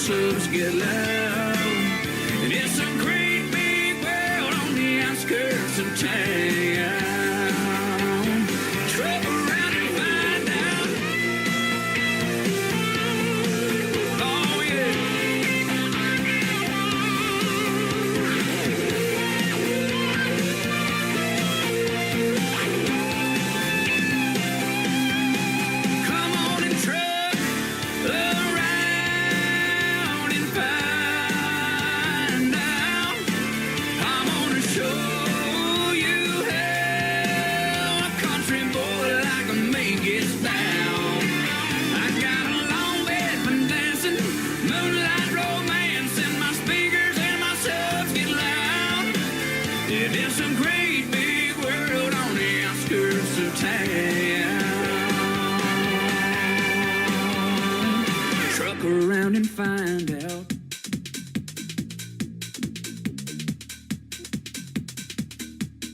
subs get loud. And it's a great big world on the outskirts of town. Truck around and find out. Oh yeah. Come on and truck around and find out. I'm gonna show you how a country boy like me gets down. I got a long bed for dancing, moonlight romance, and my speakers and my subs get loud. Yeah, it's a great big world on the outskirts of town. Truck around and find out.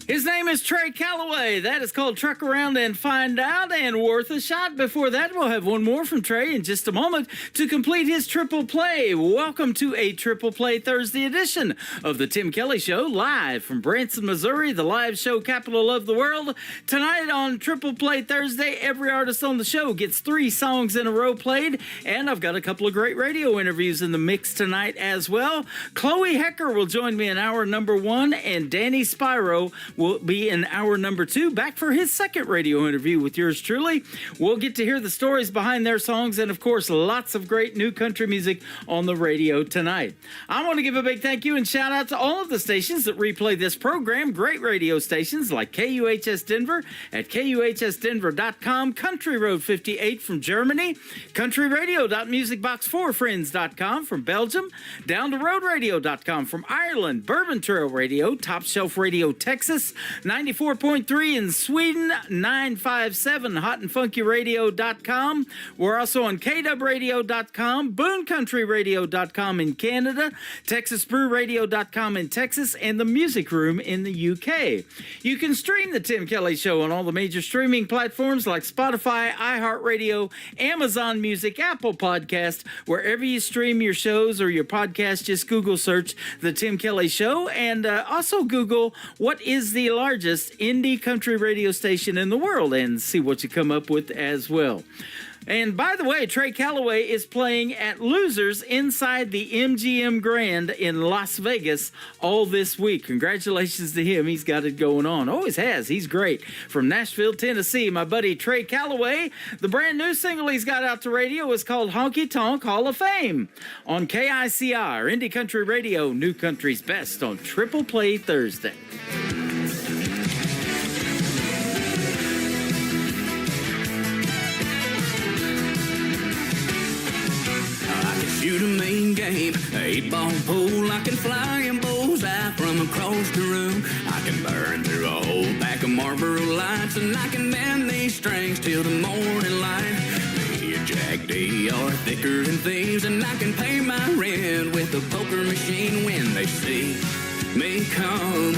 His name is Trey Calloway. That is called Truck Around and Find Out, and worth a shot. Before that, we'll have one more from Trey in just a moment to complete his triple play. Welcome to a Triple Play Thursday edition of the Tim Kelly Show, live from Branson, Missouri, the live show capital of the world. Tonight on Triple Play Thursday, every artist on the show gets 3 songs in a row played, and I've got a couple of great radio interviews in the mix tonight as well. Chloe Hecker will join me in hour number 1, and Danny Spyro will be in hour number 2, back for his second radio interview with yours truly. We'll get to hear the stories behind their songs, and of course, lots of great new country music on the radio tonight. I want to give a big thank you and shout out to all of the stations that replay this program. Great radio stations like KUHS Denver at KUHSdenver.com, Country Road 58 from Germany, countryradio.musicbox4friends.com from Belgium, downtheroadradio.com from Ireland, Bourbon Trail Radio, Top Shelf Radio Texas, 94.3 in Sweden, 957 hotandfunkyradio.com. We're also on kwradio.com, booncountryradio.com in Canada, texasbrewradio.com in Texas, and the Music Room in the UK. You can stream the Tim Kelly Show on all the major streaming platforms like Spotify, iHeartRadio, Amazon Music, Apple Podcast. Wherever you stream your shows or your podcast, just Google search the Tim Kelly Show, and also Google what is the largest indie country radio station in the world, and see what you come up with as well. And by the way, Trey Calloway is playing at Losers inside the MGM Grand in Las Vegas all this week. Congratulations to him. He's got it going on. Always has. He's great. From Nashville, Tennessee, my buddy Trey Calloway. The brand new single he's got out to radio is called Honky Tonk Hall of Fame on KICR, Indie Country Radio, New Country's Best on Triple Play Thursday. Shoot a main game, 8-ball pool. I can fly in bullseye from across the room. I can burn through a whole pack of Marlboro Lights, and I can bend these strings till the morning light. Me and Jack D are thicker than thieves, and I can pay my rent with a poker machine when they see me coming.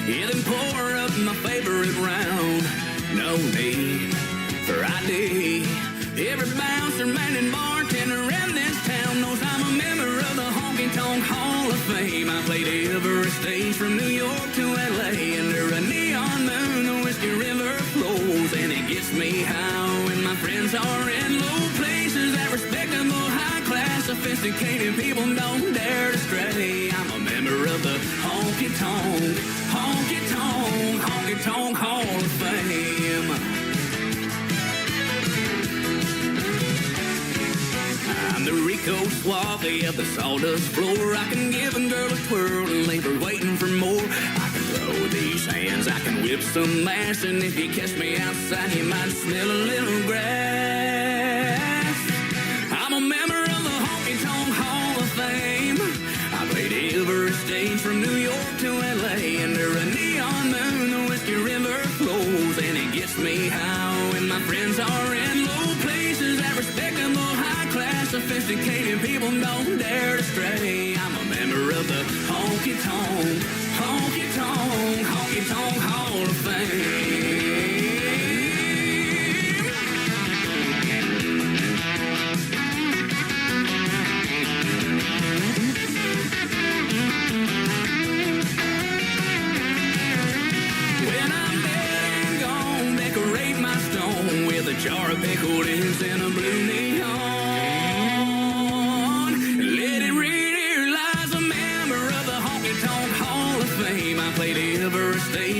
Yeah, then pour up my favorite round. No need for ID. Every bouncer, man, and bartender in this town knows I'm a member of the Honky Tonk Hall of Fame. I played every stage from New York to LA. Under a neon moon, the Whiskey River flows, and it gets me high when my friends are in low places. That respectable, high-class, sophisticated people don't dare to stray. I'm a member of the Honky Tonk, Honky Tonk, Honky Tonk Hall of Fame. I'm the Rico Suave of the sawdust floor. I can give a girl a twirl and leave her waiting for more. I can throw these hands, I can whip some ass, and if you catch me outside, you might smell a little grass. I'm a member of the Honky Tonk Hall of Fame. I played every stage from New York to LA. Under a neon moon, the Whiskey River flows, and it gets me high when my friends are in low places. That respectable, high-class, sophisticated people don't dare to stray. I'm a member of the Honky Tonk, Honky Tonk, Honky Tonk Hall of Fame.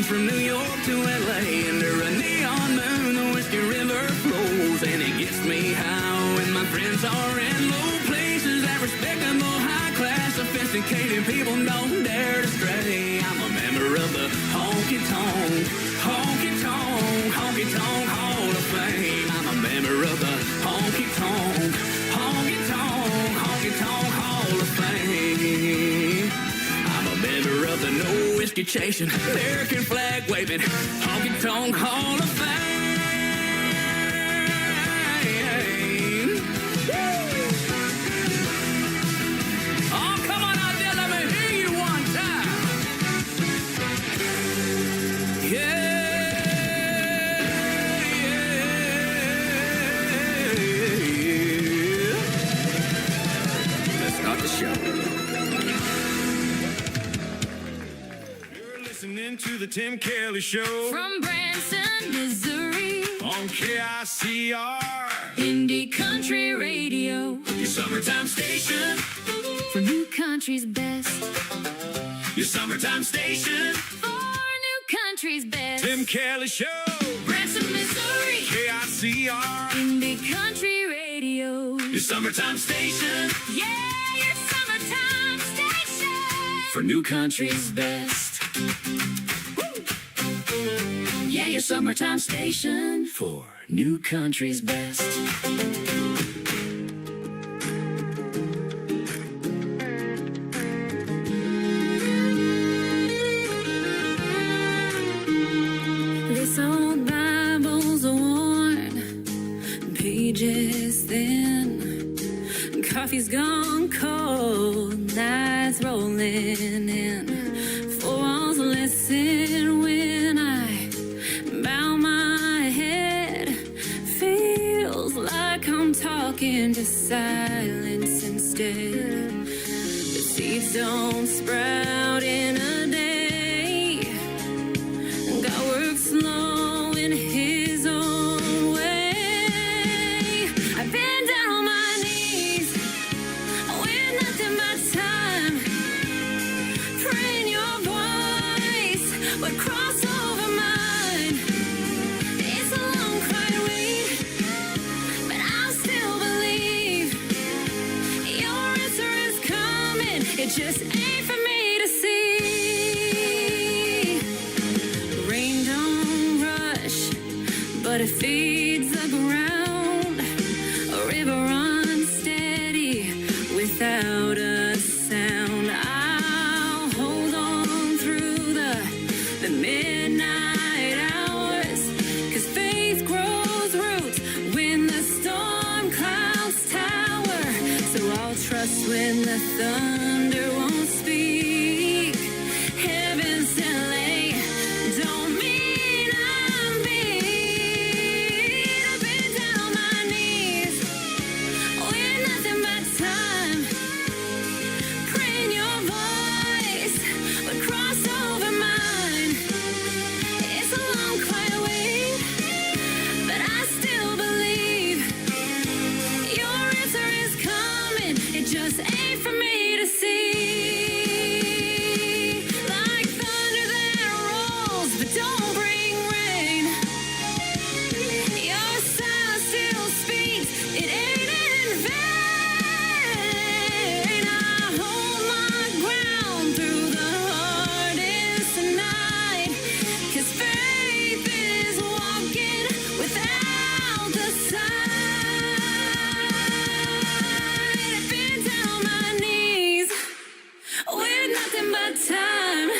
from New York to LA. Under a neon moon, the Whiskey River flows, and it gets me high when my friends are in low places. That respectable, high class, sophisticated people don't dare to stray. I'm a member of the Honky Tonk Hall of Fame. I'm a member of the Honky Tonk Hall of Fame. I'm a member of the No Whiskey Chasing, American flag waving Honky Tonk Hall of Fame. Oh, come on out there, let me hear you one time. Yeah. Let's start the show. Listening to the Tim Kelly Show From Branson, Missouri, on KICR, Indie Country Radio, your summertime station, for new country's best, your summertime station, for new country's best. Tim Kelly Show, Branson, Missouri, KICR, Indie Country Radio, your summertime station, yeah, your summertime station, For new country's best. Yeah, your summertime station, for new country's best. This old Bible's worn, pages thin, coffee's gone cold, nights rolling in. Four walls listen when I bow my head. Feels like I'm talking to silence instead. The seeds don't sprout in a day. God works slow in his own way. I've been down on my knees with nothing but time, praying your voice would cross over mine. It's a long, quiet wait, but I'll still believe your answer is coming. It just ain't for me to see. Rain don't rush, but it feeds the ground. A river runs steady without a sound. I'll hold on through the midnight hours, 'cause faith grows roots when the storm clouds tower. So I'll trust when the thunder won't speak. Heaven's delay don't mean I'm beat. I've been down on my knees with nothing but time, praying your voice would cross over mine. It's a long, quiet wait, but I still believe your answer is coming. It just ain't for me to see. Like thunder that rolls but don't bring rain, your silence still speaks. It ain't in vain. I hold my ground through the hardest night, 'cause faith is walking without the sight. I've been down on my knees with nothing but time,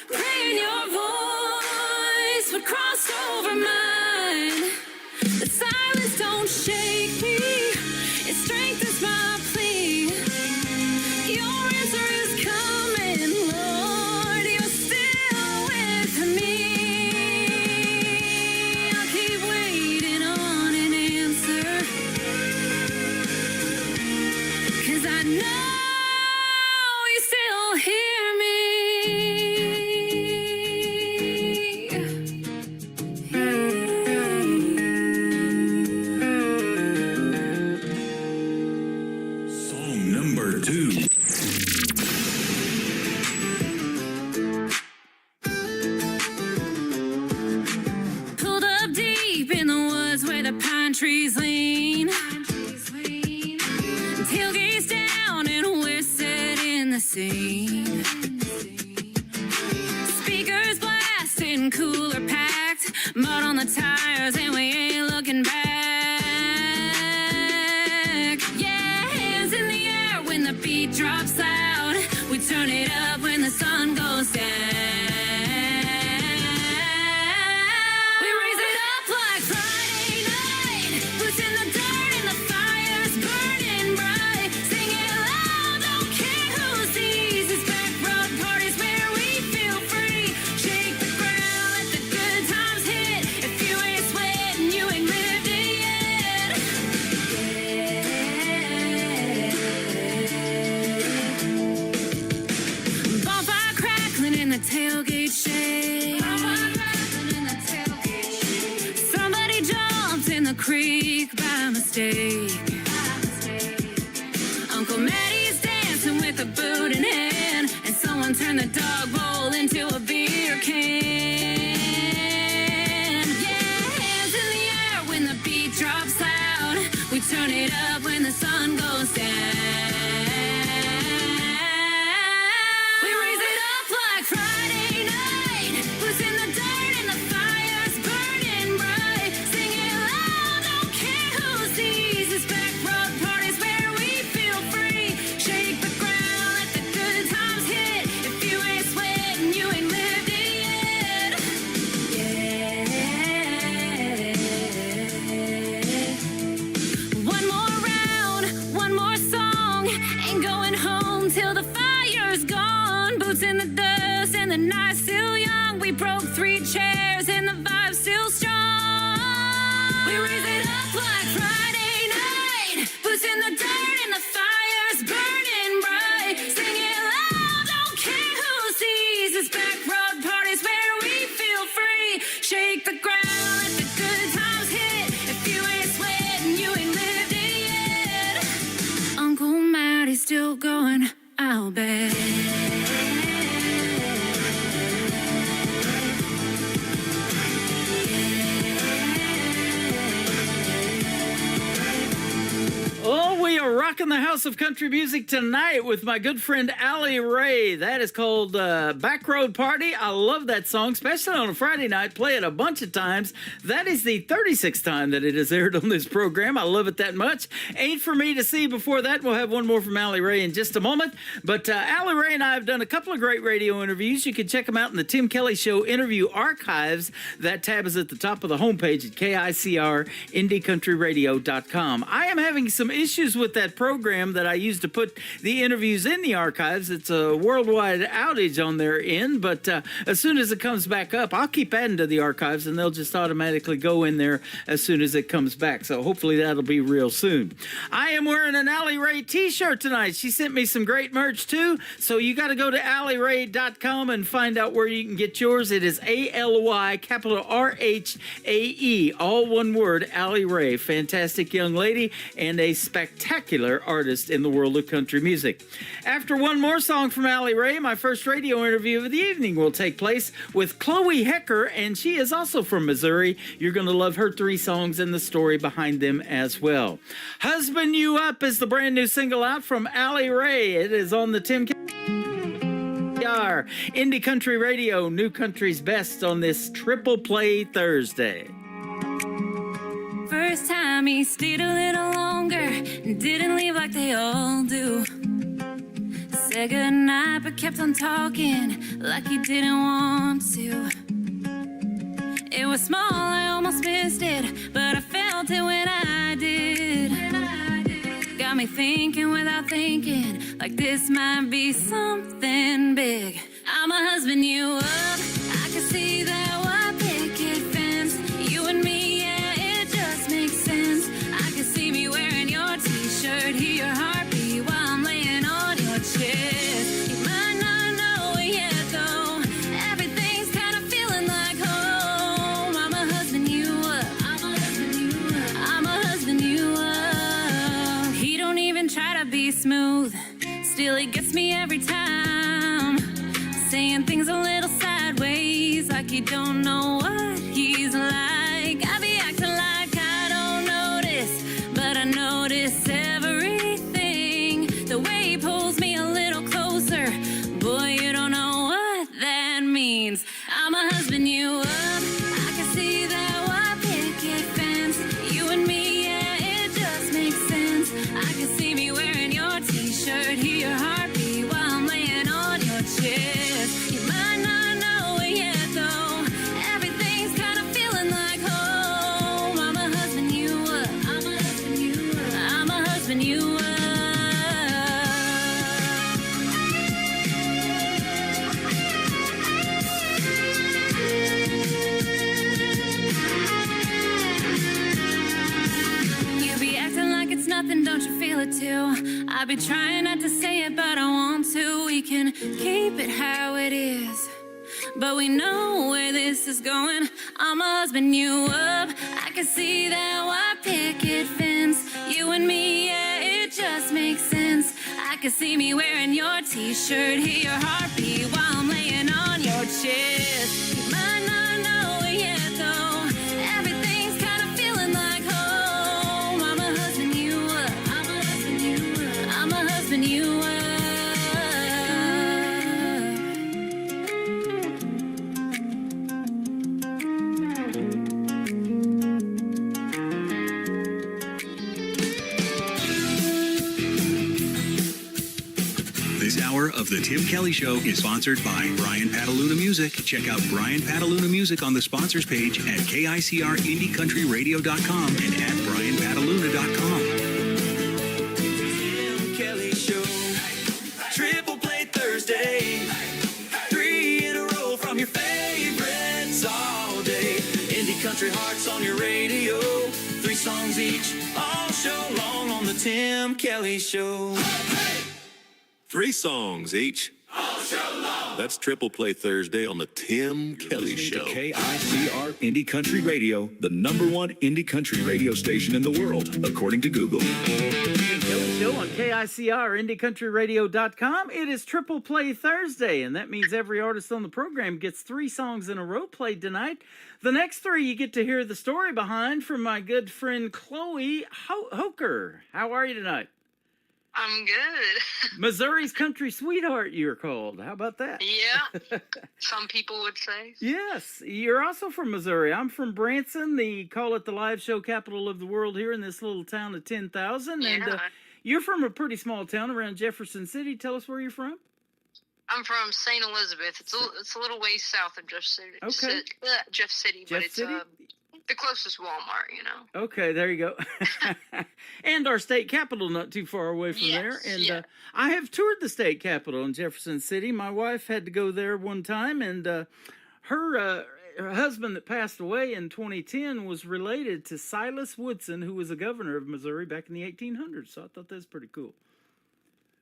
praying your voice would cross over mine. The silence don't shake me, it strengthens my plea. Your answer is coming, Lord, you're still with me. I'll keep waiting on an answer, 'cause I know you still hear me. song number 2. sing. Speakers blasting, cooler packed, mud on the tires, and we ain't looking back. Yeah, hands in the air when the beat drops loud. We turn it up when the sun goes down. We raise it up like Friday night. Boots in the dirt and the fire's burning bright. Sing it loud, don't care who sees. It's back road parties where we feel free. Shake the ground, let the good times hit. If you ain't sweating, you ain't lived it yet. Bonfire crackling in the tailgate shade. Somebody jumped in the creek by mistake. Uncle Maddie's dancing with a boot in hand, and someone turned the dog bowl into a beer can. Yeah, hands in the air when the beat drops loud. We turn it up when the sun goes down. We raise it up like Friday night. Boots in the dirt and the fire's burning bright. Sing it loud, don't care who sees. It's back road parties where we feel free. Shake the ground, let the good times hit. If you ain't sweating, you ain't lived it yet. Yeah. One more round, one more song. Ain't going home till the fire's gone. Boots in the dust and the night's still young. We broke 3 chairs and the vibe's still strong. We raise it up like Friday night. Boots in the dirt and the fire's burning bright. Sing it loud, don't care who sees. It's back road parties where we feel free. Shake the ground, let the good times hit. If you ain't sweating, you ain't lived it yet. Uncle Maddie's still going, I'll bet. Oh, we are rocking the house of country music tonight with my good friend Allie Ray. That is called Back Road Party. I love that song, especially on a Friday night. Play it a bunch of times. That is the 36th time that it has aired on this program. I love it that much. Ain't For Me to See before that. We'll have one more from Allie Ray in just a moment. But Allie Ray and I have done a couple of great radio interviews. You can check them out in the Tim Kelly Show interview archives. That tab is at the top of the homepage at KICR-IndieCountryRadio.com. I am having some issues with that program that I used to put the interviews in the archives. It's a worldwide outage on their end, but as soon as it comes back up, I'll keep adding to the archives and they'll just automatically go in there as soon as it comes back. So hopefully that'll be real soon. I am wearing an Allie Ray t-shirt tonight. She sent me some great merch too, so you got to go to AllieRay.com and find out where you can get yours. It is ALY, capital RHAE, all one word, Allie Ray. Fantastic young lady and a spectacular artist in the world of country music. After one more song from Allie Ray, my first radio interview of the evening will take place with Chloe Hecker, and she is also from Missouri. You're going to love her 3 songs and the story behind them as well. Husband You Up is the brand new single out from Allie Ray. It is on the Tim Indie Country Radio, New Country's Best on this Triple Play Thursday. First time he stayed a little longer and didn't leave like they all do. Said goodnight but kept on talking like he didn't want to. It was small, I almost missed it, but I felt it when I did. Got me thinking without thinking, like this might be something big. I'ma husband you up, I can see that white picket fence. You and me, yeah, it just makes sense. I can see me wearing your t-shirt, hear your heartbeat while I'm laying on your chest. You might not know it yet though, everything's kinda feeling like home. I'ma husband you up, I'ma husband you up, I'ma husband you up. He don't even try to be smooth, still he gets me every time. Saying things a little sideways, like he don't know what he's like. I be acting like I don't notice, but I notice everything. The way he pulls me a little closer, husband you up. You be acting like it's nothing, don't you feel it too? I be trying not to say it, but I want to. We can keep it how it is, but we know where this is going. I'm a husband you up. I can see that white picket fence. You and me, yeah, it just makes sense. I can see me wearing your t-shirt, hear your heartbeat while I'm laying on your chest. You might not know it yet though, everything's kind of feeling like home. I'm a husband you up. I'm a husband you up. I'm a husband you up. This hour of The Tim Kelly Show is sponsored by Brian Pataluna Music. Check out Brian Pataluna Music on the sponsors page at KICRIndieCountryRadio.com and at BrianPataluna.com. Tim Kelly Show. Triple Play Thursday. 3 in a row from your favorites all day. Indie country hearts on your radio. 3 songs each, all show long on the Tim Kelly Show. 3 songs each. All show long. That's Triple Play Thursday on the Tim Kelly Show. KICR Indie Country Radio, the #1 indie country radio station in the world, according to Google. Kelly Show on KICR, IndieCountryRadio.com. It is Triple Play Thursday, and that means every artist on the program gets 3 songs in a row played tonight. The next 3 you get to hear the story behind from my good friend Chloe Hoker. How are you tonight? I'm good. Missouri's country sweetheart, you're called. How about that? Yeah, some people would say. Yes, you're also from Missouri. I'm from Branson, call it the live show capital of the world here in this little town of 10,000. And Yeah. you're from a pretty small town around Jefferson City. Tell us where you're from. I'm from St. Elizabeth. It's a little ways south of Jeff City. Okay. Jeff City, Jeff but it's City? the closest Walmart, you know. Okay, there you go. And our state capital not too far away from Yes, there. And yeah. I have toured the state capital in Jefferson City. My wife had to go there one time, and her husband that passed away in 2010 was related to Silas Woodson, who was a governor of Missouri back in the 1800s. So I thought that was pretty cool.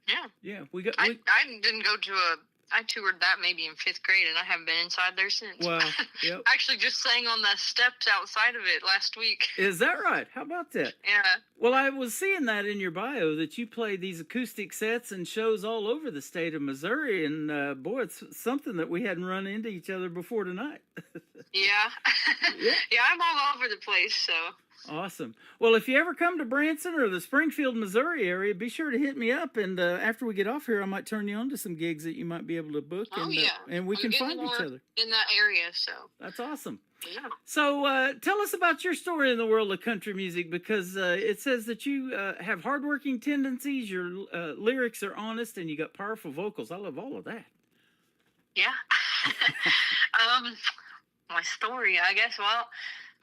Yeah. Yeah, I didn't go to I toured that maybe in 5th grade, and I haven't been inside there since. Wow, yep. Actually, just sang on the steps outside of it last week. Is that right? How about that? Yeah. Well, I was seeing that in your bio that you play these acoustic sets and shows all over the state of Missouri, and boy, it's something that we hadn't run into each other before tonight. Yeah. Yeah. Yeah, I'm all over the place, so. Awesome. Well, if you ever come to Branson or the Springfield, Missouri area, be sure to hit me up, and after we get off here, I might turn you on to some gigs that you might be able to book, Oh, and, yeah. and we I'm can getting find each more other. in that area, so. That's awesome. Yeah. So tell us about your story in the world of country music, because it says that you have hardworking tendencies, your lyrics are honest, and you got powerful vocals. I love all of that. Yeah. My story, I guess. Well,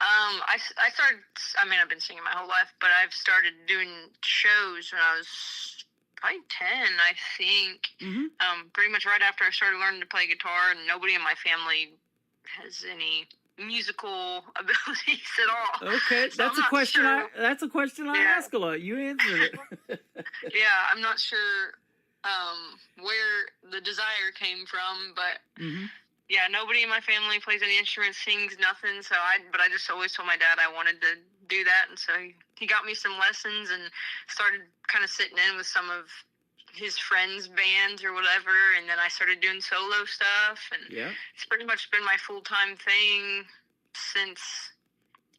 I started, I've been singing my whole life, but I've started doing shows when I was probably 10, I think. Mm-hmm. Pretty much right after I started learning to play guitar, and nobody in my family has any musical abilities at all. Okay, So that's I'm a not question. sure. That's a question I Yeah. ask a lot. You answered it. Yeah, I'm not sure where the desire came from, but Mm-hmm. yeah, nobody in my family plays any instruments, sings, nothing. So I just always told my dad I wanted to do that, and so he got me some lessons and started kind of sitting in with some of his friends' bands or whatever, and then I started doing solo stuff, and Yeah. it's pretty much been my full-time thing since.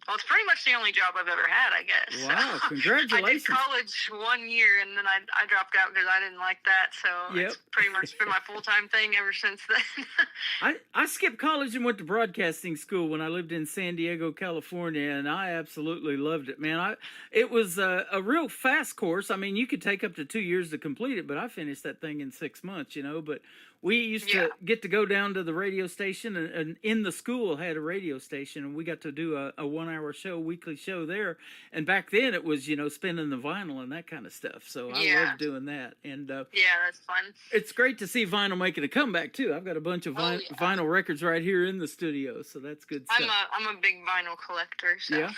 Well, it's pretty much the only job I've ever had, I guess. Wow, So, congratulations. I did college 1 year, and then I dropped out because I didn't like that. So Yep. it's pretty much been my full-time thing ever since then. I skipped college and went to broadcasting school when I lived in San Diego, California, and I absolutely loved it, man. It was a real fast course. I mean, you could take up to 2 years to complete it, but I finished that thing in 6 months, you know. But we used Yeah. to get to go down to the radio station, and in the school had a radio station, and we got to do a 1 hour 1-hour show, weekly show there. And back then it was, spinning the vinyl and that kind of stuff. So I love doing that. And Yeah, that's fun. it's great to see vinyl making a comeback too. I've got a bunch of vinyl records right here in the studio, so that's good stuff. I'm a big vinyl collector. So. Yeah.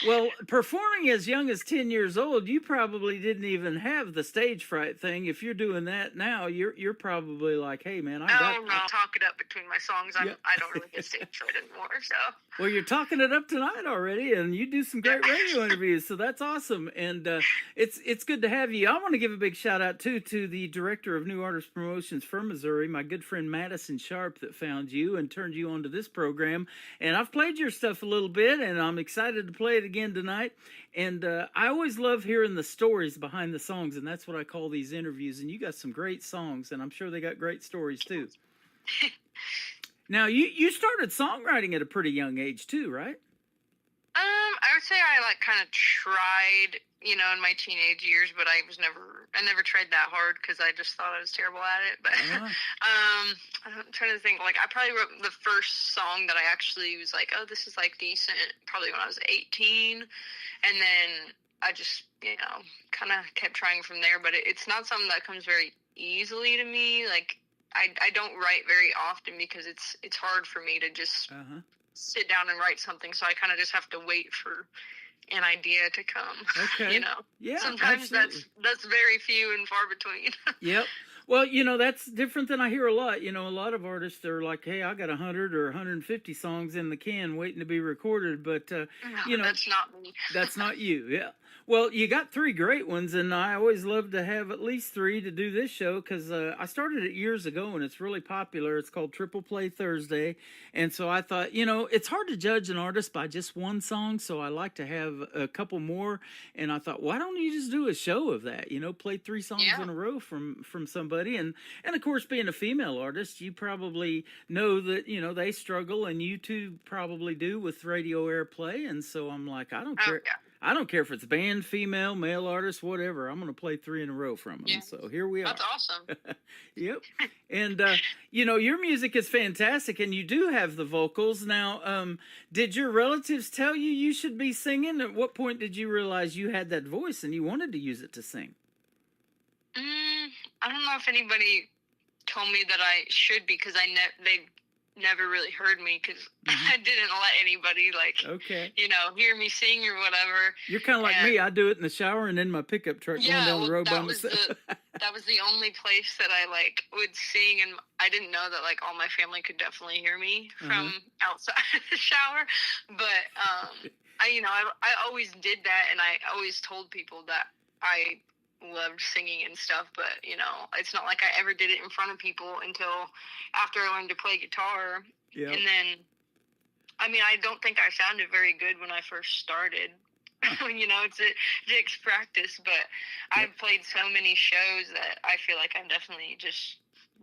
Well, performing as young as 10 years old, you probably didn't even have the stage fright thing. If you're doing that now, you're probably like, hey man, I'll talk it up between my songs. I don't really get stage fright anymore. So. Well, you're talking it up tonight already, and you do some great radio interviews, so that's awesome. And it's good to have you. I want to give a big shout out too to the director of New Artist Promotions for Missouri, my good friend Madison Sharp, that found you and turned you onto this program. And I've played your stuff a little bit, and I'm excited to play it again tonight. And I always love hearing the stories behind the songs, and that's what I call these interviews. And you got some great songs, and I'm sure they got great stories too. Now, you started songwriting at a pretty young age too, right? I would say I kind of tried, in my teenage years, but I never tried that hard because I just thought I was terrible at it. But I'm trying to think. I probably wrote the first song that I actually was like, oh, this is decent. Probably when I was 18, and then I just kind of kept trying from there. But it's not something that comes very easily to me. I don't write very often because it's hard for me to just sit down and write something. So I kind of just have to wait for an idea to come. Okay. Yeah. Sometimes absolutely. that's very few and far between. Yep. Well, that's different than I hear a lot. A lot of artists, they're like, hey, I got 100 or 150 songs in the can waiting to be recorded. But, that's not me. That's not you. Yeah. Well, you got 3 great ones, and I always love to have at least 3 to do this show because I started it years ago, and it's really popular. It's called Triple Play Thursday, and so I thought, it's hard to judge an artist by just one song, so I like to have a couple more, and I thought, why don't you just do a show of that? Play 3 songs in a row from somebody, and of course, being a female artist, you probably know that, they struggle, and you too probably do with radio airplay, and so I'm like, I don't care. Yeah. I don't care if it's band, female, male artist, whatever. I'm going to play 3 in a row from them. Yeah. So here we are. That's awesome. Yep. And, your music is fantastic, and you do have the vocals. Now, did your relatives tell you should be singing? At what point did you realize you had that voice and you wanted to use it to sing? I don't know if anybody told me that I should be because they never really heard me because I didn't let anybody hear me sing or whatever. You're kind of like me. I do it in the shower and in my pickup truck going down the road by myself. That was the only place that I would sing, and I didn't know that all my family could definitely hear me from outside the shower. But I always did that, and I always told people that I loved singing and stuff, but it's not like I ever did it in front of people until after I learned to play guitar. Yeah. And then I don't think I sounded very good when I first started. It takes practice, but I've played so many shows that I feel like I definitely just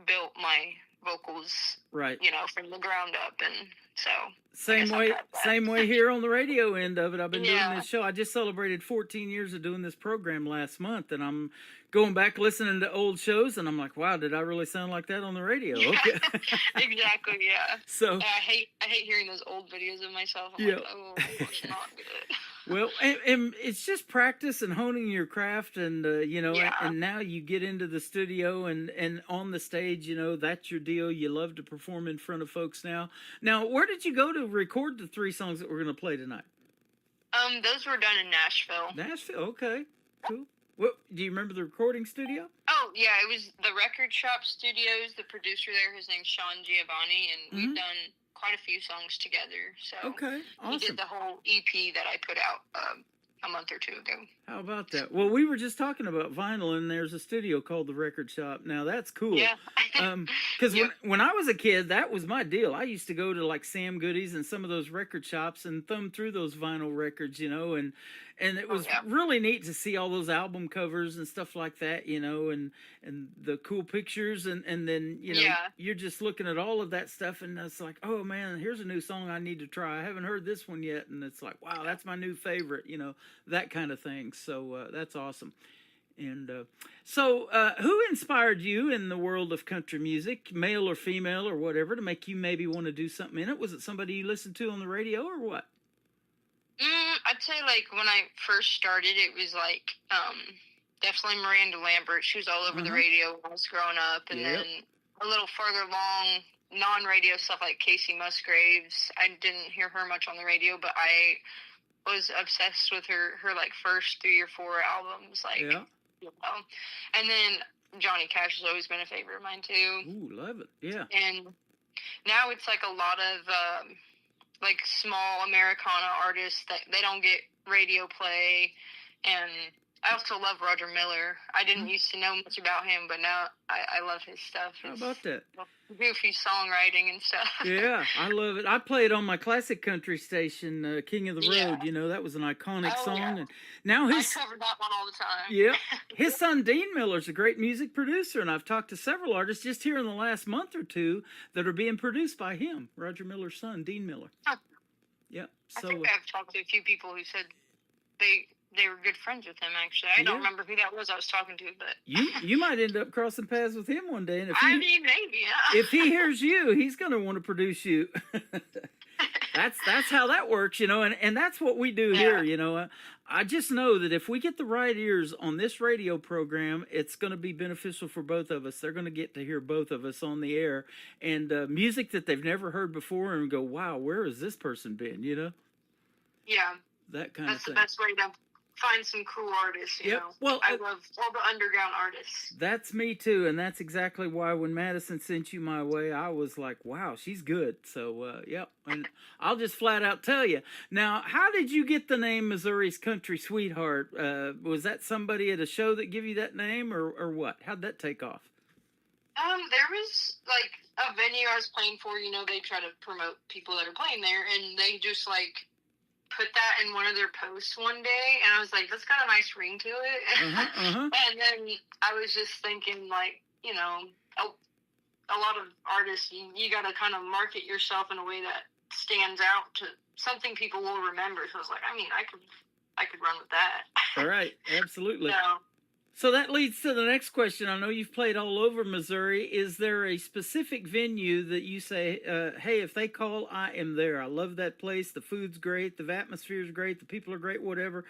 built my vocals right, from the ground up, and so same way here on the radio end of it. I've been doing this show. I just celebrated 14 years of doing this program last month, and I'm going back listening to old shows, and I'm like, wow, did I really sound like that on the radio? Okay. Exactly, yeah. So I hate hearing those old videos of myself. I'm like, oh, it's not good. Well, and it's just practice and honing your craft, and and now you get into the studio and on the stage, that's your deal. You love to perform in front of folks now. Now, where did you go to record the 3 songs that we're going to play tonight? Those were done in Nashville. Nashville, okay, cool. What do you remember the recording studio? Oh yeah, it was the Record Shop Studios. The producer there, his name's Sean Giovanni, and we've done quite a few songs together. So okay, awesome. He did the whole EP that I put out a month or 2 ago. How about that? Well, we were just talking about vinyl, and there's a studio called the Record Shop. Now that's cool. Yeah. Because when I was a kid, that was my deal. I used to go to Sam Goody's and some of those record shops and thumb through those vinyl records, and it was really neat to see all those album covers and stuff like that, and the cool pictures, and then you're just looking at all of that stuff, and it's like, oh man, here's a new song I need to try. I haven't heard this one yet, and it's like, wow, that's my new favorite, that kind of thing. So that's awesome. And so who inspired you in the world of country music, male or female or whatever, to make you maybe want to do something in it? Was it somebody you listened to on the radio or what? I'd say like when I first started, it was like definitely Miranda Lambert. She was all over the radio when I was growing up, and then a little further along, non-radio stuff like Casey Musgraves. I didn't hear her much on the radio, but I was obsessed with her like first 3 or 4 albums, like you know. And then Johnny Cash has always been a favorite of mine too. Ooh, love it. Yeah. And now it's like a lot of like small Americana artists that they don't get radio play. And I also love Roger Miller. I didn't used to know much about him, but now I love his stuff. How about that? Goofy songwriting and stuff. Yeah, I love it. I played on my classic country station, King of the Road. Yeah. You know, that was an iconic song. Yeah. And now I covered that one all the time. Yeah. His son Dean Miller's a great music producer, and I've talked to several artists just here in the last month or two that are being produced by him, Roger Miller's son, Dean Miller. Huh. Yeah. I So think I've talked to a few people who said they were good friends with him, actually. I don't remember who that was I was talking to, but you might end up crossing paths with him one day, and I mean, maybe, yeah. if he hears you, he's going to want to produce you. That's how that works, you know, and that's what we do here, you know. I just know that if we get the right ears on this radio program, it's going to be beneficial for both of us. They're going to get to hear both of us on the air, and music that they've never heard before, and go, wow, where has this person been, you know? Yeah. That kind of thing. That's the best way to find some cool artists, you know. Well, I love all the underground artists. That's me too, and that's exactly why when Madison sent you my way, I was like, wow, she's good. So, and I'll just flat out tell you. Now, how did you get the name Missouri's Country Sweetheart? Was that somebody at a show that gave you that name, or what? How'd that take off? There was, like, a venue I was playing for, you know, they try to promote people that are playing there, and they just, like, put that in one of their posts one day, and I was like, that's got a nice ring to it. And then I was just thinking, like, you know, a lot of artists, you got to kind of market yourself in a way that stands out to something people will remember. So I was like, I mean, I could run with that. All right, absolutely. So, So that leads to the next question. I know you've played all over Missouri. Is there a specific venue that you say, hey, if they call, I am there. I love that place. The food's great. The atmosphere's great. The people are great, whatever.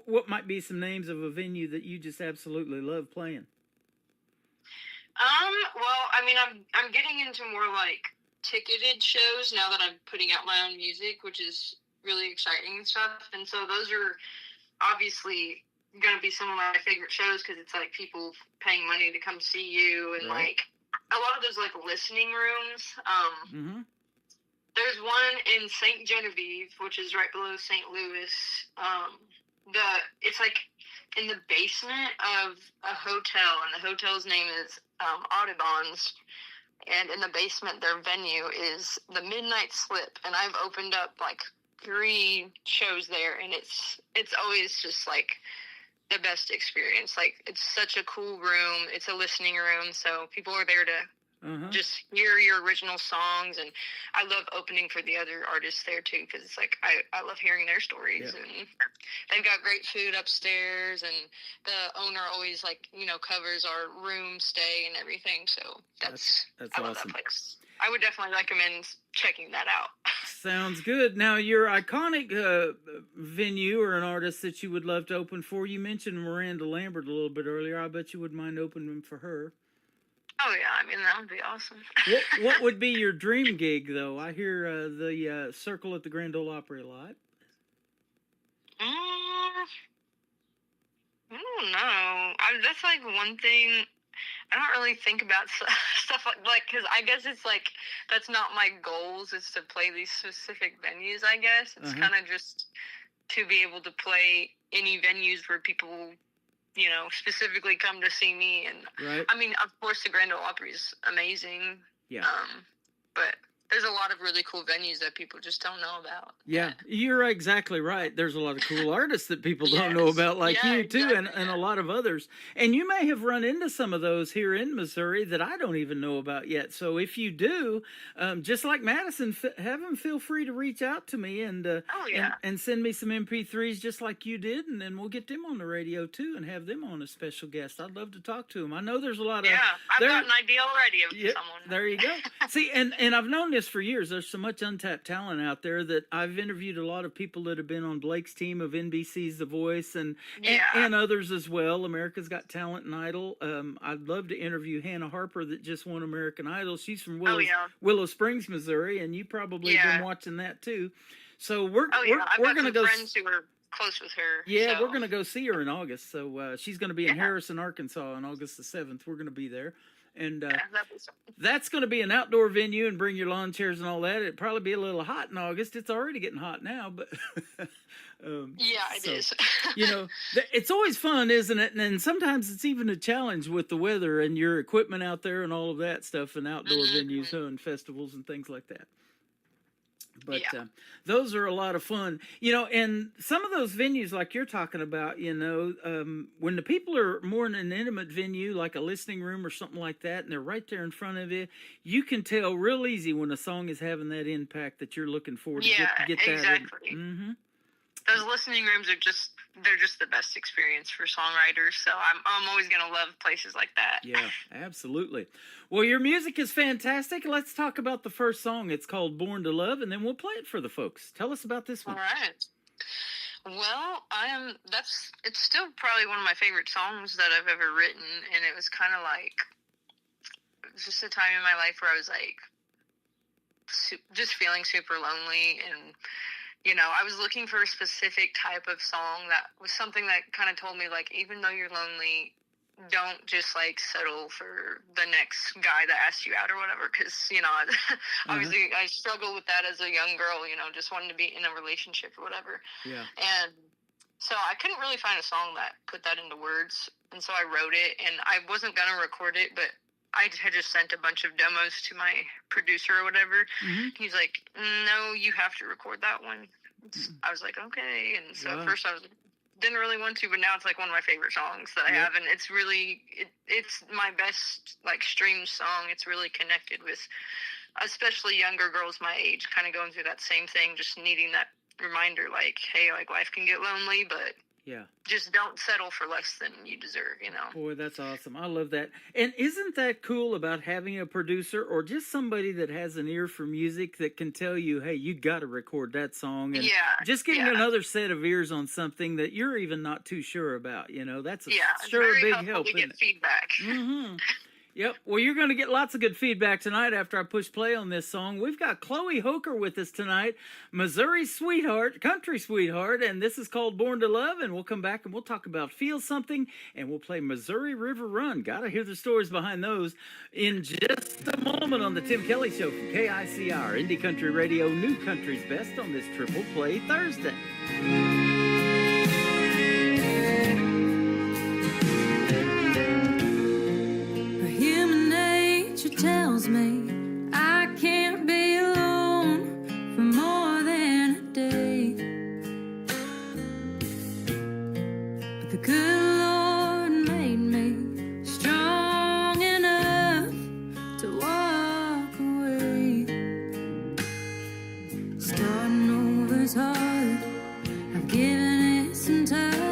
What might be some names of a venue that you just absolutely love playing? Well, I mean, I'm getting into more like ticketed shows now that I'm putting out my own music, which is really exciting and stuff. And so those are obviously going to be some of my favorite shows because it's like people paying money to come see you, and like a lot of those like listening rooms. There's one in St. Genevieve, which is right below St. Louis. It's like in the basement of a hotel, and the hotel's name is Audubon's. And in the basement, their venue is the Midnight Slip, and I've opened up like 3 shows there, and it's always just like the best experience. Like, it's such a cool room. It's a listening room, so people are there to just hear your original songs, and I love opening for the other artists there too, because it's like I love hearing their stories. And they've got great food upstairs, and the owner always, like, you know, covers our room stay and everything. So that's I love awesome. that place. I would definitely recommend checking that out. Sounds good. Now, your iconic venue or an artist that you would love to open for, you mentioned Miranda Lambert a little bit earlier. I bet you wouldn't mind opening for her. Oh, yeah. I mean, that would be awesome. What would be your dream gig, though? I hear the Circle at the Grand Ole Opry a lot. I don't know. That's like one thing. I don't really think about stuff like, because I guess it's like, that's not my goals, is to play these specific venues, I guess. It's kind of just to be able to play any venues where people, you know, specifically come to see me. And I mean, of course, the Grand Ole Opry is amazing. Yeah. But there's a lot of really cool venues that people just don't know about. Yeah, you're exactly right. There's a lot of cool artists that people don't know about, like you too, and a lot of others. And you may have run into some of those here in Missouri that I don't even know about yet. So if you do, just like Madison, have them feel free to reach out to me and and send me some MP3s just like you did, and then we'll get them on the radio too and have them on as special guests. I'd love to talk to them. I know there's a lot of I've got an idea already of someone. There you go. See, and I've known this for years. There's so much untapped talent out there that I've interviewed a lot of people that have been on Blake's team of NBC's The Voice and others as well. America's Got Talent and Idol. I'd love to interview Hannah Harper that just won American Idol. She's from Willow Springs, Missouri, and you probably been watching that too. So we're going to go. Friends who are close with her. Yeah, so. we're going to go see her in August. So she's going to be in Harrison, Arkansas on August the 7th. We're going to be there. And that's going to be an outdoor venue and bring your lawn chairs and all that. It'd probably be a little hot in August. It's already getting hot now, but it is. It's always fun, isn't it? And sometimes it's even a challenge with the weather and your equipment out there and all of that stuff and outdoor venues and festivals and things like that. But those are a lot of fun, and some of those venues like you're talking about, when the people are more in an intimate venue, like a listening room or something like that, and they're right there in front of you, you can tell real easy when a song is having that impact that you're looking for to get that. Exactly. Those listening rooms they're just the best experience for songwriters. So I'm always going to love places like that. Yeah, absolutely. Well, your music is fantastic. Let's talk about the first song. It's called Born to Love, and then we'll play it for the folks. Tell us about this one. All right. Well, it's still probably one of my favorite songs that I've ever written. And it was kind of like, it was just a time in my life where I was like, just feeling super lonely and, I was looking for a specific type of song that was something that kind of told me, like, even though you're lonely, don't just, like, settle for the next guy that asks you out or whatever. Because, obviously I struggled with that as a young girl, just wanting to be in a relationship or whatever. Yeah. And so I couldn't really find a song that put that into words. And so I wrote it, and I wasn't going to record it, but I had just sent a bunch of demos to my producer or whatever. He's like, no, you have to record that one. I was like, okay. And so at first I didn't really want to, but now it's like one of my favorite songs that I have. And it's really, it's my best like streamed song. It's really connected with especially younger girls my age, kind of going through that same thing, just needing that reminder, like, hey, like life can get lonely, but just don't settle for less than you deserve, Boy, that's awesome. I love that. And isn't that cool about having a producer or just somebody that has an ear for music that can tell you, hey, you got to record that song, and just getting another set of ears on something that you're even not too sure about, that's a big help. To get feedback. Yep. Well, you're going to get lots of good feedback tonight after I push play on this song. We've got Chloe Hoker with us tonight, Missouri sweetheart, country sweetheart, and this is called Born to Love, and we'll come back and we'll talk about Feel Something, and we'll play Missouri River Run. Got to hear the stories behind those in just a moment on the Tim Kelly Show from KICR, Indie Country Radio, New Country's Best on this Triple Play Thursday. Tells me I can't be alone for more than a day. But the good Lord made me strong enough to walk away. Starting over's hard. I've given it some time.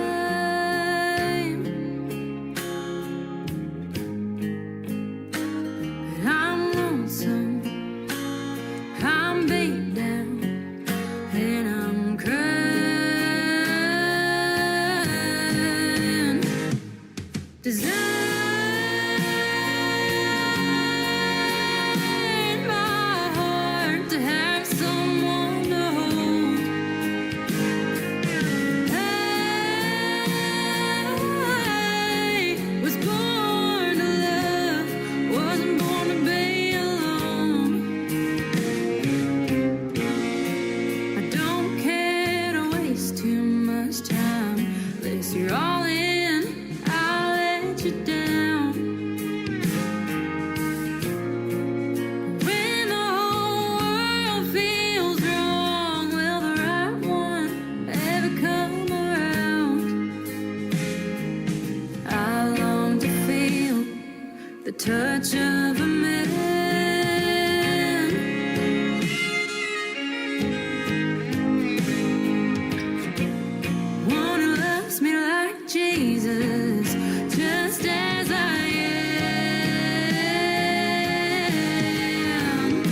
Touch of a man. One who loves me like Jesus, just as I am.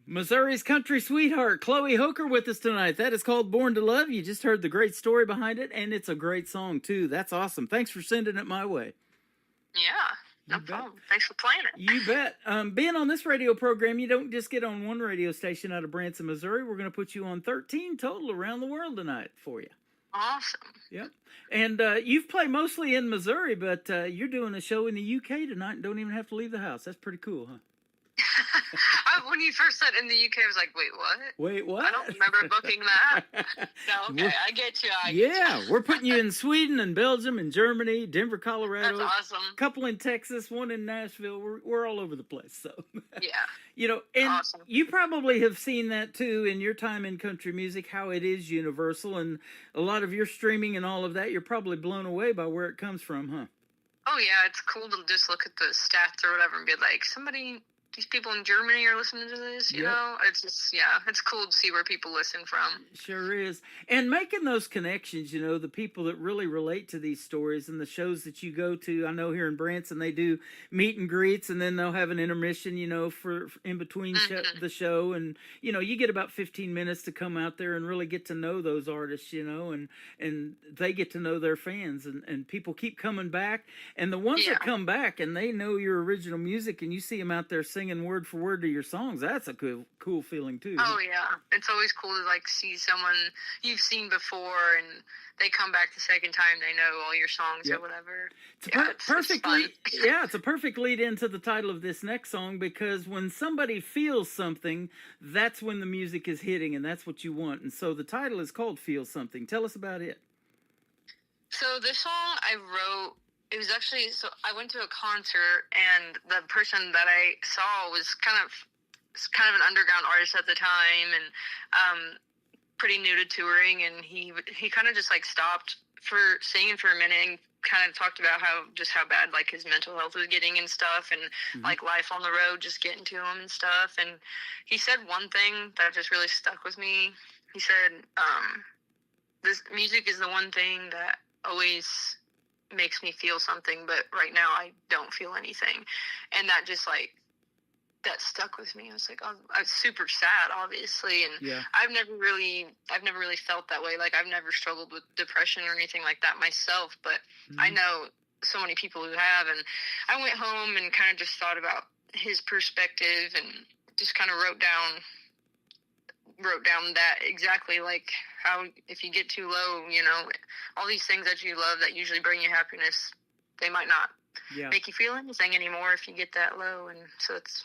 Missouri's country sweetheart, Chloe Hoker, with us tonight. That is called Born to Love. You just heard the great story behind it, and it's a great song, too. That's awesome. Thanks for sending it my way. Yeah, no problem. Thanks for playing it. You bet. Being on this radio program, you don't just get on one radio station out of Branson, Missouri. We're going to put you on 13 total around the world tonight for you. Awesome. Yep. And you've played mostly in Missouri, but you're doing a show in the UK tonight and don't even have to leave the house. That's pretty cool, huh? When you first said in the UK, I was like, wait, what? Wait, what? I don't remember booking that. No, okay, I get you. We're putting you in Sweden and Belgium and Germany, Denver, Colorado. That's awesome. A couple in Texas, one in Nashville. We're all over the place. So, Yeah. you know, and Awesome. you probably have seen that too in your time in country music, how it is universal, and a lot of your streaming and all of that. You're probably blown away by where it comes from, huh? Oh, yeah, it's cool to just look at the stats or whatever and be like, these people in Germany are listening to this, you Yep. know? It's just, yeah, it's cool to see where people listen from. Sure is. And making those connections, you know, the people that really relate to these stories and the shows that you go to. I know here in Branson they do meet and greets, and then they'll have an intermission, you know, for in between the show. And, you know, you get about 15 minutes to come out there and really get to know those artists, you know, and they get to know their fans, and people keep coming back. And the ones that come back and they know your original music and you see them out there singing word for word to your songs, that's a cool feeling too. Oh, yeah. It's always cool to, like, see someone you've seen before and they come back the second time, they know all your songs or whatever. It's a perfect lead into the title of this next song, because when somebody feels something, that's when the music is hitting, and that's what you want. And so the title is called Feel Something. Tell us about it. So this song I wrote, it was actually, so I went to a concert, and the person that I saw was kind of an underground artist at the time, and pretty new to touring, and he kind of just like stopped for singing for a minute and kind of talked about how bad like his mental health was getting and stuff, and like life on the road just getting to him and stuff. And he said one thing that just really stuck with me. He said, this music is the one thing that always makes me feel something, but right now I don't feel anything. And that just like, that stuck with me. I was like, I was super sad, obviously, and I've never really felt that way. Like, I've never struggled with depression or anything like that myself, but I know so many people who have. And I went home and kind of just thought about his perspective and just kind of wrote down that exactly, like how if you get too low, you know, all these things that you love that usually bring you happiness, they might not make you feel anything anymore if you get that low. And so it's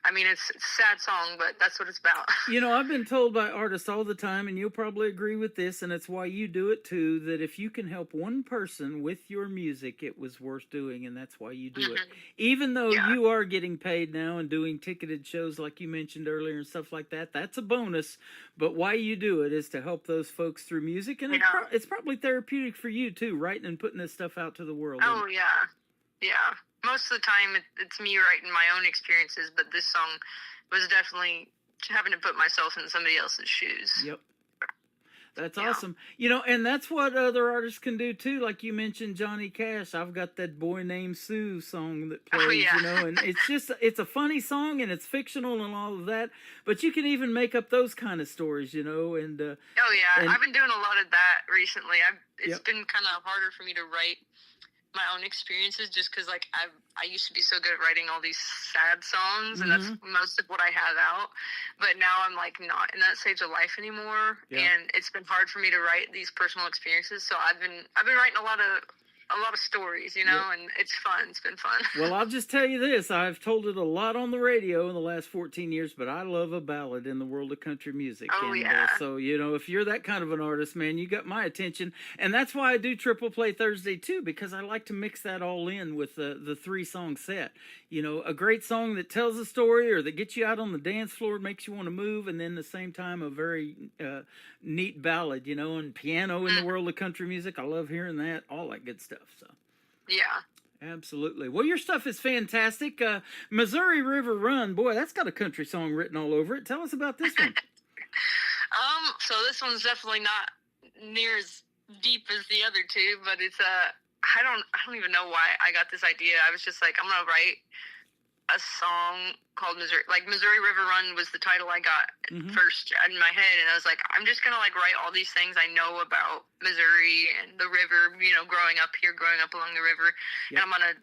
a sad song, but that's what it's about. You know, I've been told by artists all the time, and you'll probably agree with this, and it's why you do it too, that if you can help one person with your music, it was worth doing, and that's why you do it. Even though you are getting paid now and doing ticketed shows like you mentioned earlier and stuff like that, that's a bonus, but why you do it is to help those folks through music, and it's probably therapeutic for you too, writing and putting this stuff out to the world. Oh, yeah. Most of the time, it's me writing my own experiences, but this song was definitely having to put myself in somebody else's shoes. Yep. That's awesome. You know, and that's what other artists can do, too. Like you mentioned Johnny Cash. I've got that Boy Named Sue song that plays, you know, and it's a funny song, and it's fictional and all of that, but you can even make up those kind of stories, you know, and... I've been doing a lot of that recently. It's been kind of harder for me to write my own experiences just because like I used to be so good at writing all these sad songs, and that's most of what I have out, but now I'm like not in that stage of life anymore, and it's been hard for me to write these personal experiences, so I've been writing a lot of stories, you know, and it's fun. It's been fun. Well, I'll just tell you this. I've told it a lot on the radio in the last 14 years, but I love a ballad in the world of country music. So, you know, if you're that kind of an artist, man, you got my attention. And that's why I do Triple Play Thursday, too, because I like to mix that all in with the 3-song set. You know, a great song that tells a story or that gets you out on the dance floor, makes you want to move, and then at the same time, a very neat ballad, you know, and piano in the world of country music. I love hearing that, all that good stuff. So. Yeah. Absolutely. Well, your stuff is fantastic. Missouri River Run, boy, that's got a country song written all over it. Tell us about this one. So this one's definitely not near as deep as the other two, but it's I don't even know why I got this idea. I was just like, I'm gonna write a song called Missouri River Run was the title I got first in my head, and I was like, I'm just gonna like write all these things I know about Missouri and the river, you know, growing up along the river, and I'm gonna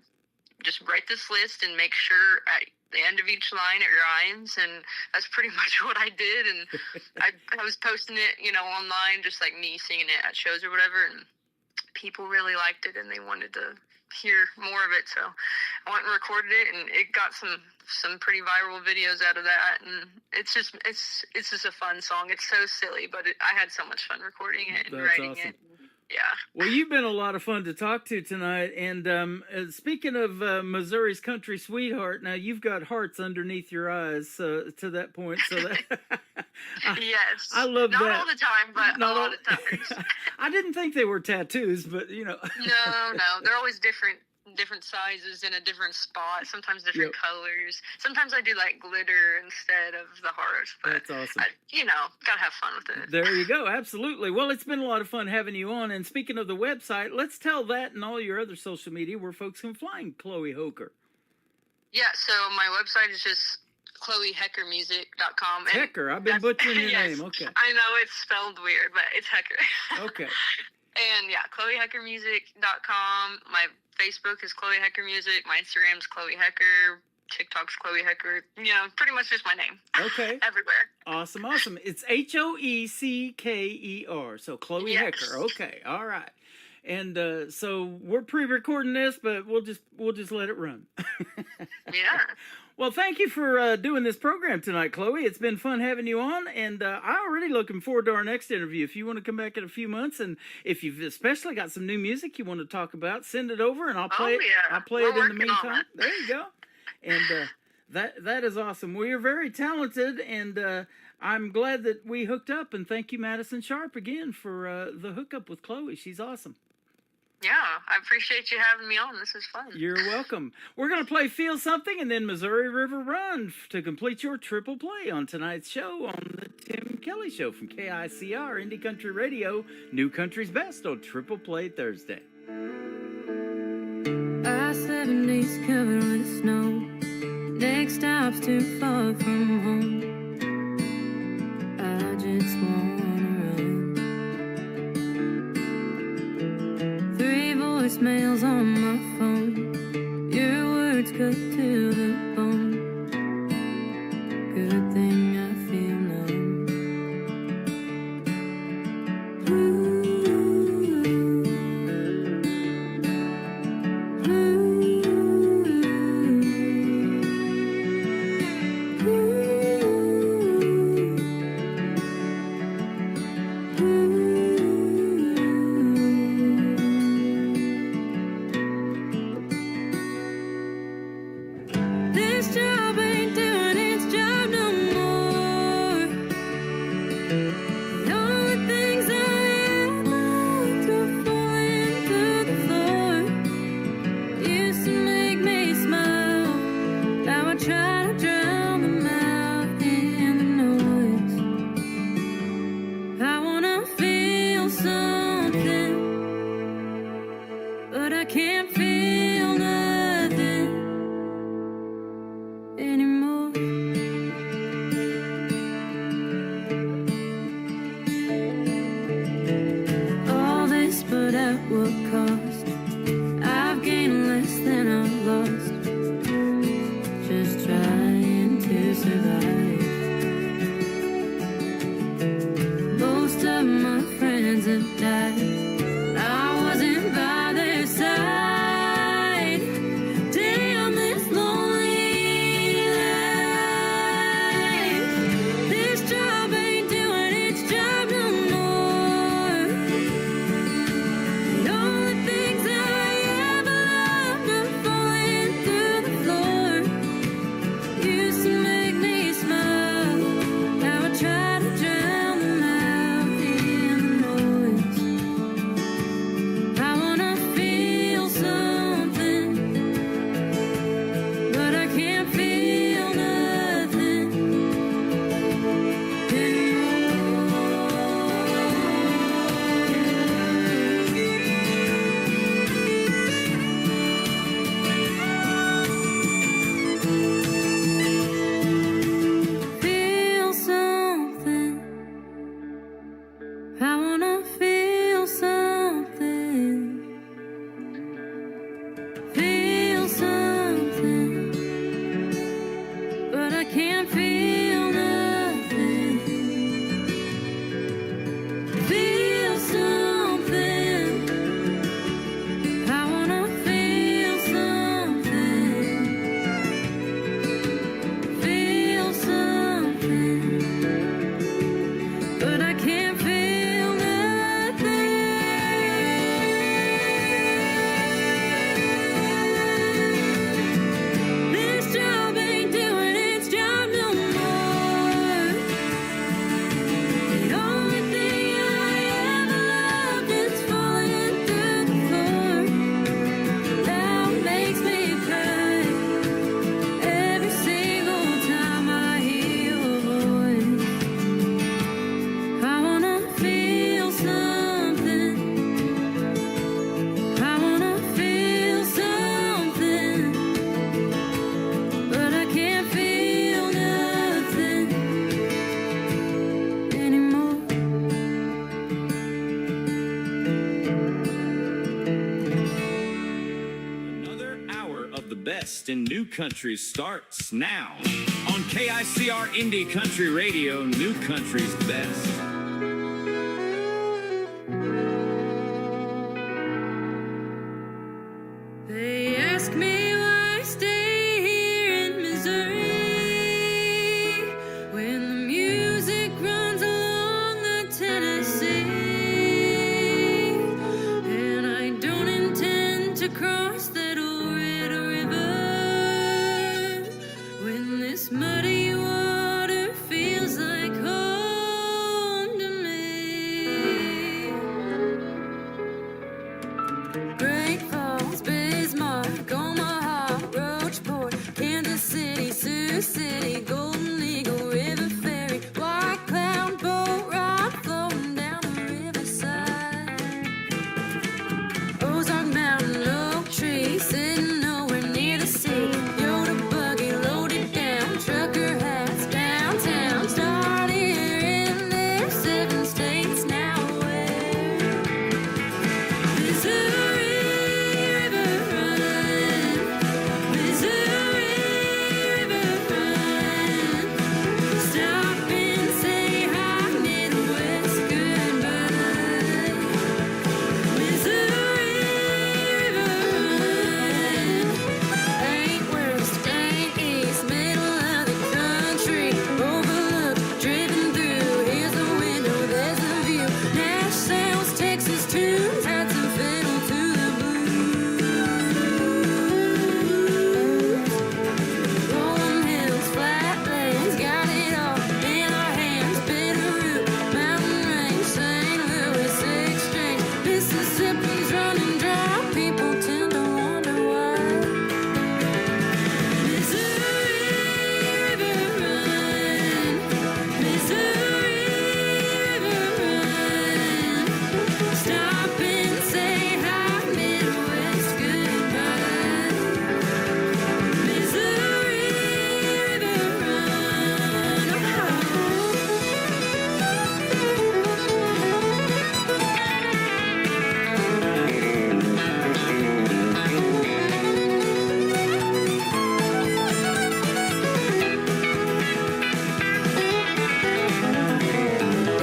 just write this list and make sure at the end of each line it rhymes, and that's pretty much what I did. And I was posting it, you know, online, just like me singing it at shows or whatever, and people really liked it and they wanted to hear more of it, so I went and recorded it, and it got some pretty viral videos out of that. And it's just a fun song. It's so silly, but I had so much fun recording it and writing it. Yeah. Well, you've been a lot of fun to talk to tonight. And speaking of Missouri's country sweetheart, now you've got hearts underneath your eyes to that point. So that yes, I love not that. Not all the time, but a lot of times. I didn't think they were tattoos, but you know. No, they're always different sizes in a different spot, sometimes different colors. Sometimes I do like glitter instead of the hearts, but that's awesome. You know, gotta have fun with it. There you go. Absolutely. Well, it's been a lot of fun having you on. And speaking of the website, let's tell that and all your other social media where folks can find Chloe Hoker. Yeah, so my website is just ChloeHeckerMusic.com. Hecker, I've been butchering your name. Okay. I know it's spelled weird, but it's Hecker. Okay. And yeah, ChloeHeckerMusic.com. My Facebook is Chloe Hecker Music. My Instagram's Chloe Hecker. TikTok's Chloe Hecker. You know, pretty much just my name. Okay. Everywhere. Awesome. It's HOECKER. So Chloe Hecker. Okay. All right. And so we're pre-recording this, but we'll just let it run. Yeah. Well, thank you for doing this program tonight, Chloe. It's been fun having you on, and I'm already looking forward to our next interview. If you want to come back in a few months, and if you've especially got some new music you want to talk about, send it over, and I'll play it. I'll play it in the meantime. There you go. And that is awesome. Well, you're very talented, and I'm glad that we hooked up. And thank you, Madison Sharp, again for the hookup with Chloe. She's awesome. Yeah, I appreciate you having me on. This is fun. You're welcome. We're going to play Feel Something and then Missouri River Run to complete your triple play on tonight's show on the Tim Kelly Show from KICR Indie Country Radio, New Country's Best on Triple Play Thursday. I-70's covered with snow. Next stop's too far from home. I just wanna run. 3 voicemails on my phone. Your words cut to the bone. Good thing I feel numb. This job ain't doing its job no more. The only things I ever liked were falling to the floor. Used to make me smile. Now I try to drown them out in the noise. I wanna feel something, but I can't feel nothing anymore. All this, but at what cost? I've gained less than I've lost. Just trying to survive. Most of my friends have died. I wasn't by their side. best in new country starts now. On KICR Indie Country Radio, new country's best. They ask me why I stay here in Missouri when the music runs along the Tennessee, and I don't intend to cross that old Red River when this muddy water feels like home to me. Great Falls, Bismarck, Omaha, Roachport, Kansas City, Sioux City, Golden Eagle, River Ferry, White Cloud boat ride floating down the riverside. Ozark Mountain, oak tree, sitting nowhere near the sea. Yoda buggy loaded down, trucker hats downtown. Start here and there, 7 states now aware. Missouri River run, Missouri River run. Stop and say hi, Midwest goodbye. Missouri River run. Ain't west, ain't east, middle of the country. Overlooked, driven through. Here's a window, there's a view. Nash sounds, Texas tunes, add some fiddle to the blues. Rolling hills, flatlands, got it all in our hands. Bitterroot, mountain range, St. Louis Exchange. Mississippi's running dry, people tend to wonder why. Missouri River run, Missouri River run. Stop and say hi, Midwest goodbye. Missouri River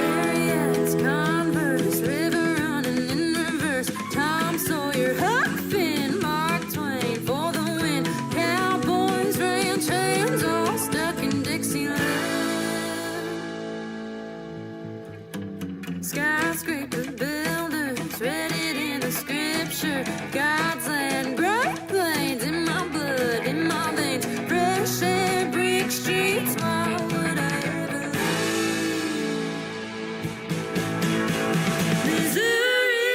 Ariats, Converse, river running in reverse. Tom Sawyer, Huck Finn, Mark Twain for the win. Cowboys, ranch hands, all stuck in Dixieland. Skyscraper builders, read it in the scripture. God's land, bright plains in my blood, in my veins. Fresh air, brick streets, why would I ever leave? Missouri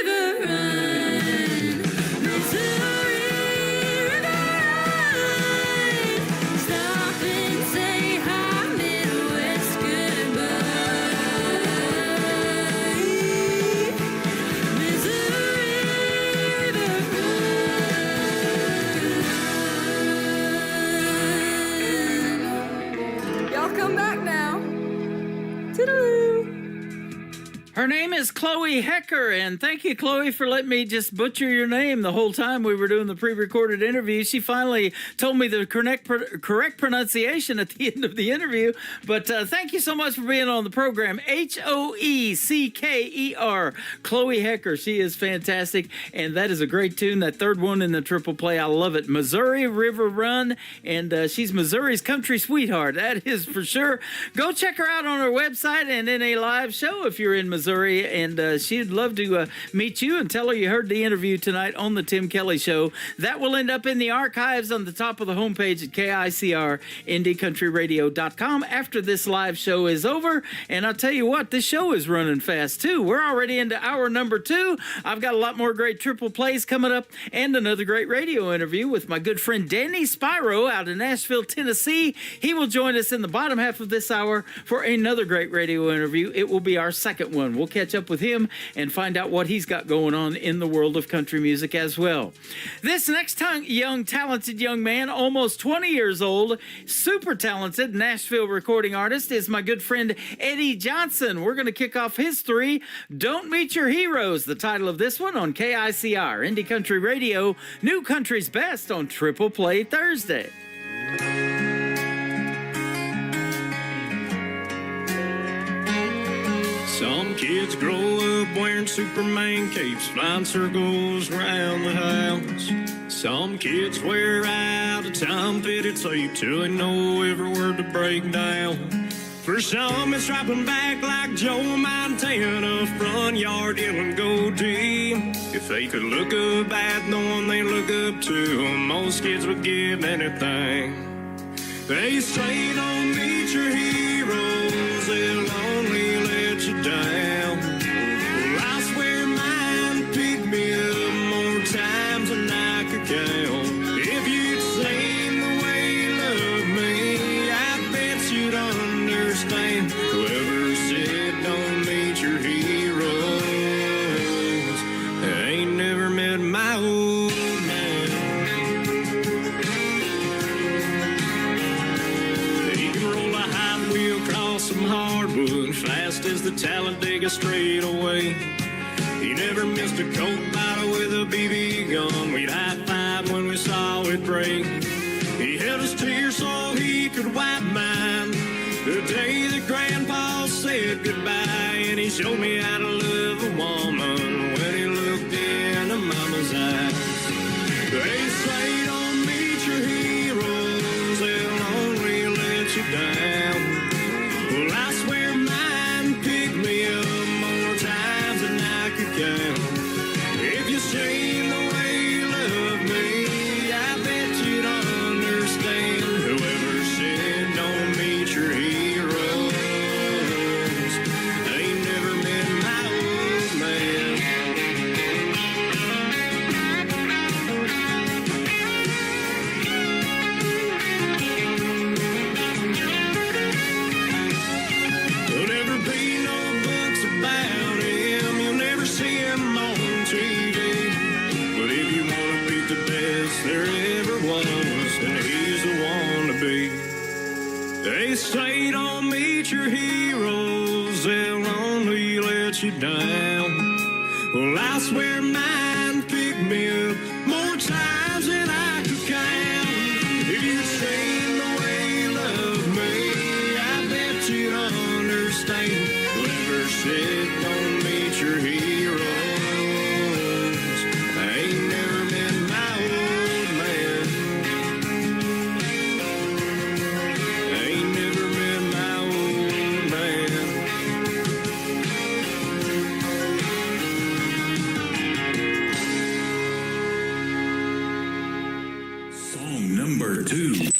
River run, Missouri River run. Stop and say hi, Midwest goodbye. Missouri River run. Y'all come back now. Toodaloo. Her name is Chloe Hecker, and thank you, Chloe, for letting me just butcher your name the whole time we were doing the pre-recorded interview. She finally told me the correct pronunciation at the end of the interview, but thank you so much for being on the program. Hoecker, Chloe Hecker. She is fantastic, and that is a great tune, that third one in the triple play. I love it. Missouri River Run, and she's Missouri's country sweetheart. That is for sure. Go check her out on her website and in a live show if you're in Missouri, and she'd love to meet you and tell her you heard the interview tonight on the Tim Kelly Show. That will end up in the archives on the top of the homepage at KICRIndieCountryRadio.com after this live show is over. And I'll tell you what, this show is running fast too. We're already into hour number 2. I've got a lot more great triple plays coming up and another great radio interview with my good friend Danny Spyro out in Nashville, Tennessee. He will join us in the bottom half of this hour for another great radio interview. It will be our second one. We'll catch up with him and find out what he's got going on in the world of country music as well. This next talented young man, almost 20 years old, super talented Nashville recording artist, is my good friend Eddie Johnson. We're going to kick off his three, Don't Meet Your Heroes, the title of this one on KICR, Indie Country Radio, New Country's Best on Triple Play Thursday. Some kids grow up wearing Superman capes, flying circles around the house. Some kids wear out a time-fitted tape till they know every word to break down. For some, it's dropping back like Joe Montana, front yard yelling go deep. If they could look up at the one they look up to, most kids would give anything. They say don't meet your heroes, they'll only let you down. Well, I swear mine picked me up more times than I could count. If you'd seen the way you love me, I bet you'd understand. Whoever said don't meet your heroes, I ain't never met my old man. He can roll a hot wheel across some hardwood, fast as the Talladega straightaway. He never missed a Coke bottle with a BB gun. We'd high-five when we saw it break. He held his tears so he could wipe mine. The day that Grandpa said goodbye, and he showed me how to love a woman when he looked into Mama's eyes. They say don't meet your heroes, they'll only let you down. Well, I swear mine picked me up more times than I could count. If you seen the way you love me, I bet you'd understand. Whoever said don't meet your heroes, ain't never met my old man. There'll never be no books about him, you'll never see him on TV. But if you want to beat the best there ever was, then he's the one to beat. They say don't meet your heroes, they'll only let you down. Well, I swear mine picked me up more times than I could count. If you'd seen the way you love me, I bet you'd understand. Whoever said don't meet your heroes, I ain't never met my old man. I ain't never met my old man. Song number 2.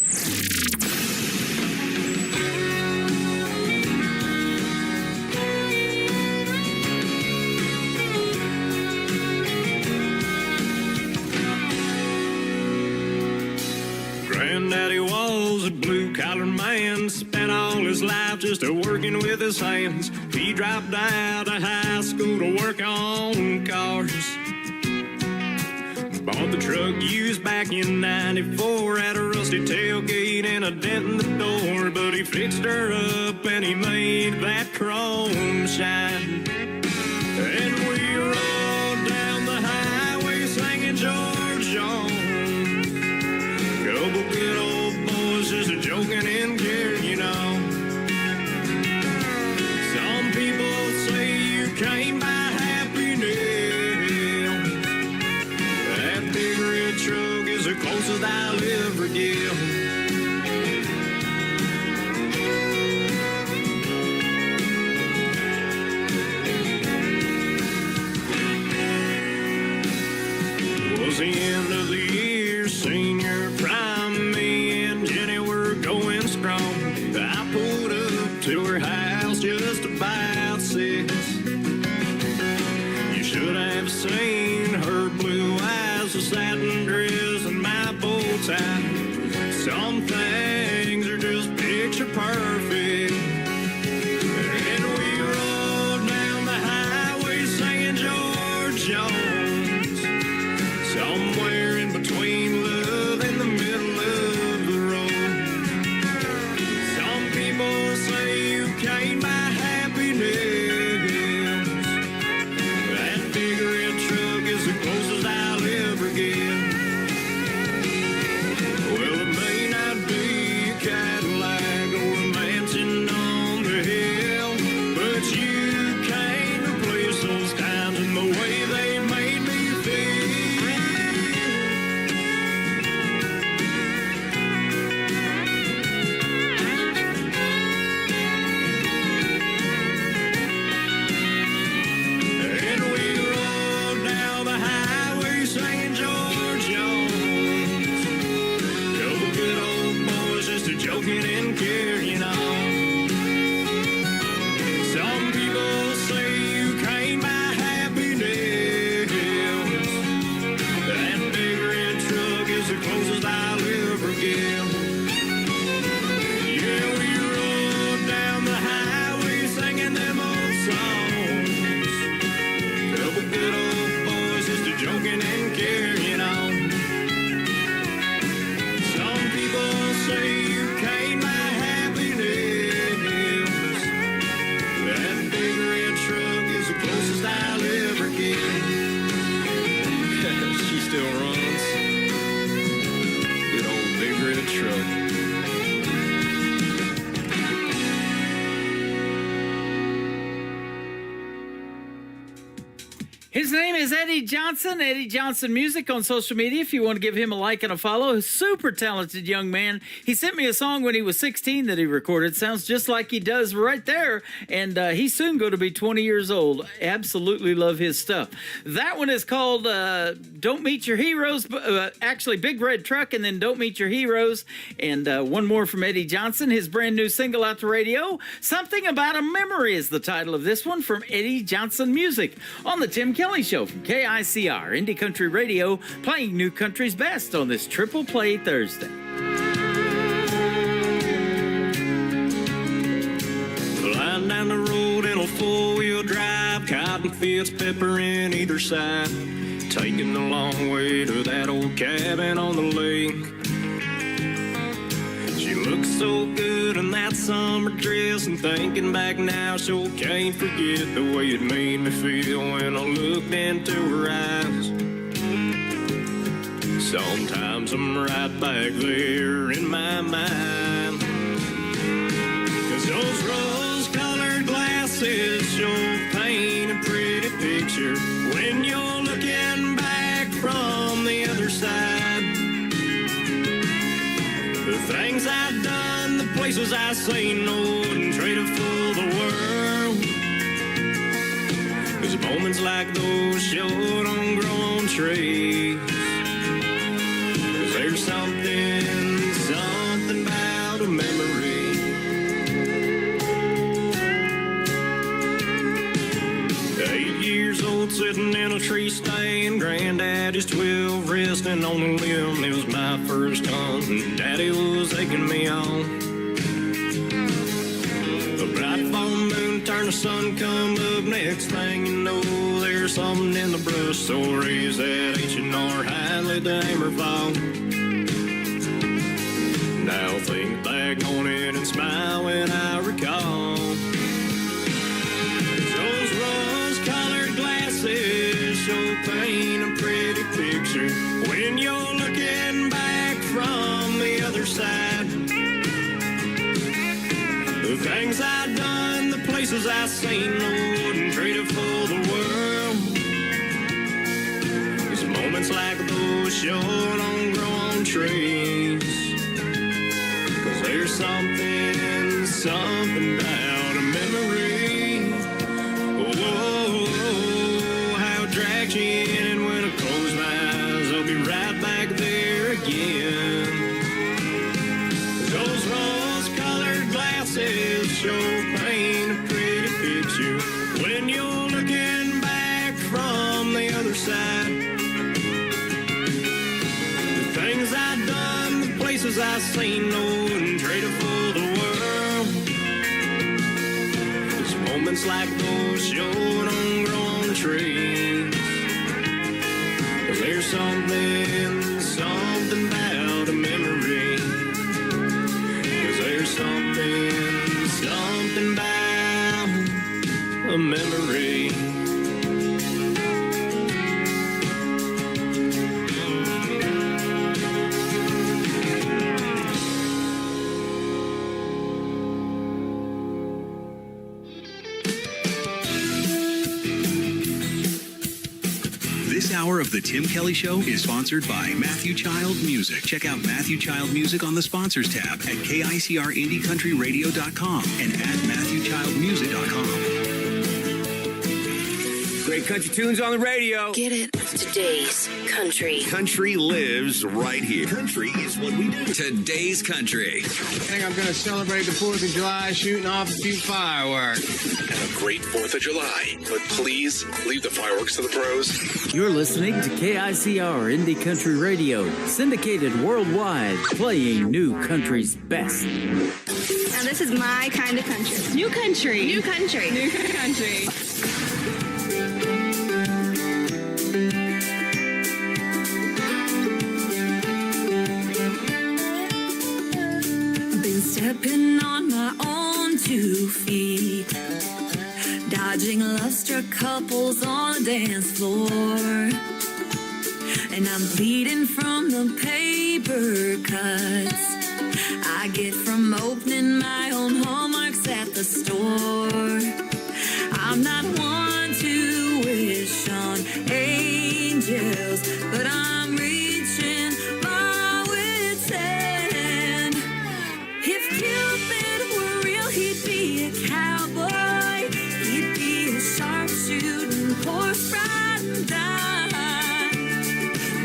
Granddaddy was a blue-collar man, spent all his life just working with his hands. He dropped out of high school to work on cars. Bought the truck used back in '94, had a rusty tailgate and a dent in the door. But he fixed her up and he made that chrome shine. And we rode down the highway singing George Jones. Couple good old boys just joking and caring, you know. Some people say you came by happiness. That big red truck is the closest I'll ever get. Was the end of the year, senior prime, me and Jenny were going strong. I pulled up to her house just about 6. You should have seen her blue eyes, the satin dress and my bow tie. Some things are just picture perfect. And we rolled down the highway again. Well, it may not be a Cadillac or a mansion on the hill, but you can't replace those times and the way they made me feel. And we rode down the highway singing George Jones. Couple good old boys just a joking and carrying on. Some people say you can't buy happiness. That big red truck is the closest I'll ever get. Yeah, we rode down the highway singing them old songs. Couple good old boys just a joking and carrying on. Some people say you can't buy happiness. That big red truck is the closest I'll ever get. She still runs. Good old big red truck. His name is Eddie Johnson, Eddie Johnson Music on social media if you want to give him a like and a follow. A super talented young man. He sent me a song when he was 16 that he recorded. Sounds just like he does right there. And he's soon going to be 20 years old. Absolutely love his stuff. That one is called Don't Meet Your Heroes. Actually, Big Red Truck and then Don't Meet Your Heroes. And one more from Eddie Johnson. His brand new single out to radio. Something About a Memory is the title of this one from Eddie Johnson Music on the Tim Kelly Show from KICR, Indie Country Radio, playing new country's best on this Triple Play Thursday. Flying down the road in a four-wheel drive, cotton fields, pepper in either side, taking the long way to that old cabin on the lake. She looks so good in that summer dress, and thinking back now, sure can't forget the way it made me feel when I looked into her eyes. Sometimes I'm right back there in my mind, 'cause those rose-colored glasses sure paint a pretty picture when you're looking back from the other side. The things I've done, the places I seen, no, wouldn't trade it for the world. 'Cause moments like those sure don't grow on trees. 'Cause there's something about a memory. 8 years old, sitting in a tree stand, granddaddy's 12, resting on a limb. It was my first hunt, and daddy was egging me on. A bright fall moon turned the sun come up. Next thing you know, there's something in the brush. So raise that H&R high, let the hammer fall. Now think back on it and smile when I recall. Those rose-colored glasses show paint a pretty picture when you're looking back from the other side. The things I've done, the places I've seen, I wouldn't trade it for the world. 'Cause moments like those sure don't grow on trees. 'Cause there's something about a memory. Whoa, how it drags you in, and when I close my eyes, I'll be right back there again. Those rose-colored glasses sure paint a pretty picture when you're looking back from the other side. The things I've done, the places I've seen, no, wouldn't trade it for the world. 'Cause moments like those sure don't grow on trees. 'Cause there's something about a memory. 'Cause there's something about a memory. hour of The Tim Kelly Show is sponsored by Matthew Child Music. Check out Matthew Child Music on the Sponsors tab at KICRIndieCountryRadio.com and at MatthewChildMusic.com. Great country tunes on the radio. Get it? Today's country. Country lives right here. Country is what we do. Today's country. I think I'm going to celebrate the 4th of July shooting off a few fireworks. Have a great 4th of July, but please leave the fireworks to the pros. You're listening to KICR Indie Country Radio, syndicated worldwide, playing new country's best. Now this is my kind of country. New country. New country. New country. Been stepping on my own 2 feet, dodging love-struck couples on the dance floor, and I'm bleeding from the paper cuts I get from opening my own hallmarks at the store. I'm not one to wish on angels, but I'm reaching my wit's end. If Cupid were real, he'd be a cowboy. He'd be a sharpshooting, horse-riding dime.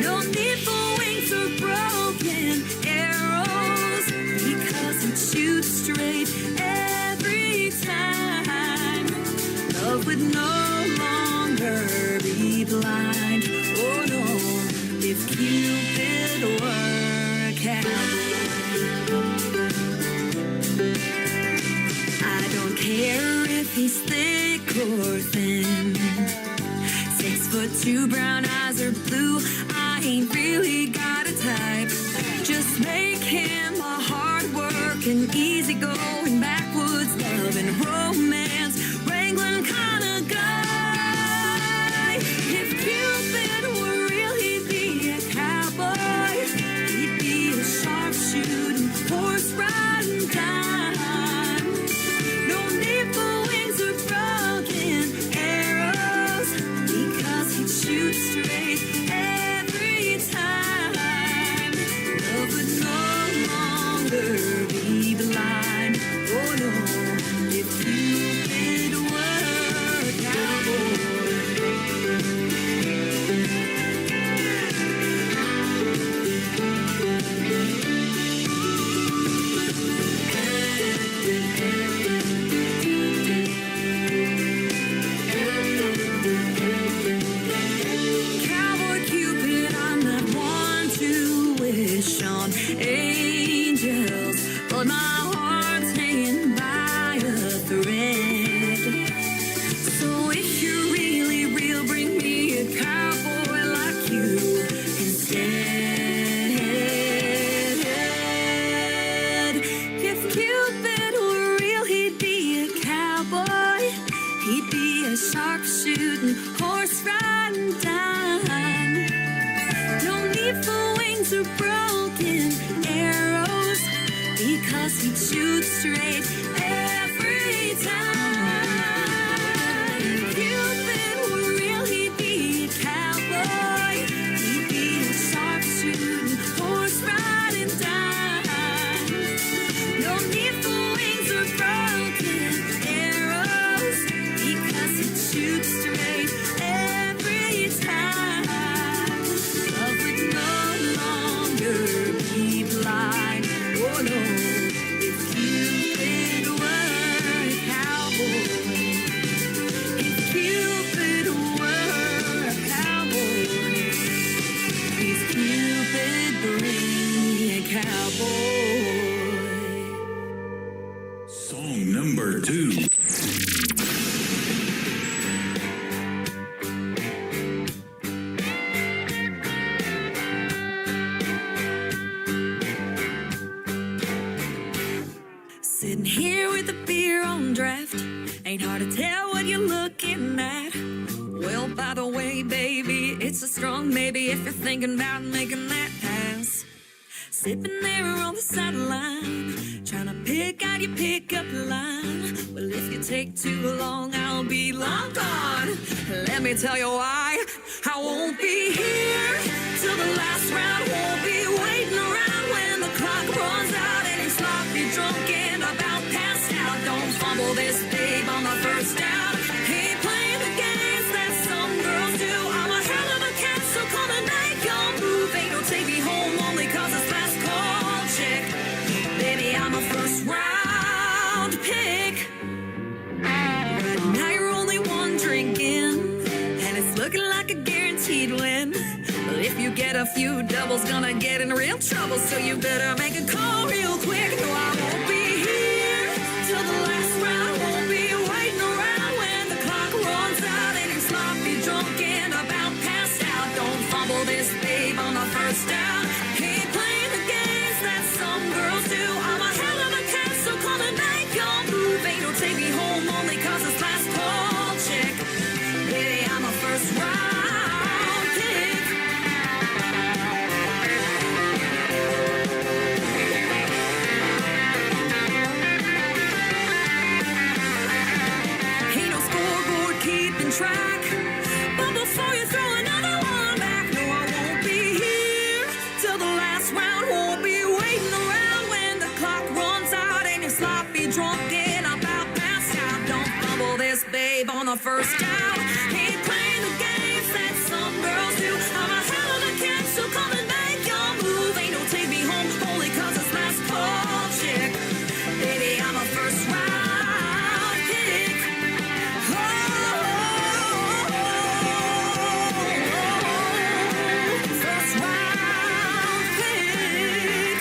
No need for wings or broken arrows, because he'd shoot straight every time. Love would no longer be blind. Oh no, if Cupid were a cowboy. I don't care if he's thick or thin, 6'2", brown eyes or blue, I ain't really got a type. Just make him a hard-working, easy-going, backwoods loving, romance wrangling kind of guy. If Cupid were real, he'd be a cowboy. He'd be a sharpshooting, horse-riding dime. No need for wings or broken arrows, because he'd shoot straight every time. Love would no longer be blind. Oh no, if Cupid were a cowboy. Cowboy Cupid, I'm not one to wish on angels, but my heart's hanging by a thread. So if you're really real, bring me a cowboy like you instead. If Cupid were real, he'd be a cowboy. He'd be a sharpshooting, horse-riding dime. No need for wings or broken arrows, because he'd shoot straight every time. If Cupid were real, he'd be a cowboy. He'd be a sharpshooting, horse-riding dime. No need for wings or broken arrows, because he'd shoot straight every time. Love would no longer be blind. Oh no, if Cupid were a cowboy. If Cupid were a cowboy. Please, Cupid, bring me a cowboy. Song number 2. Sitting here with a beer on draft, ain't hard to tell what you're looking at. Well, by the way, baby, it's a strong maybe if you're thinking about making that pass. Sitting there on the sideline, trying to pick out your pickup line. Well, if you take too long, I'll be long gone. Let me tell you why. I won't be here till the last round. Won't be waiting around when the clock runs out and it's sloppy drunk and about passed out. Don't fumble this, babe, on the first down. Ain't playing the games that some girls do. I'm a hell of a cat, so come and make your move. Ain't no take me home only cause it's last call chick. Baby, I'm a first round pick. Right now you're only one drink in, and it's looking like a guaranteed win. But if you get a few doubles, gonna get in real trouble, so you better make a call real quick. No, I won't be here till the last round. Won't be waiting around when the clock runs out and you're sloppy drunk and about passed out. Don't fumble this, babe, on the first down. Ain't playing the games that some girls do. I'm a hell of a cat, so come and make your move. Ain't no take me home only cause it's last call chick. Baby, I'm a first round pick. Ain't no scoreboard keeping track, but before you throw another one back, no, I won't be here till the last round. Won't be waiting around when the clock runs out and you're sloppy drunk and about passed out. Don't fumble this, babe, on the first down. Ain't playing the games that some girls do. I'm a hell of a cat, so come and make your move. Ain't no take me home only cause it's last call chick. Baby, I'm a first round pick. First round pick.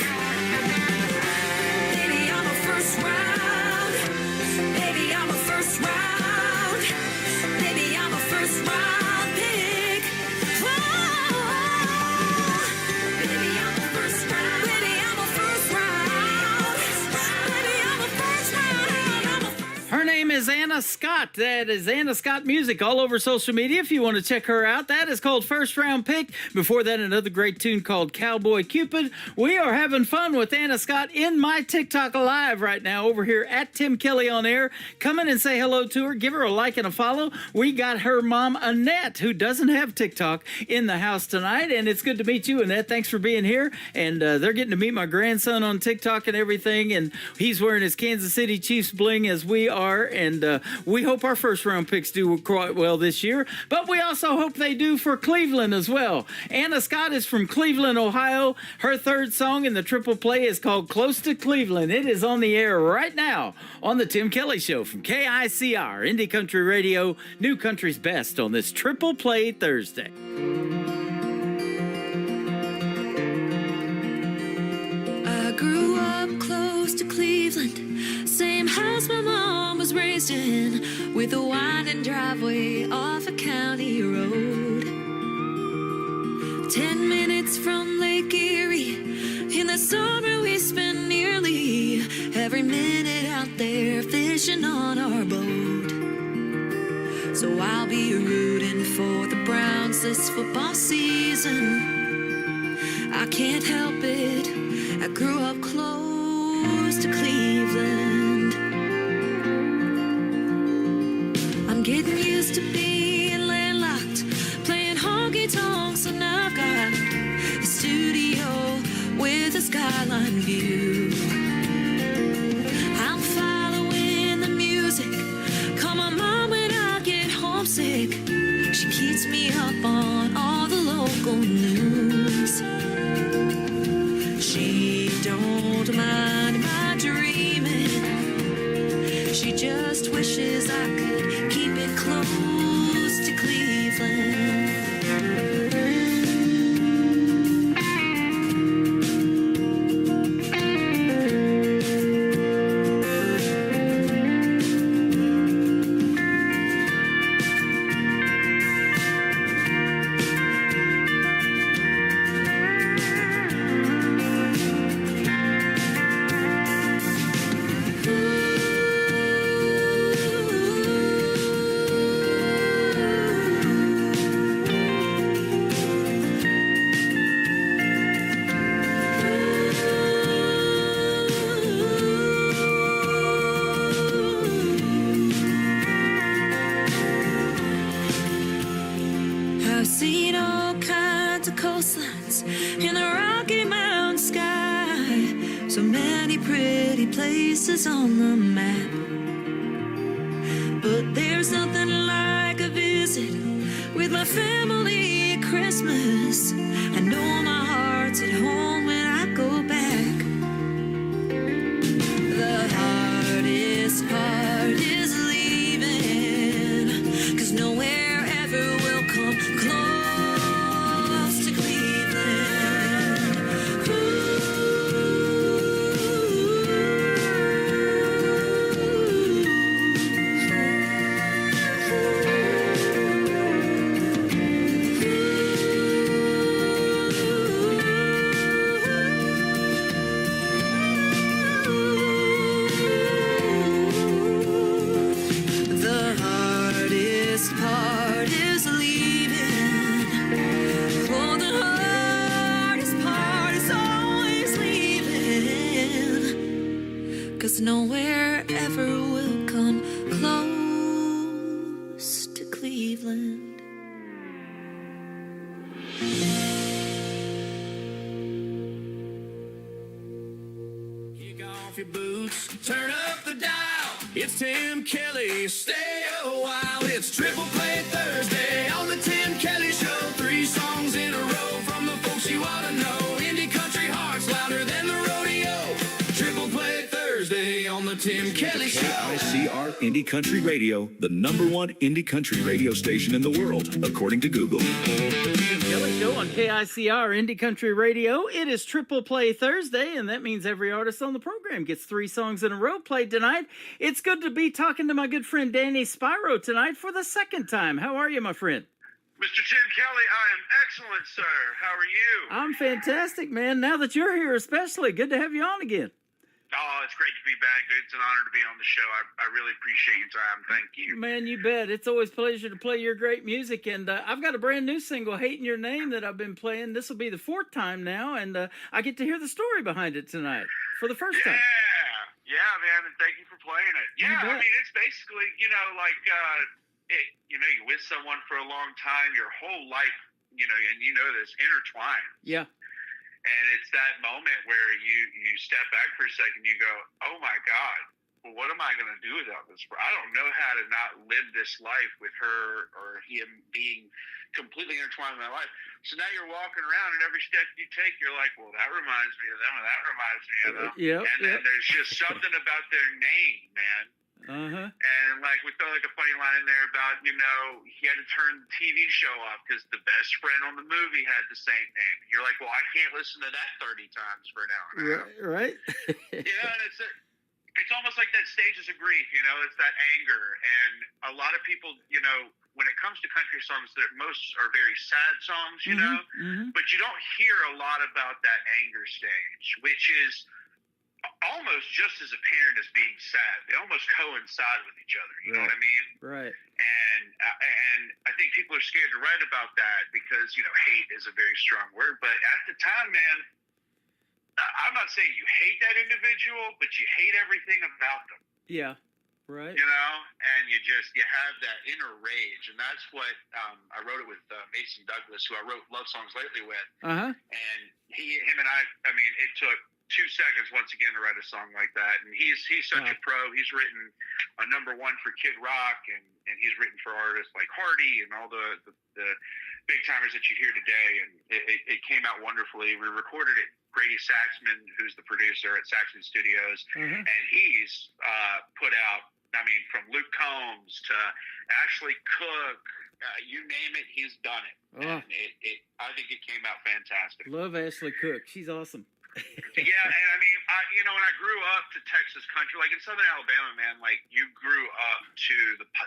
Baby, I'm a first round. Baby, I'm a first round. Baby, I'm a first round pick. Baby, I'm a first round. Baby, I'm a first round. Baby, I'm a first round. Her name is Anna Scott. That is Anna Scott Music all over social media if you want to check her out. That is called First Round Pick. Before that, another great tune called Cowboy Cupid. We are having fun with Anna Scott in my TikTok Live right now over here at Tim Kelly on Air. Come in and say hello to her. Give her a like and a follow. We got her mom, Annette, who doesn't have TikTok, in the house tonight. And it's good to meet you, Annette. Thanks for being here. And they're getting to meet my grandson on TikTok and everything. And he's wearing his Kansas City Chiefs bling as we are. And we hope our first round picks do quite well this year. But we also hope they do for Cleveland as well. Anna Scott is from Cleveland, Ohio. Her third song in the triple play is called Close to Cleveland. It is on the air right now on the Tim Kelly Show from KICR, Indie Country Radio, New Country's Best on this triple play Thursday. I grew up close to Cleveland, same house my mom was raised in, with a winding driveway off a county road. 10 minutes from Lake Erie, in the summer we spent nearly every minute out there fishing on our boat. So I'll be rooting for the Browns this football season. I can't help it, I grew up close to Cleveland. I'm getting used to being landlocked, playing honky-tonks, and I've got a studio with a skyline view. I'm following the music, call my mom when I get homesick. She keeps me up on all the local news. She don't mind my dreaming, she just wishes I could keep it close to Cleveland. in the Rocky Mountain sky. So many pretty places on the map, but there's nothing like a visit with my family at Christmas. I know my heart's at home when I go back. The hardest part is leaving, 'cause nowhere ever will come close to Cleveland. The hardest part is leaving. Oh, the hardest part is always leaving, 'cause nowhere ever will come close to Cleveland. Kick off your boots, turn up the dial. It's Tim Kelly, stay a while. It's Triple Play Thursday on the Tim Kelly Show. 3 songs in a row from the folks you ought to know. Indie country hearts louder than the rodeo. Triple Play Thursday on the Tim Kelly Show. KICR Indie Country Radio, the #1 indie country radio station in the world, according to Google. Kelly Show on KICR Indie Country Radio. It is Triple Play Thursday, and that means every artist on the program gets 3 songs in a row played tonight. It's good to be talking to my good friend Danny Spyro tonight for the second time. How are you, my friend? Mr. Tim Kelly, I am excellent, sir. How are you? I'm fantastic, man. Now that you're here especially, good to have you on again. Oh, it's great to be back. It's an honor to be on the show. I really appreciate your time. Thank you. Man, you bet. It's always a pleasure to play your great music. And I've got a brand new single, Hating Your Name, that I've been playing. This will be the 4th time now, and I get to hear the story behind it tonight for the first time. Yeah, man, and thank you for playing it. Yeah, I mean, it's basically, you're with someone for a long time, your whole life, and you know this, intertwined. Yeah. And it's that moment where you step back for a second, you go, oh my God, well, what am I going to do without this? I don't know how to not live this life with her or him being completely intertwined in my life. So now you're walking around, and every step you take, you're like, well, that reminds me of them, and that reminds me of them. Then there's just something about their name, man. Uh-huh. And like we throw like a funny line in there about, he had to turn the TV show off because the best friend on the movie had the same name. And you're like, well, I can't listen to that 30 times for an hour and a half. Right. And it's almost like that stages of grief, it's that anger. And a lot of people, when it comes to country songs, most are very sad songs, but you don't hear a lot about that anger stage, which is almost just as apparent as being sad. They almost coincide with each other. You know what I mean? Right. And I think people are scared to write about that because hate is a very strong word. But at the time, man, I'm not saying you hate that individual, but you hate everything about them. Yeah. Right. And you have that inner rage, and that's what I wrote it with Mason Douglas, who I wrote love songs lately with. Uh-huh. And him and I mean, it took 2 seconds once again to write a song like that. And he's such a pro. He's written a #1 for Kid Rock, and he's written for artists like Hardy and all the big timers that you hear today. And it came out wonderfully. We recorded it. Grady Saxman, who's the producer at Saxman Studios, and he's put out, from Luke Combs to Ashley Cook, you name it, he's done it. And I think it came out fantastic. Love Ashley Cook. She's awesome. Yeah, and when I grew up to Texas country, like in Southern Alabama, man, like you grew up to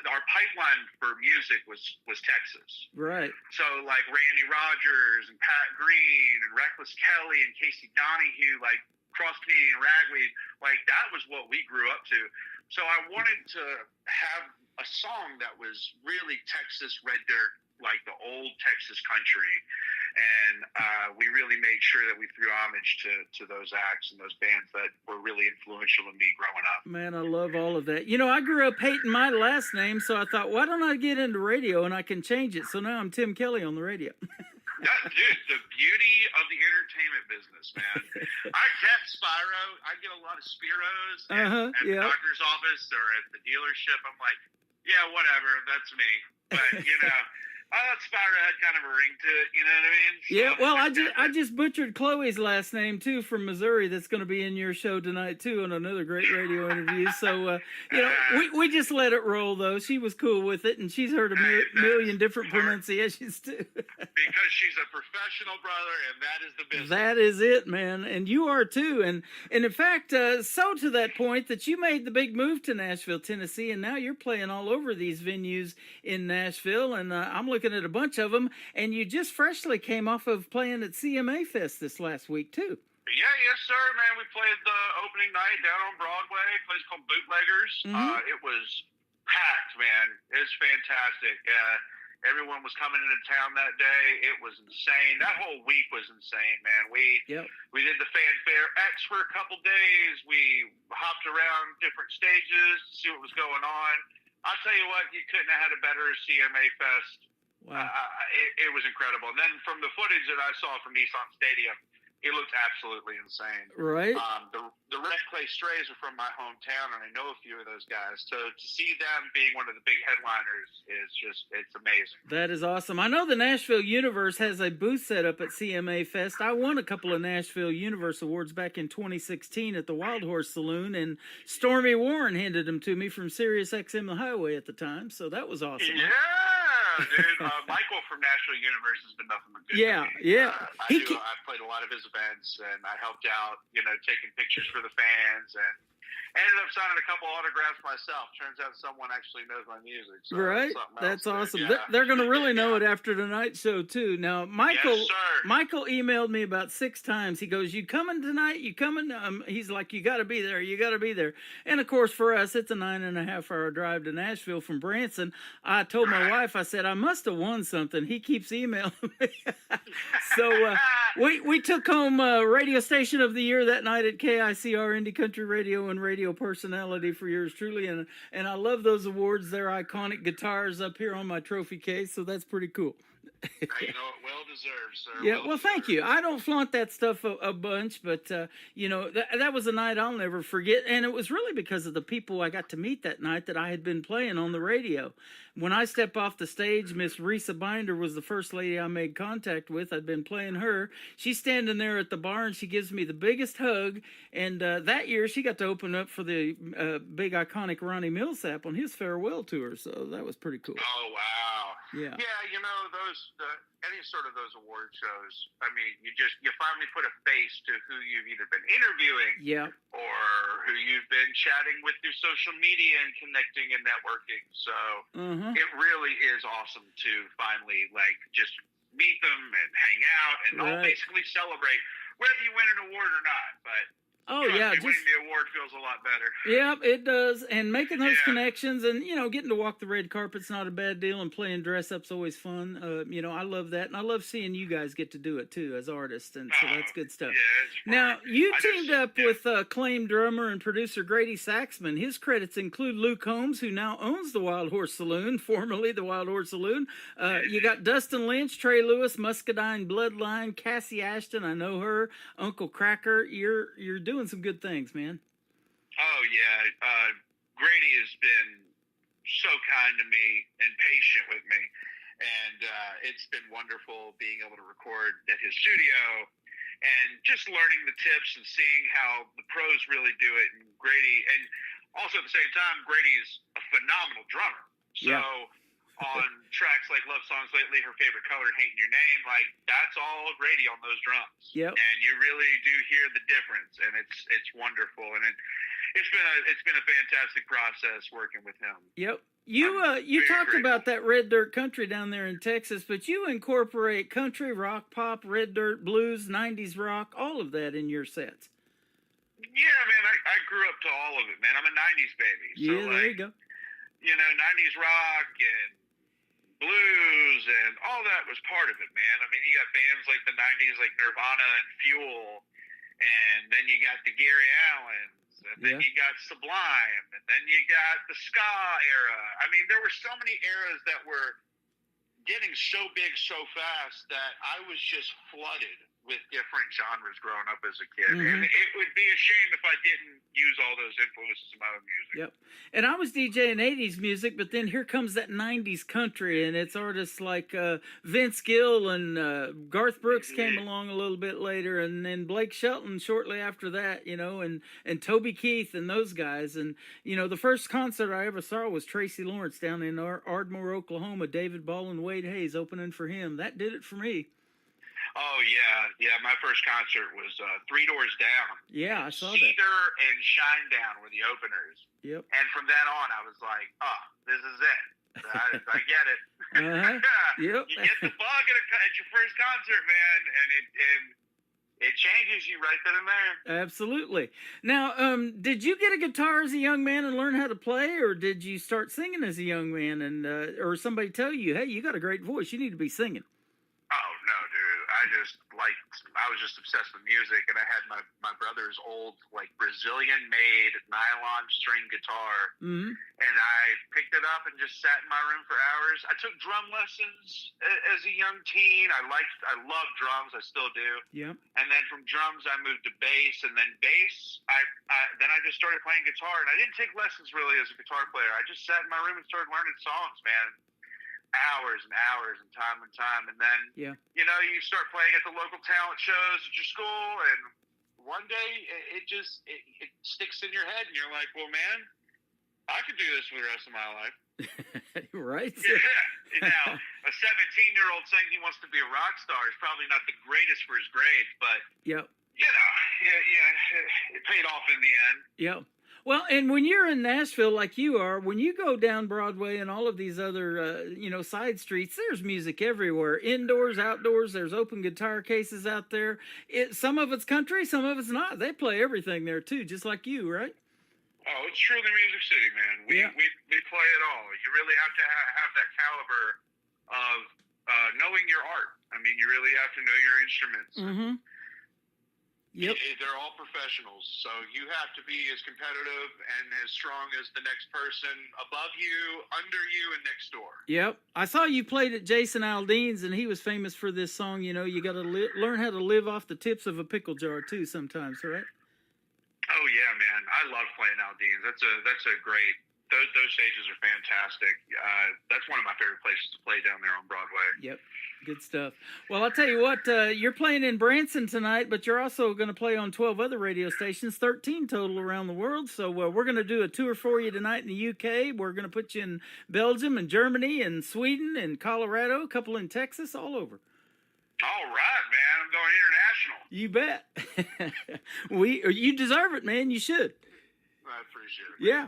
our pipeline for music was Texas. Right. So like Randy Rogers and Pat Green and Reckless Kelly and Casey Donahue, like Cross Canadian Ragweed, like that was what we grew up to. So I wanted to have a song that was really Texas red dirt, like the old Texas country. And we really made sure that we threw homage to those acts and those bands that were really influential in me growing up. Man, I love all of that. I grew up hating my last name, so I thought, why don't I get into radio and I can change it? So now I'm Tim Kelly on the radio. Dude, the beauty of the entertainment business, man. I kept Spyro. I get a lot of Spiros at the doctor's office or at the dealership. I'm like, yeah, whatever, that's me. But, I thought Spyro had kind of a ring to it, you know what I mean? So, yeah, well, I just butchered Chloe's last name, too, from Missouri. That's going to be in your show tonight, too, on another great radio interview. So, we just let it roll, though. She was cool with it, and she's heard a million different pronunciations, too. Because she's a professional, brother, and that is the business. That is it, man. And you are, too. And in fact, so to that point that you made the big move to Nashville, Tennessee, and now you're playing all over these venues in Nashville, and I'm looking at a bunch of them, and you just freshly came off of playing at CMA Fest this last week, too. Yeah, yes, sir, man. We played the opening night down on Broadway, a place called Bootleggers. It was packed, man. It was fantastic. Everyone was coming into town that day. It was insane. That whole week was insane, man. We did the Fanfare X for a couple days. We hopped around different stages to see what was going on. I'll tell you what, you couldn't have had a better CMA Fest. Wow. It was incredible. And then from the footage that I saw from Nissan Stadium, it looked absolutely insane. Right. The Red Clay Strays are from my hometown, and I know a few of those guys. So to see them being one of the big headliners is it's amazing. That is awesome. I know the Nashville Universe has a booth set up at CMA Fest. I won a couple of Nashville Universe Awards back in 2016 at the Wild Horse Saloon, and Stormy Warren handed them to me from Sirius XM The Highway at the time, so that was awesome. Yeah. Dude, Michael from Nashville Universe has been nothing but good. Yeah. I played a lot of his events, and I helped out, taking pictures for the fans, and ended up signing a couple autographs myself. Turns out someone actually knows my music. So right. That's awesome. Yeah. They're going to really know it after tonight's show, too. Now, Michael emailed me about 6 times. He goes, you coming tonight? You coming? He's like, you got to be there. You got to be there. And, of course, for us, it's a 9.5-hour drive to Nashville from Branson. I told my wife, I said, I must have won something. He keeps emailing me. So we took home Radio Station of the Year that night at KICR Indie Country Radio and Radio Personality for yours truly, and I love those awards. They're iconic guitars up here on my trophy case, so that's pretty cool. Well deserved, sir. Yeah, well, thank you. I don't flaunt that stuff a bunch, but that was a night I'll never forget, and it was really because of the people I got to meet that night that I had been playing on the radio. When I stepped off the stage, Miss Risa Binder was the first lady I made contact with. I'd been playing her. She's standing there at the bar, and she gives me the biggest hug, and that year she got to open up for the big iconic Ronnie Millsap on his farewell tour, so that was pretty cool. Oh, wow. Yeah. Yeah, any sort of those award shows, I mean, you finally put a face to who you've either been interviewing or who you've been chatting with through social media and connecting and networking. So it really is awesome to finally just meet them and hang out and all basically celebrate whether you win an award or not. But winning the award feels a lot better. Yep, it does. And making those connections and, getting to walk the red carpet's not a bad deal, and playing dress-up's always fun. I love that. And I love seeing you guys get to do it, too, as artists. And so that's good stuff. Yeah, now, you teamed up with acclaimed drummer and producer Grady Saxman. His credits include Luke Holmes, who now owns the Wild Horse Saloon, formerly the Wild Horse Saloon. You got Dustin Lynch, Trey Lewis, Muscadine Bloodline, Cassie Ashton, I know her, Uncle Cracker. You're doing some good things, man. Oh yeah, Grady has been so kind to me and patient with me, and it's been wonderful being able to record at his studio and just learning the tips and seeing how the pros really do it. And Grady, and also at the same time, Grady's a phenomenal drummer. So on tracks like Love Songs Lately, Her Favorite Color, and Hating Your Name, that's all Grady on those drums. Yep. And you really do hear the difference, and it's wonderful. And it's been a fantastic process working with him. Yep. You talked about that red dirt country down there in Texas, but you incorporate country, rock, pop, red dirt, blues, 90s rock, all of that in your sets. Yeah, man, I grew up to all of it, man. I'm a 90s baby. Yeah, so there you go. 90s rock and blues and all that was part of it, man. I mean, you got bands like the 90s, like Nirvana and Fuel, and then you got the Gary Allens, and then you got Sublime, and then you got the ska era. I mean, there were so many eras that were getting so big so fast that I was just flooded with different genres growing up as a kid. And it would be a shame if I didn't use all those influences in my own music. Yep. And I was DJing 80s music, but then here comes that 90s country, and it's artists like Vince Gill and Garth Brooks came along a little bit later, and then Blake Shelton shortly after that, you know, and Toby Keith and those guys. And, you know, the first concert I ever saw was Tracy Lawrence down in Ardmore, Oklahoma. David Ball and Wade Hayes opening for him. That did it for me. Oh, yeah. My first concert was Three Doors Down. Yeah, I saw that. Cedar and Shinedown were the openers. Yep. And from then on, I was like, oh, this is it. I get it. Yep. You get the bug at your first concert, man, and it changes you right then and there. Absolutely. Now, did you get a guitar as a young man and learn how to play, or did you start singing as a young man, and or somebody tell you, hey, you got a great voice, you need to be singing? Oh, no, dude. I was just obsessed with music, and I had my brother's old, like, Brazilian-made nylon string guitar, and I picked it up and just sat in my room for hours. I took drum lessons as a young teen. I loved drums. I still do. Yep. And then from drums, I moved to bass, and then bass, then I just started playing guitar, and I didn't take lessons really as a guitar player. I just sat in my room and started learning songs, man. Hours and hours and time, and then you know, you start playing at the local talent shows at your school, and one day it sticks in your head, and you're like, well, man, I could do this for the rest of my life. Right. Yeah. Now, a 17-year-old saying he wants to be a rock star is probably not the greatest for his grades, but you know, it paid off in the end. Yep. Well, and when you're in Nashville like you are, when you go down Broadway and all of these other, you know, side streets, there's music everywhere. Indoors, outdoors, there's open guitar cases out there. Some of it's country, some of it's not. They play everything there, too, just like you, right? Oh, it's truly Music City, man. We play it all. You really have to have that caliber of knowing your art. I mean, you really have to know your instruments. Mm-hmm. Yep. They're all professionals, so you have to be as competitive and as strong as the next person above you, under you, and next door. Yep. I saw you played at Jason Aldean's, and he was famous for this song, you know, you got to learn how to live off the tips of a pickle jar, too, sometimes, right? Oh, yeah, man. I love playing Aldean's. That's a great... Those stages are fantastic. That's one of my favorite places to play down there on Broadway. Yep. Good stuff. Well, I'll tell you what, you're playing in Branson tonight, but you're also going to play on 12 other radio stations, 13 total around the world. So we're going to do a tour for you tonight in the UK. We're going to put you in Belgium and Germany and Sweden and Colorado, a couple in Texas, all over. All right, man. I'm going international. You bet. You deserve it, man. You should. I appreciate it. Yeah,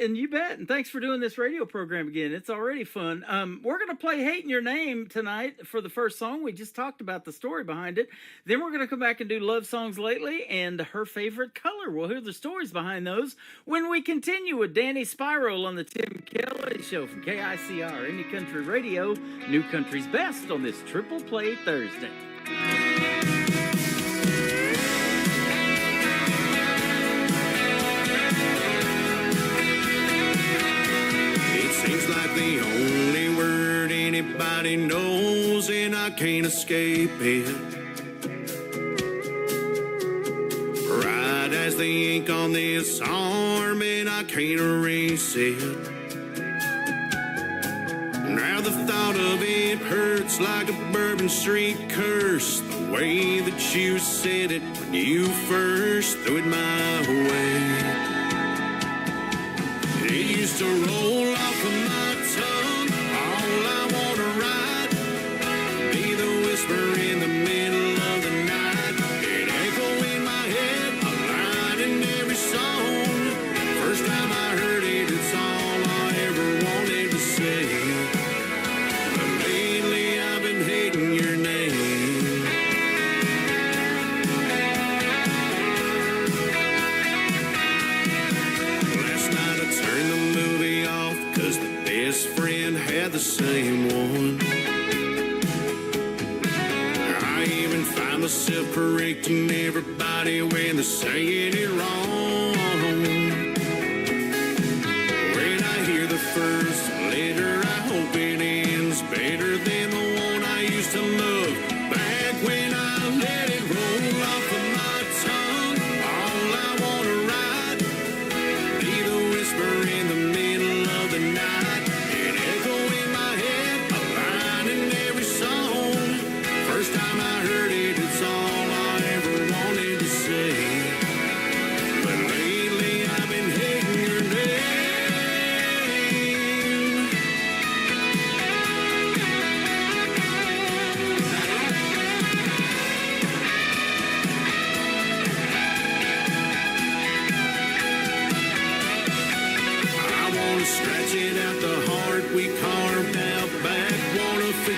and you bet. And thanks for doing this radio program again. It's already fun. We're going to play Hating Your Name tonight for the first song. We just talked about the story behind it. Then we're going to come back and do Love Songs Lately and her favorite color. We'll hear the stories behind those when we continue with Danny Spiral on the Tim Kelly Show from KICR, Indie Country Radio, New Country's Best on this Triple Play Thursday. Seems like the only word anybody knows, and I can't escape it. Right as the ink on this arm, and I can't erase it. Now the thought of it hurts like a Bourbon Street curse. The way that you said it when you first threw it my way. It used to roll off of my tongue. All I want to write, be the whisper in the middle of the night. It echo in my head, a line in every song. First time I heard it, it's all I ever wanted to say. But lately I've been hating your name. Turn the movie off, cause the best friend had the same one. I even find myself correcting everybody when they're saying it wrong. When I hear the first letter, I hope it ends better than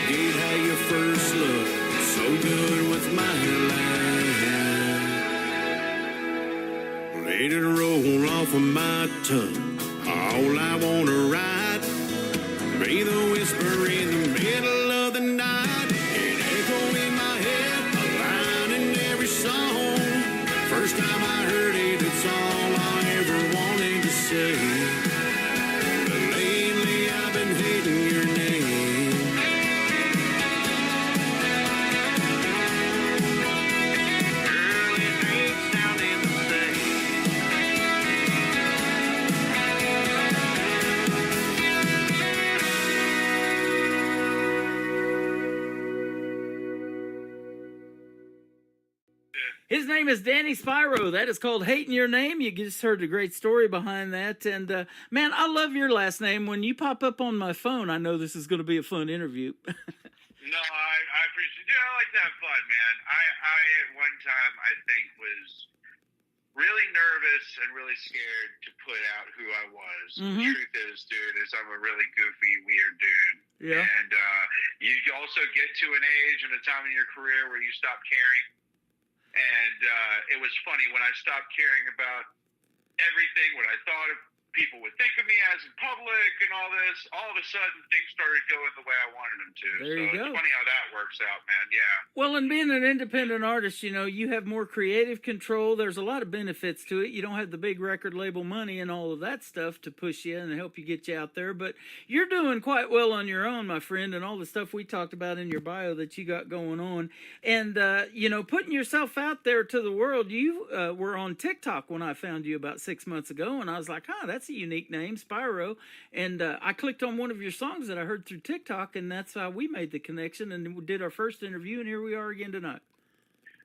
forget how you first looked so good with my life. Let it roll off of my tongue. All I wanna write, be the whisper in the middle of the night, an echo in my head, a line in every song. First time I heard it, it's all I ever wanted to say. But lately I've been hating your name. Girl, it ain't sounding the same. His name is Danny Spyro. That is called Hating Your Name. You just heard a great story behind that. And, man, I love your last name. When you pop up on my phone, I know this is going to be a fun interview. No, I appreciate it. Yeah, I like to have fun, man. I at one time, I think, was really nervous and really scared to put out who I was. Mhm. The truth is, dude, is I'm a really goofy, weird dude. Yeah. And you also get to an age and a time in your career where you stop caring. And it was funny when I stopped caring about everything, what I thought of people would think of me as in public and all this. All of a sudden, things started going the way I wanted them to. There you go. It's funny how that works out, man. Yeah. Well, and being an independent artist, you know, you have more creative control. There's a lot of benefits to it. You don't have the big record label money and all of that stuff to push you and help you get you out there. But you're doing quite well on your own, my friend, and all the stuff we talked about in your bio that you got going on. And, you know, putting yourself out there to the world, you were on TikTok when I found you about 6 months ago, and I was like, that's a unique name, Spyro. And I clicked on one of your songs that I heard through TikTok, and that's how we made the connection and we did our first interview, and here we are again tonight.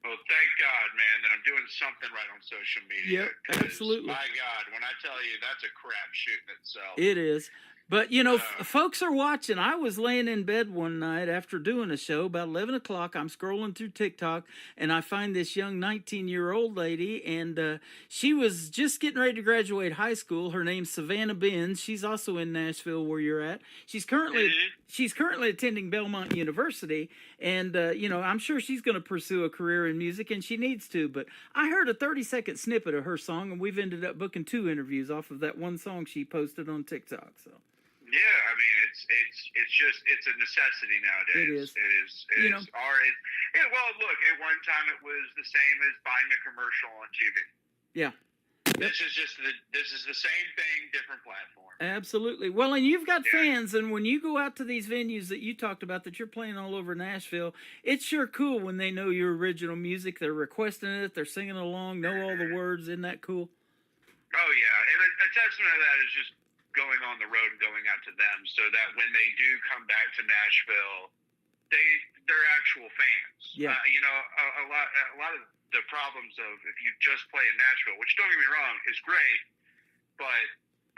Well, thank God, man, that I'm doing something right on social media. Yep, 'cause, absolutely. My God, when I tell you, that's a crapshoot in itself. It is. But, you know, folks are watching. I was laying in bed one night after doing a show, about 11 o'clock. I'm scrolling through TikTok, and I find this young 19-year-old lady, and she was just getting ready to graduate high school. Her name's Savannah Benz. She's also in Nashville, where you're at. She's currently attending Belmont University, and, you know, I'm sure she's going to pursue a career in music, and she needs to. But I heard a 30-second snippet of her song, and we've ended up booking 2 interviews off of that one song she posted on TikTok, so. Yeah, I mean, it's a necessity nowadays. It is. It is. Yeah, well, look, at one time it was the same as buying a commercial on TV. Yeah. This is the same thing, different platform. Absolutely. Well, and you've got fans, and when you go out to these venues that you talked about that you're playing all over Nashville, it's sure cool when they know your original music. They're requesting it, they're singing along, know all the words. Isn't that cool? Oh, yeah. And a testament of that is just going on the road and going out to them so that when they do come back to Nashville, they're actual fans. Yeah. You know, a lot of the problems of if you just play in Nashville, which don't get me wrong, is great, but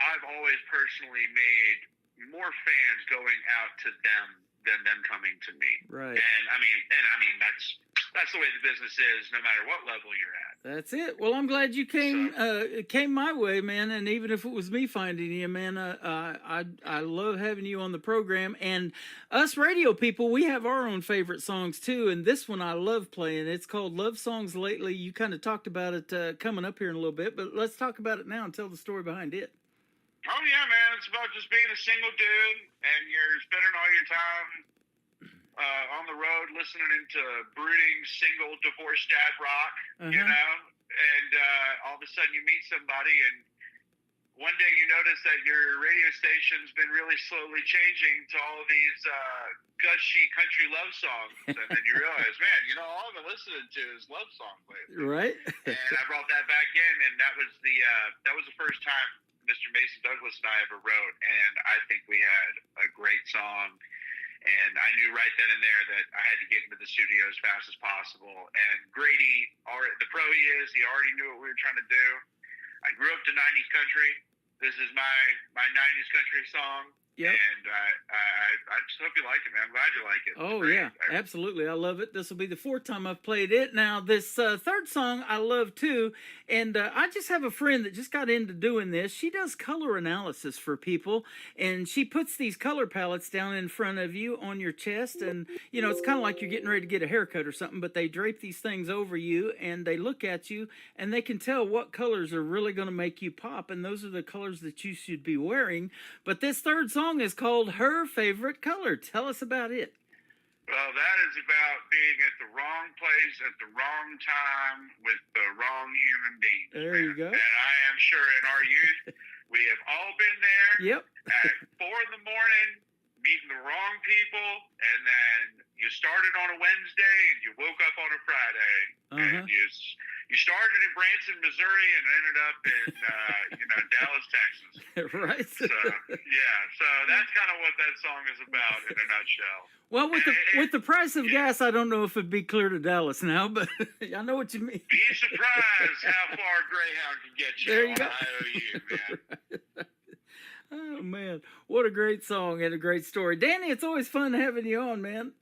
I've always personally made more fans going out to them than them coming to me. Right. And I mean that's the way the business is, no matter what level you're at. That's it. Well, I'm glad you came my way, man. And even if it was me finding you, man, I love having you on the program. And us radio people, we have our own favorite songs too. And this one I love playing. It's called Love Songs Lately. You kind of talked about it coming up here in a little bit, but let's talk about it now and tell the story behind it. Oh yeah, man. It's about just being a single dude and you're spending all your time on the road listening to brooding single divorced dad rock, you know, and all of a sudden you meet somebody and one day you notice that your radio station's been really slowly changing to all of these gushy country love songs, and then you realize, man, you know, all I've been listening to is love songs lately. Right. And I brought that back in, and that was the first time Mr. Mason Douglas and I ever wrote, and I think we had a great song. And I knew right then and there that I had to get into the studio as fast as possible. And Grady, the pro he is, he already knew what we were trying to do. I grew up to 90s country. This is my 90s country song. Yep. And I just hope you like it, man. I'm glad you like it. Oh, Great. yeah, absolutely. I love it. This will be the 4th time I've played it. Now, this third song I love too. And I just have a friend that just got into doing this. She does color analysis for people. And she puts these color palettes down in front of you on your chest. And, you know, it's kind of like you're getting ready to get a haircut or something. But they drape these things over you and they look at you. And they can tell what colors are really going to make you pop. And those are the colors that you should be wearing. But this third song is called Her Favorite Color. Tell us about it. Well, that is about being at the wrong place at the wrong time with the wrong human beings. There you go. And I am sure in our youth, we have all been there. Yep. At 4 in the morning, meeting the wrong people, and then you started on a Wednesday and you woke up on a Friday. And you started in Branson, Missouri, and ended up in Dallas, Texas. Right. So so that's kind of what that song is about in a nutshell. Well, with the price of gas, I don't know if it'd be clear to Dallas now, but I know what you mean. Be surprised how far Greyhound can get you. There you go. IOU, man. Oh man, what a great song and a great story, Danny. It's always fun having you on, man.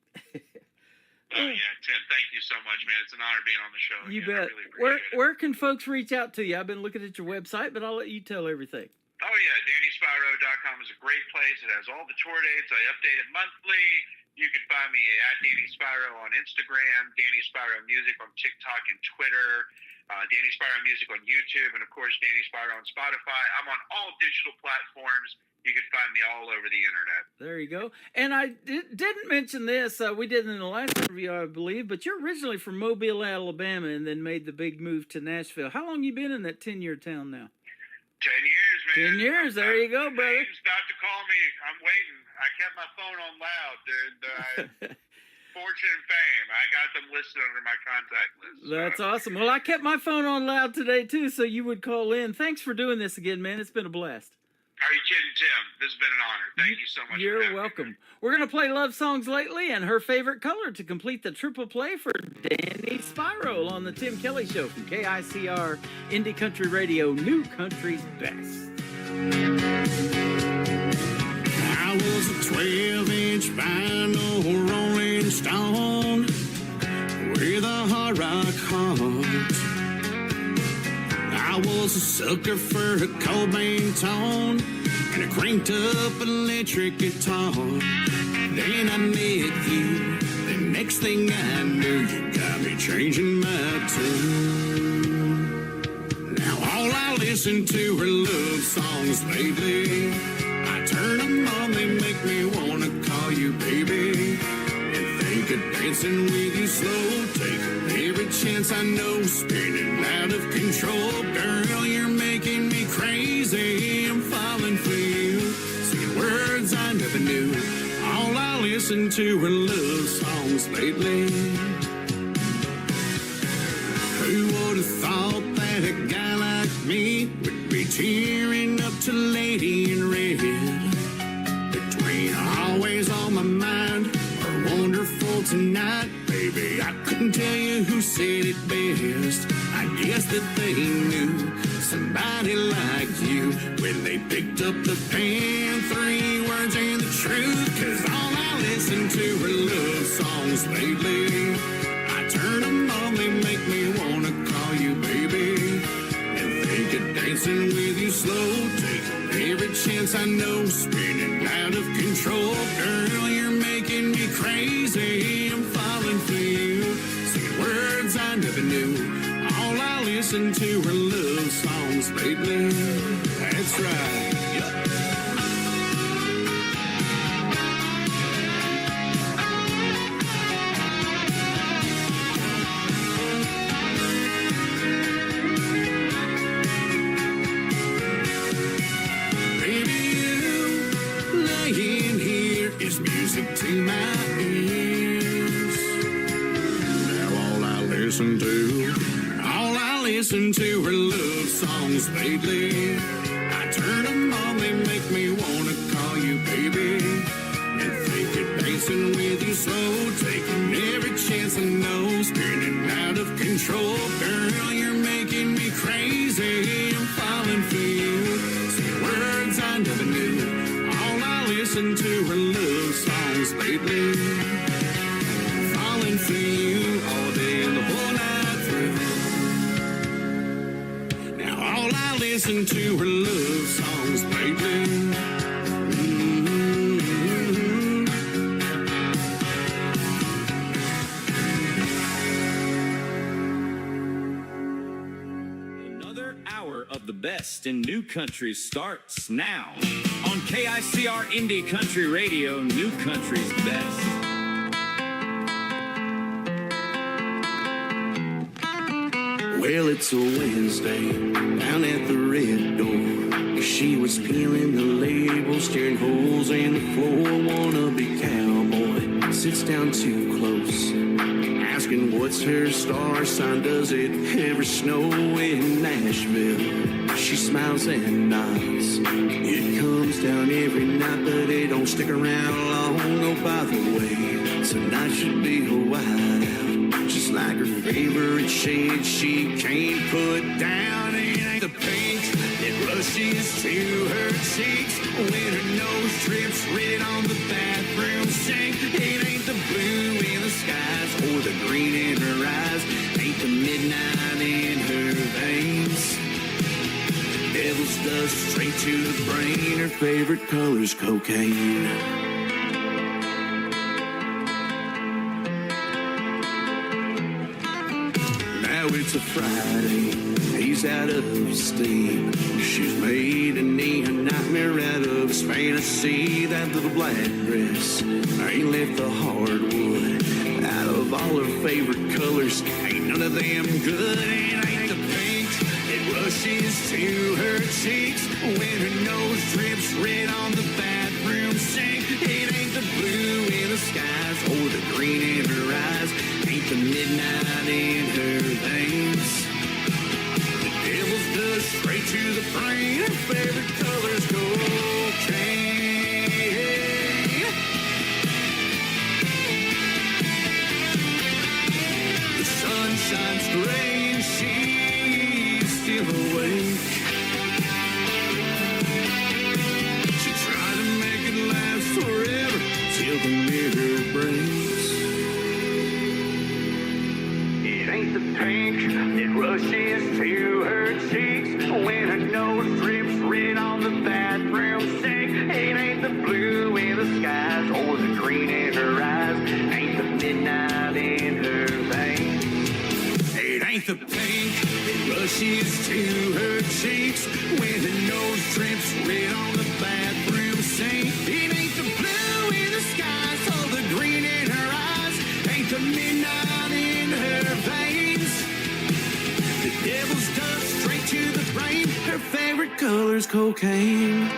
Oh yeah, Tim. Thank you so much, man. It's an honor being on the show. You again. bet. I really appreciate it. Where can folks reach out to you? I've been looking at your website, but I'll let you tell everything. Oh yeah, DannySpyro.com is a great place. It has all the tour dates. I update it monthly. You can find me at Danny Spyro on Instagram, Danny Spyro Music on TikTok and Twitter, Danny Spyro Music on YouTube, and of course Danny Spyro on Spotify. I'm on all digital platforms. You can find me all over the internet. There you go. And I didn't mention this. We did in the last interview, I believe, but you're originally from Mobile, Alabama, and then made the big move to Nashville. How long you been in that 10-year town now? 10 years, man. 10 years. There you go, brother. Stop to call me. I'm waiting. I kept my phone on loud, dude. Fortune and fame. I got them listed under my contact list. That's awesome. Well, I kept my phone on loud today, too, so you would call in. Thanks for doing this again, man. It's been a blast. Are you kidding, Tim? This has been an honor. Thank you so much. You're welcome. We're going to play Love Songs Lately and Her Favorite Color to complete the triple play for Danny Spyro on the Tim Kelly Show from KICR Indie Country Radio, New Country's Best. I was a 12-inch vinyl Rolling Stone with a hard rock heart. I was a sucker for a Cobain tone and a cranked up electric guitar. Then I met you. The next thing I knew, you got me changing my tune. Now all I listen to are love songs lately. I turn them on, they make me wanna call you baby. And think of dancing with you slow, taking every chance I know, spinning out of control. Girl, you're making me crazy, I'm falling for you. Singing words I never knew. All I listen to are love songs lately. Who would have thought that a guy like me would be tearing up to Lady in Red? Between Always on My Mind or Wonderful Tonight, baby, I couldn't tell you who said it best. I guess that they knew somebody like you when they picked up the pen. 3 words and the truth, 'cause all I listen to are love songs lately. I turn them on, they make me wanna call you baby. And think of dancing with you slow, taking every chance I know, spinning out of control. Girl, you're making me crazy, I'm falling for you. Singing words I never knew. All I listen to are love songs lately. That's right. Music to my ears. Now all I listen to are love songs lately. I turn them on, they make me wanna call you baby. And think of dancing with you slow, taking every chance I know, spinning out of control. Girl, you're making me crazy, I'm falling for you. Say words I never knew. All I listen listen to her love songs lately. Falling for you all day and the whole night through. Now all I listen to her love songs lately. Another hour of the best in new country starts now on KICR Indie Country Radio, New Country's best. Well, it's a Wednesday down at the Red Door. She was peeling the labels, tearing holes in the floor. Wannabe cowboy sits down too close, asking what's her star sign. Does it ever snow in Nashville? She smiles and nods. It comes down every night, but it don't stick around long. Oh, by the way, tonight should be a whiteout, just like her favorite shade she can't put down. It ain't the pink that rushes to her cheeks when her nose drips red on the bathroom sink. It ain't the blue in the skies or the green in her eyes. Ain't the midnight in her veins. Devil's dust straight to the brain. Her favorite color's cocaine. Now it's a Friday, he's out of steam. She's made a neon nightmare out of his fantasy. That little black dress ain't left the hardwood. Out of all her favorite colors, ain't none of them good. It ain't the pink that rushes to her cheeks when her nose drips red on the bathroom sink. It ain't the blue in the skies or the green in her eyes. Ain't the midnight in her veins. The devil's dust straight to the brain. Her favorite color's cocaine. The sun shines gray and she's still awake. She tried to make it last forever till the mirror breaks. It ain't the pink that rushes to her cheeks when her nose drips red on the bathroom sink. It ain't the blue in the skies or the green in her eyes. Ain't the midnight in her veins. It ain't the pink that rushes to her cheeks when her nose drips red on the bathroom sink. It ain't the blue in the skies or the green in her eyes. Ain't the midnight in her veins. The devil's dust straight to the brain. Her favorite color's cocaine.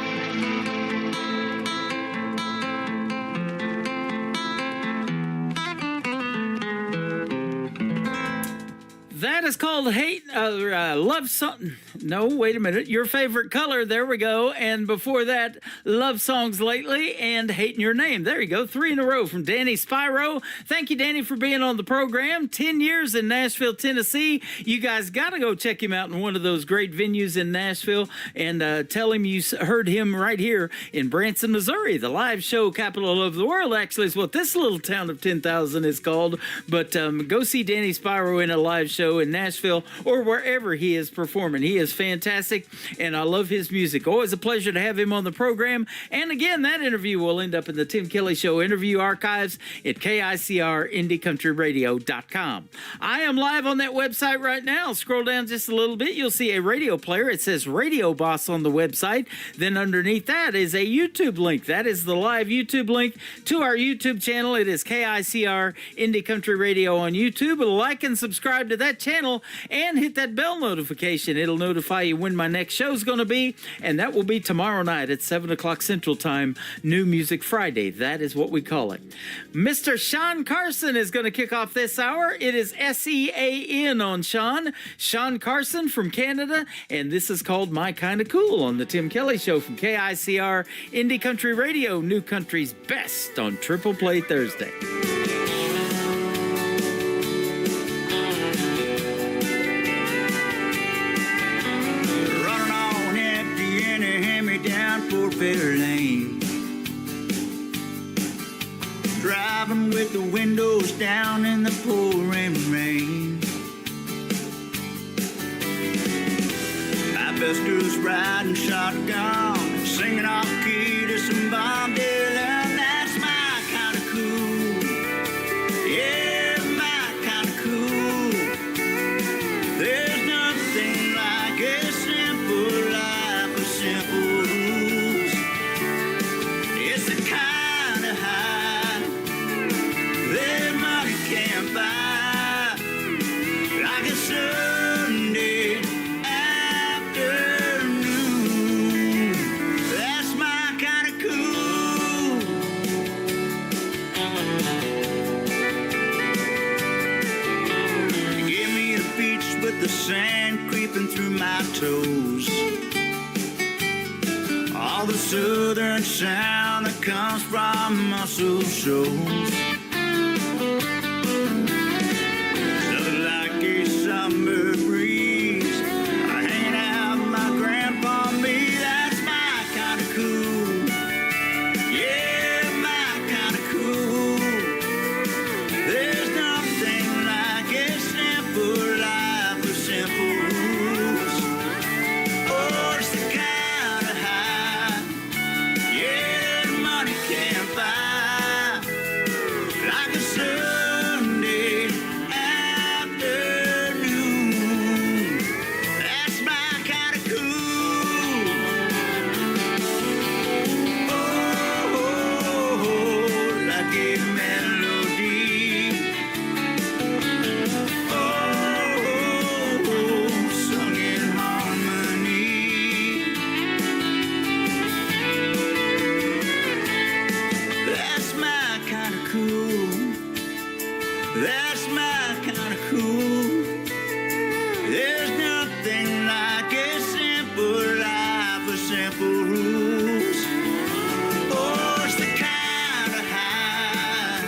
That is called Love Song. No, wait a minute. Your Favorite Color. There we go. And before that, Love Songs Lately and Hating Your Name. There you go. 3 in a row from Danny Spyro. Thank you, Danny, for being on the program. 10 years in Nashville, Tennessee. You guys got to go check him out in one of those great venues in Nashville and tell him you heard him right here in Branson, Missouri. The live show capital of the world, actually, is what this little town of 10,000 is called. But go see Danny Spyro in a live show in Nashville or wherever he is performing. He is fantastic, and I love his music. Always a pleasure to have him on the program. And again, that interview will end up in the Tim Kelly Show interview archives at KICRIndieCountryRadio.com. I am live on that website right now. Scroll down just a little bit. You'll see a radio player. It says Radio Boss on the website. Then underneath that is a YouTube link. That is the live YouTube link to our YouTube channel. It is KICR Indie Country Radio on YouTube. Like and subscribe to that channel and hit that bell notification. It'll notify you when my next show is going to be, and that will be tomorrow night at 7 o'clock Central Time, New Music Friday. That is what we call it. Mr. Sean Carson is going to kick off this hour. It is SEAN on Sean. Sean Carson from Canada, and this is called My Kinda Cool on the Tim Kelly Show from KICR Indie Country Radio, New Country's best on Triple Play Thursday. Fair Lane. down in the pouring rain. My best girl's riding shotgun, singing off key to some Bob Dylan. That's my kind of cool. Yeah, my kind of cool. There's nothing like a simple life with simple rules. It's the kind of high that money can't buy, like a Sunday afternoon. That's my kind of cool. Give me the beach with the sand creeping through my toes, all the southern sound that comes from muscle shoals. Nothing like a summer breeze hanging out with my grandpa and me. That's my kind of cool. Yeah, my kind of cool. There's nothing like a simple life with simple rules. Oh, it's the kind of high, yeah, money can't buy, like a Sunday afternoon. That's my kind of cool. Oh, like a melody. Oh, sung in harmony. That's my kind of cool. That's my kind of cool. There's nothing like a simple life with simple rules. Oh, it's the kind of high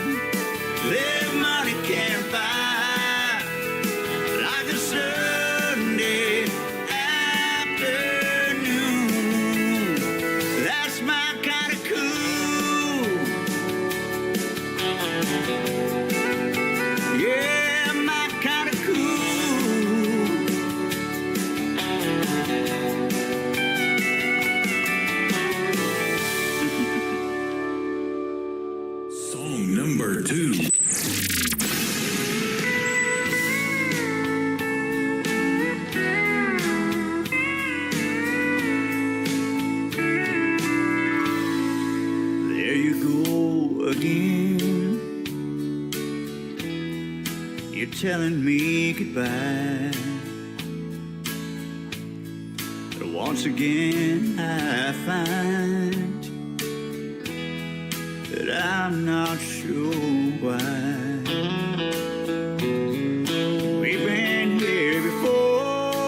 that money can't buy, like a Sunday afternoon. That's my kind of cool. Yeah, my kind of cool. Song number 2. There you go again. You're telling me goodbye. But once again I find that I'm not sure why. We've been here before,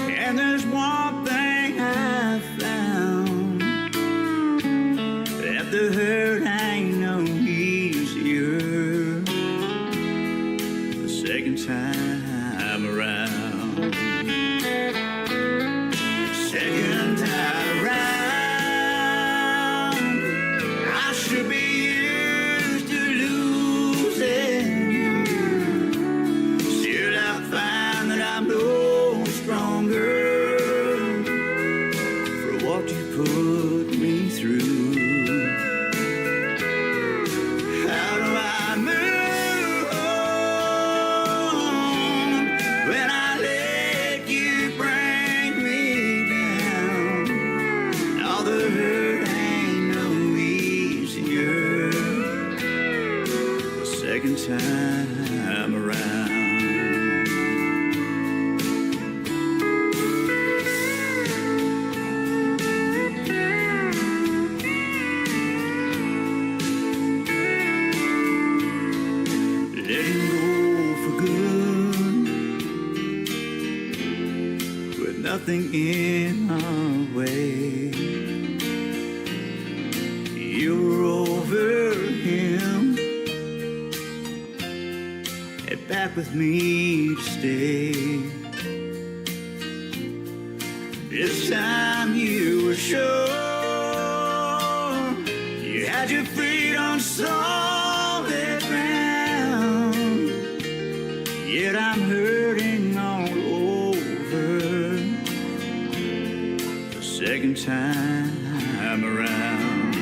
and there's one thing I found, that the hurt ain't no easier the second time around. Second time around, I should be used to losing you. Still I find that I'm no stronger for what you put me through. How do I move on when I let you bring me down? All the hurt ain't no easier the second time around. Letting go for good, with nothing in our way. You're over him and back with me to stay. This time you were sure you had your feet on solid yet I'm hurting all over the second time around.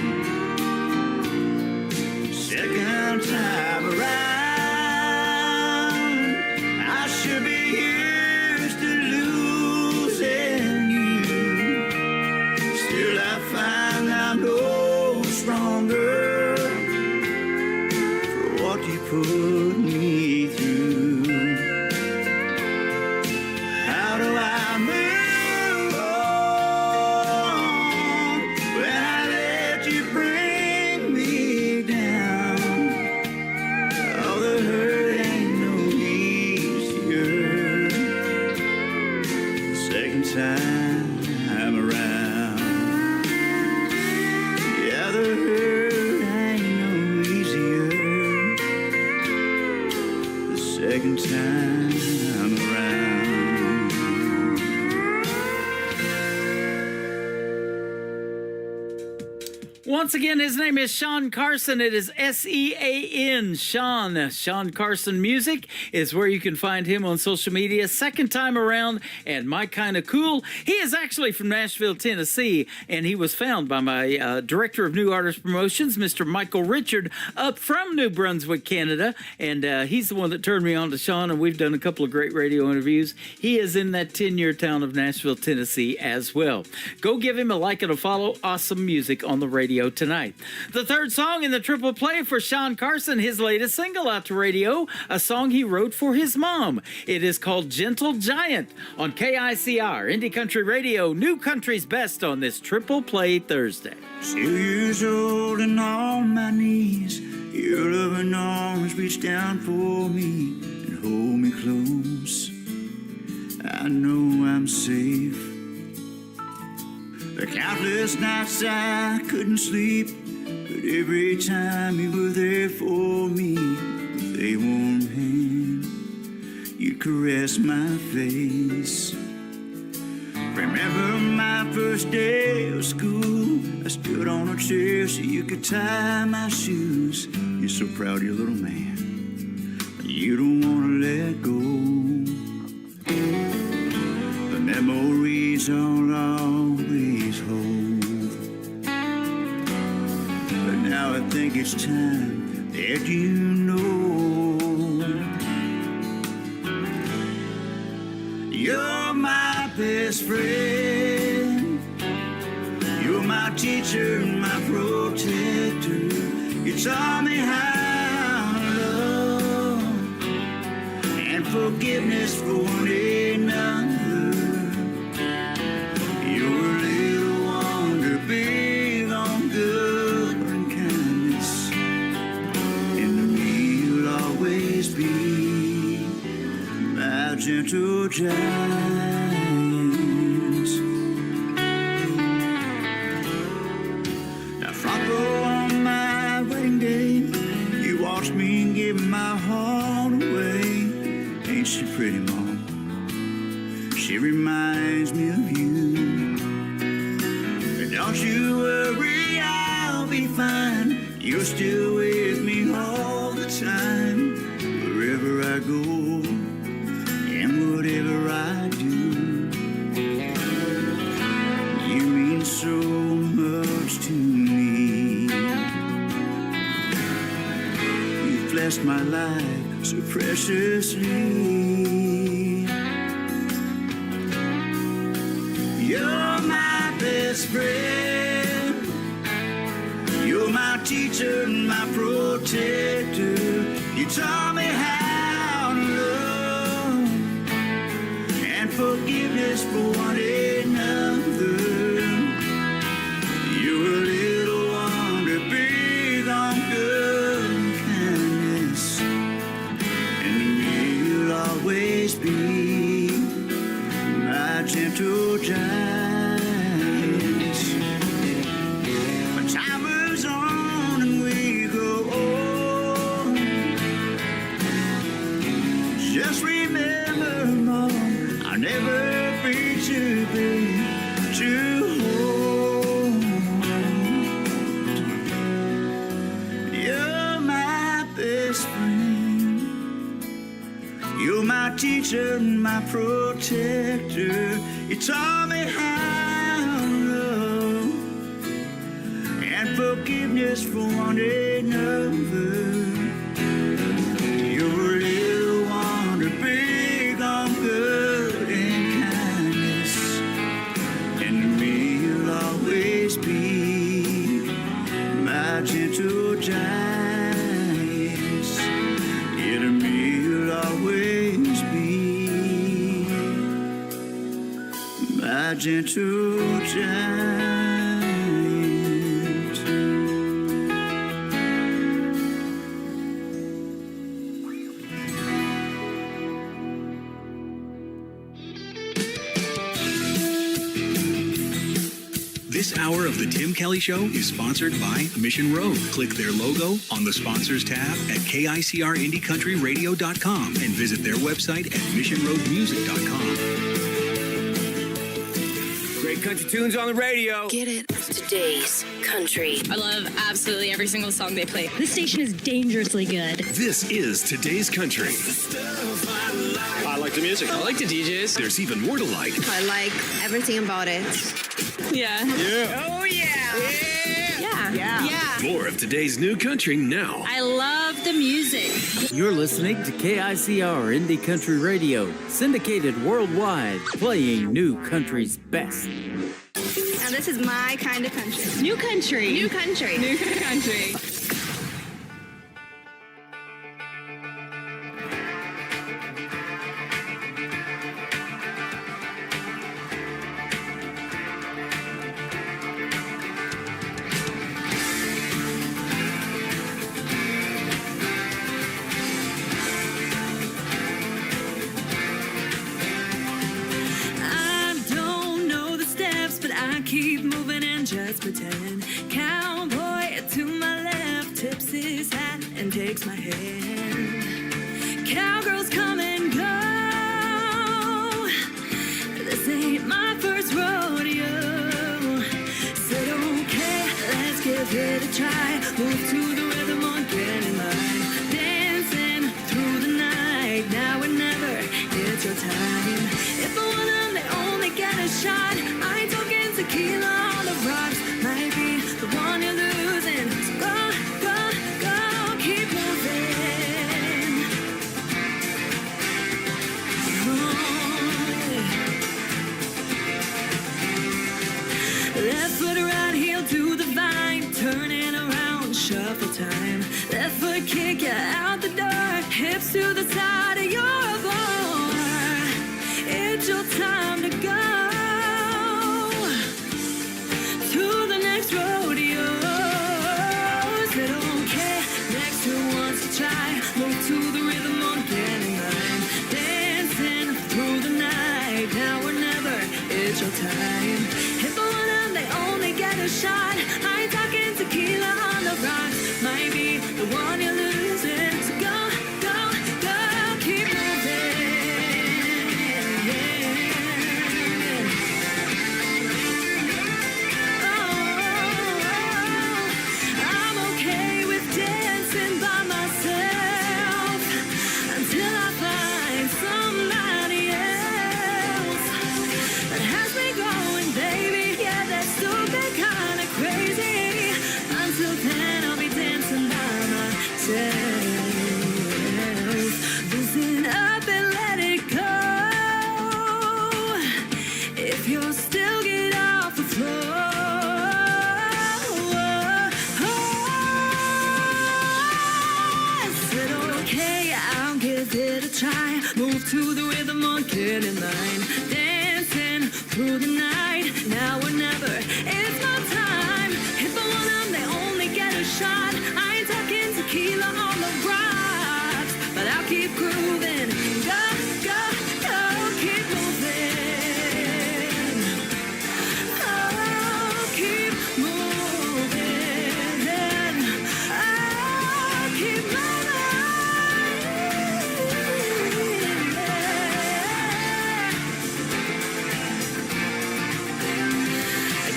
Second time around, I should be used to losing you. Still I find I'm no stronger for what you put me through. How do I move on when I let you bring me down? Oh, the hurt ain't no easier the second time around. Yeah, the hurt ain't no easier the second time around. Once again, his name is Sean Carson. It is S-E-A-N, Sean. Sean Carson Music is where you can find him on social media. Second time around and My Kinda Cool. He is actually from Nashville, Tennessee, and he was found by my Director of New Artist Promotions, Mr. Michael Richard, up from New Brunswick, Canada, and he's the one that turned me on to Sean, and we've done a couple of great radio interviews. He is in that 10-year town of Nashville, Tennessee as well. Go give him a like and a follow. Awesome music on the radio tonight. The third song in the triple play for Sean Carson, his latest single out to radio, a song he wrote for his mom. It is called Gentle Giant on KICR, Indie Country Radio, New Country's Best on this triple play Thursday. 2 years old and on my knees, your loving arms reach down for me and hold me close. I know I'm safe. The countless nights I couldn't sleep, but every time you were there for me, with a warm hand, you caressed my face. Remember my first day of school, I stood on a chair so you could tie my shoes. You're so proud of your little man, you don't want to let go. The memories I'll always hold, but now I think it's time that you know you're my best friend. You're my teacher, my protector. You taught me how to love and forgiveness for one another. You're a little wonder, big on good and kindness, and to me you'll always be my gentle giant. Now front row on my wedding day, you watched me give my heart away. Ain't she pretty, Mom? She reminds me of you. But don't you worry, I'll be fine. You're still with me all the time, wherever I go and whatever I do. You mean so much to me. You've blessed my life so preciously. You're my best friend. You're my teacher and my protector. You taught me how to love and forgiveness for one another. You're a little wonder, big on good and kindness, and to me you'll always be my gentle giant. When time moves on and we grow old, just remember, Mom, I'll never be too big to hold. You're my best friend. You're my my teacher and my protector. You taught me how to love and forgiveness for one another. You're a little wonder, big on good and kindness, and to me you'll always be my gentle giants. Yeah, to me you'll always be my gentle giant. This hour of The Tim Kelly Show is sponsored by Mission Road. Click their logo on the Sponsors tab at KICRIndyCountryRadio.com and visit their website at MissionRoadMusic.com. Great country tunes on the radio. Get it. Today's country. I love absolutely every single song they play. This station is dangerously good. This is Today's Country. I like the music. I like the DJs. There's even more to like. I like everything about it. Yeah. Yeah. Oh, yeah. Yeah. More of today's new country now. I love the music. You're listening to KICR Indie Country Radio, syndicated worldwide, playing new country's best. Now this is my kind of country. New country. New country. New country. Keep moving and just pretend. Cowboy to my left tips his hat and takes my hand. Cowgirls come and go. This ain't my first rodeo. Said okay, let's give it a try. Move to the rhythm or get in line. Dancing through the night, now or never. It's your time. If I want them, they only get a shot. I ain't talking tequila on the rocks, might be the one you're losing. So go, go, go, keep moving. Left foot right heel to the vine, turning around, shuffle time. Left foot kick you out the door, hips to the side of your floor. It's your time to go. Rodeo. Said okay, next who wants to try? Move to the rhythm on getting line. Dancing through the night, now or never, it's your time. If I want them, they only get a shot. I ain't talking tequila on the rocks, might be the one you're losing. So go, go, go, keep moving. Loosen up and let it go. If you're still get off the floor. I said okay, I'll give it a try. Move to the rhythm or get in line. Dancing through the night, now or never. It's my time. If I want them, they only get a shot. I ain't talking tequila on the rocks, but I'll keep grooving. Go, go, go, keep moving. Oh, keep moving. Oh, keep moving.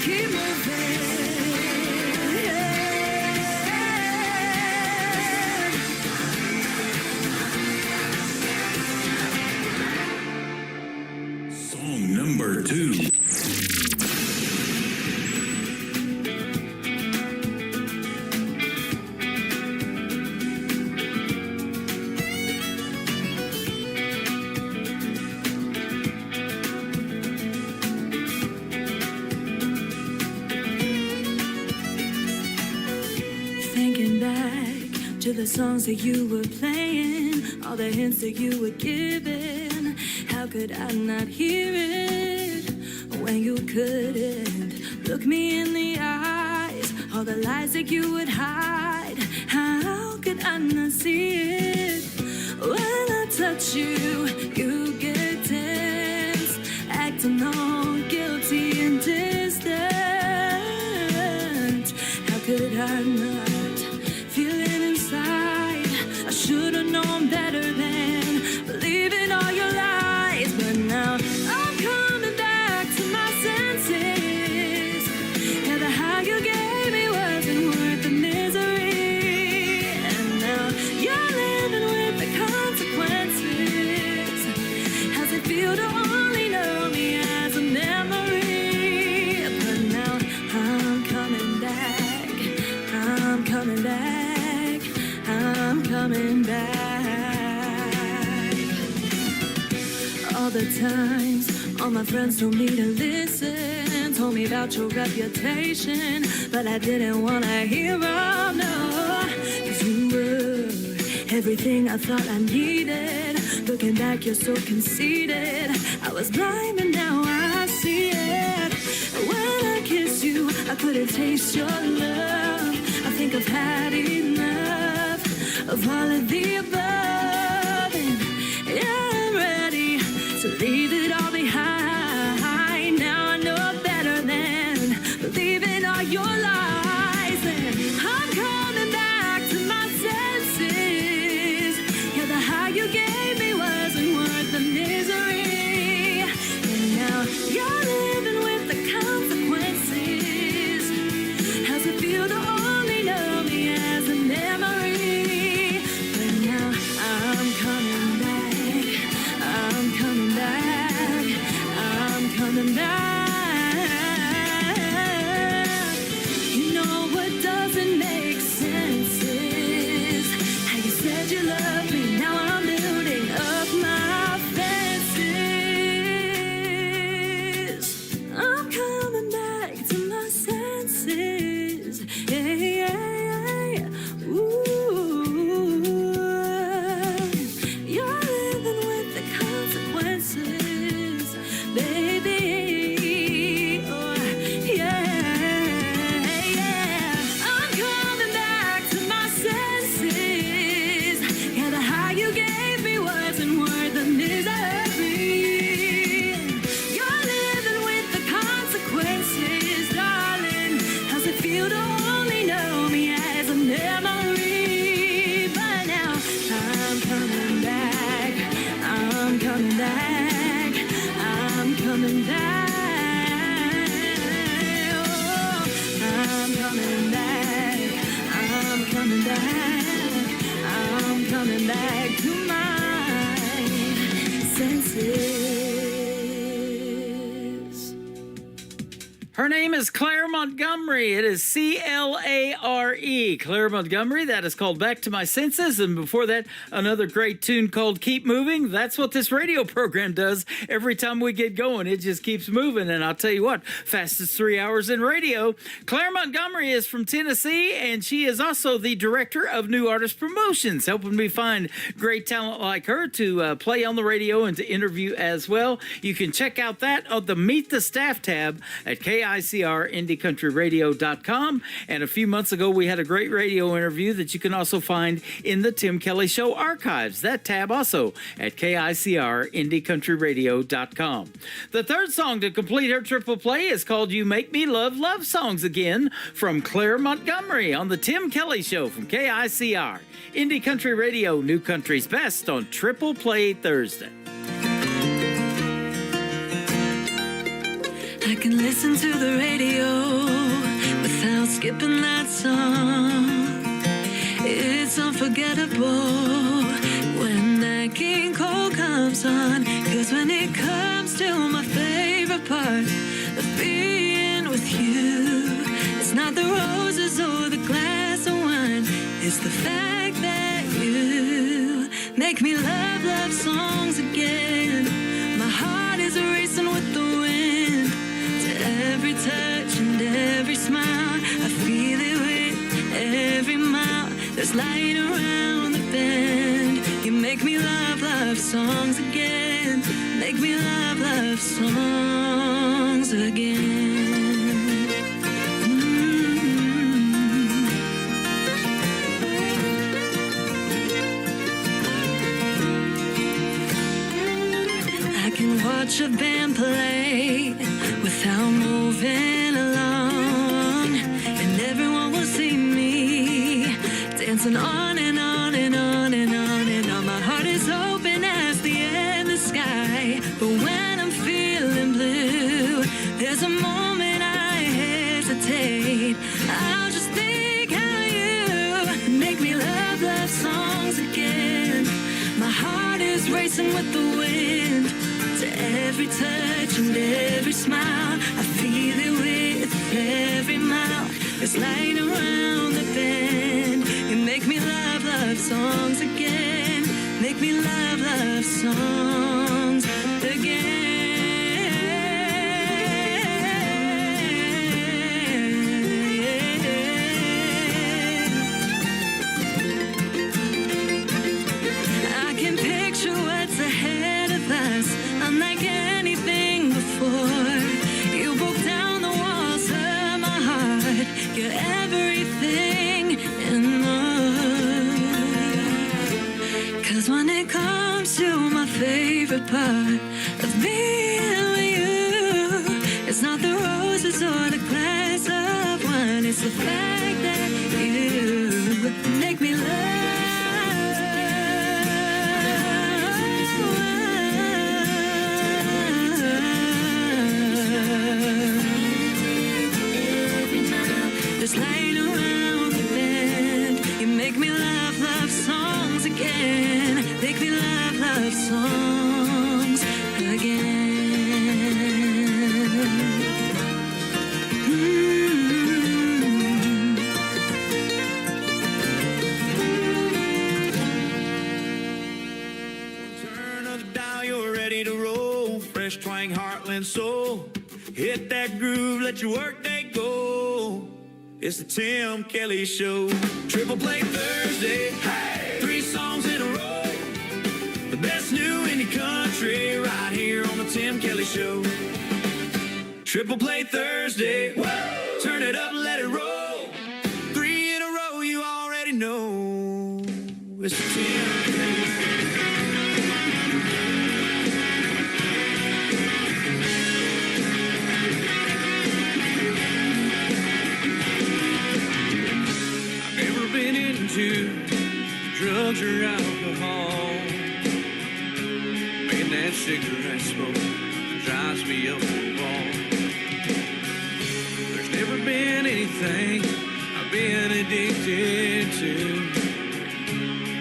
Keep moving. Number 2. Thinking back to the songs that you were playing, all the hints that you were giving. How could I not hear it when you couldn't look me in the eyes? All the lies that you would hide, how could I not see it? When I touch you, you get tense, acting all guilty and distant. How could I not feel it inside? I should have known better than believing all your lies. But now I'm coming back to my senses. Yeah, the high you gave me wasn't worth the misery. And now you're living with the consequences. How's it feel to only know me as a memory? But now I'm coming back. I'm coming back. I'm coming back. All the times all my friends told me to listen, told me about your reputation, but I didn't want to hear them, no. 'Cause you were everything I thought I needed. Looking back, you're so conceited. I was blind, but now I see it. When I kiss you, I couldn't taste your love. I think I've had enough of all of the above. And yeah, I'm ready to leave it all behind. Now I know better than believing all your lies. And I'm coming back to my senses. Yeah, the high you gave me wasn't worth the misery. And now you're living with the consequences. How's it feel to only know me as a memory? But now I'm coming back. I'm coming back. I'm coming back. You know what doesn't make sense is how you said you loved me. Now I'm building up my fences. I'm coming back to my senses. Yeah, yeah, yeah. Ooh. You're living with the consequences, baby. Oh, yeah, yeah. I'm coming back to my senses. Yeah, the high you gave me wasn't worth the misery. You're living with the consequences, darling. How's it feel to only know me as a memory? But now I'm coming back. I'm coming back. I'm coming back. Oh, I'm coming back. I'm coming back. I'm coming back to my senses. Her name is Claire Montgomery. It is C-L-A-R-E. Claire Montgomery. That is called Back to My Senses. And before that, another great tune called Keep Moving. That's what this radio program does. Every time we get going, it just keeps moving. And I'll tell you what, fastest 3 hours in radio. Claire Montgomery is from Tennessee, and she is also the director of New Artist Promotions, helping me find great talent like her to play on the radio and to interview as well. You can check out that on the Meet the Staff tab at KICRIndieCountryRadio.com. And a few months ago, we had a great radio interview that you can also find in the Tim Kelly Show archives. That tab also at KICRIndieCountryRadio.com. The third song to complete her triple play is called You Make Me Love Love Songs Again from Claire Montgomery on the Tim Kelly Show from KICR. Indie Country Radio, New Country's Best on Triple Play Thursday. I can listen to the radio without skipping that song. It's unforgettable when that King Cole comes on. 'Cause when it comes to my favorite favorite part of being with you. It's not the roses or the glass of wine, it's the fact that you make me love love songs again. My heart is racing with the wind, to every touch and every smile. I feel it with every mile. There's light around the bend. You make me love love songs again. Make me love love songs again. I can watch a band play without moving along, and everyone will see me dancing on and on and on and on and on. My heart is open as the endless sky, but when I'm feeling blue, there's a moment I hesitate. I'll just think how you make me love love songs again. My heart is racing with the wind, to every touch and every smile. I feel it with every mile. There's light around the bend. You make me love love songs again. Make me love love songs again. I can picture what's ahead of us, unlike anything before. You broke down the walls of my heart. You're everything and more. 'Cause when it comes to my favorite part of being with you, it's not the roses or the glass of wine, it's the fact that you make me love. There's light around the bend. You make me love love songs again. Make me love love songs again. Turn of the dial, you're ready to roll. Fresh twang, heartland soul. Hit that groove, let your work day go. It's the Tim Kelly Show. Triple Play Thursday. Hey! 3 songs in a row. The best new indie country right here on the Tim Kelly Show. Triple Play Thursday. Whoa! Turn it up, let it roll. 3 in a row, you already know. It's the Tim Kelly Show. Been into drugs or alcohol. Man, that cigarette smoke drives me up the wall. There's never been anything I've been addicted to.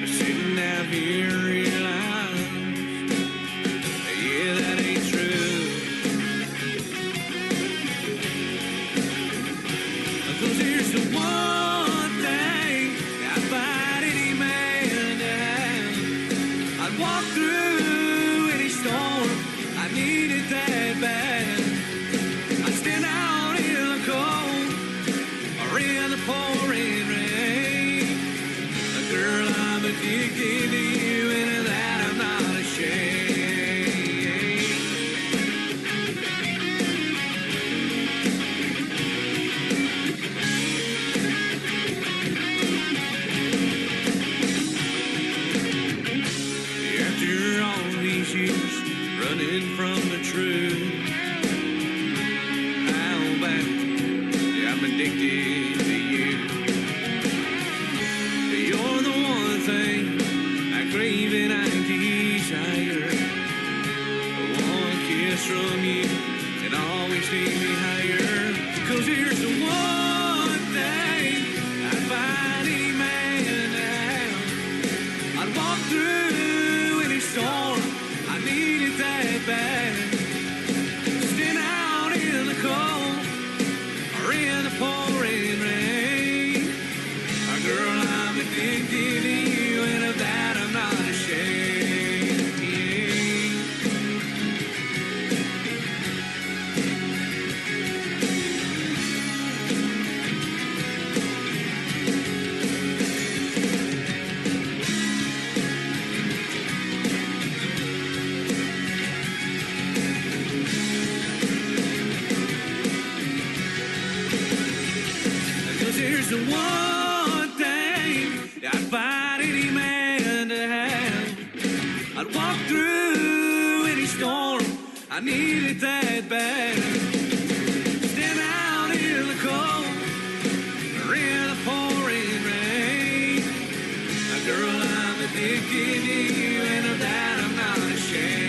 But sitting down here realize, yeah, that ain't true. 'Cause here's the one thing I'd fight any man to have. I'd walk through any storm, I needed that bad. I'd stand out in the cold or in the pouring rain. Girl, I'm addicted to you, and of that I'm not ashamed. After all these years running from the truth, how bad I'm addicted to you. You're the one thing I crave and I desire. One kiss from you can always take me higher. 'Cause here's the one thing I'd find any man now. I'd walk through any storm, I needed that bad. Stand out I need it that bad. Stand out in the cold or in the pouring rain. Girl, I'm addicted to you, and of that I'm not ashamed.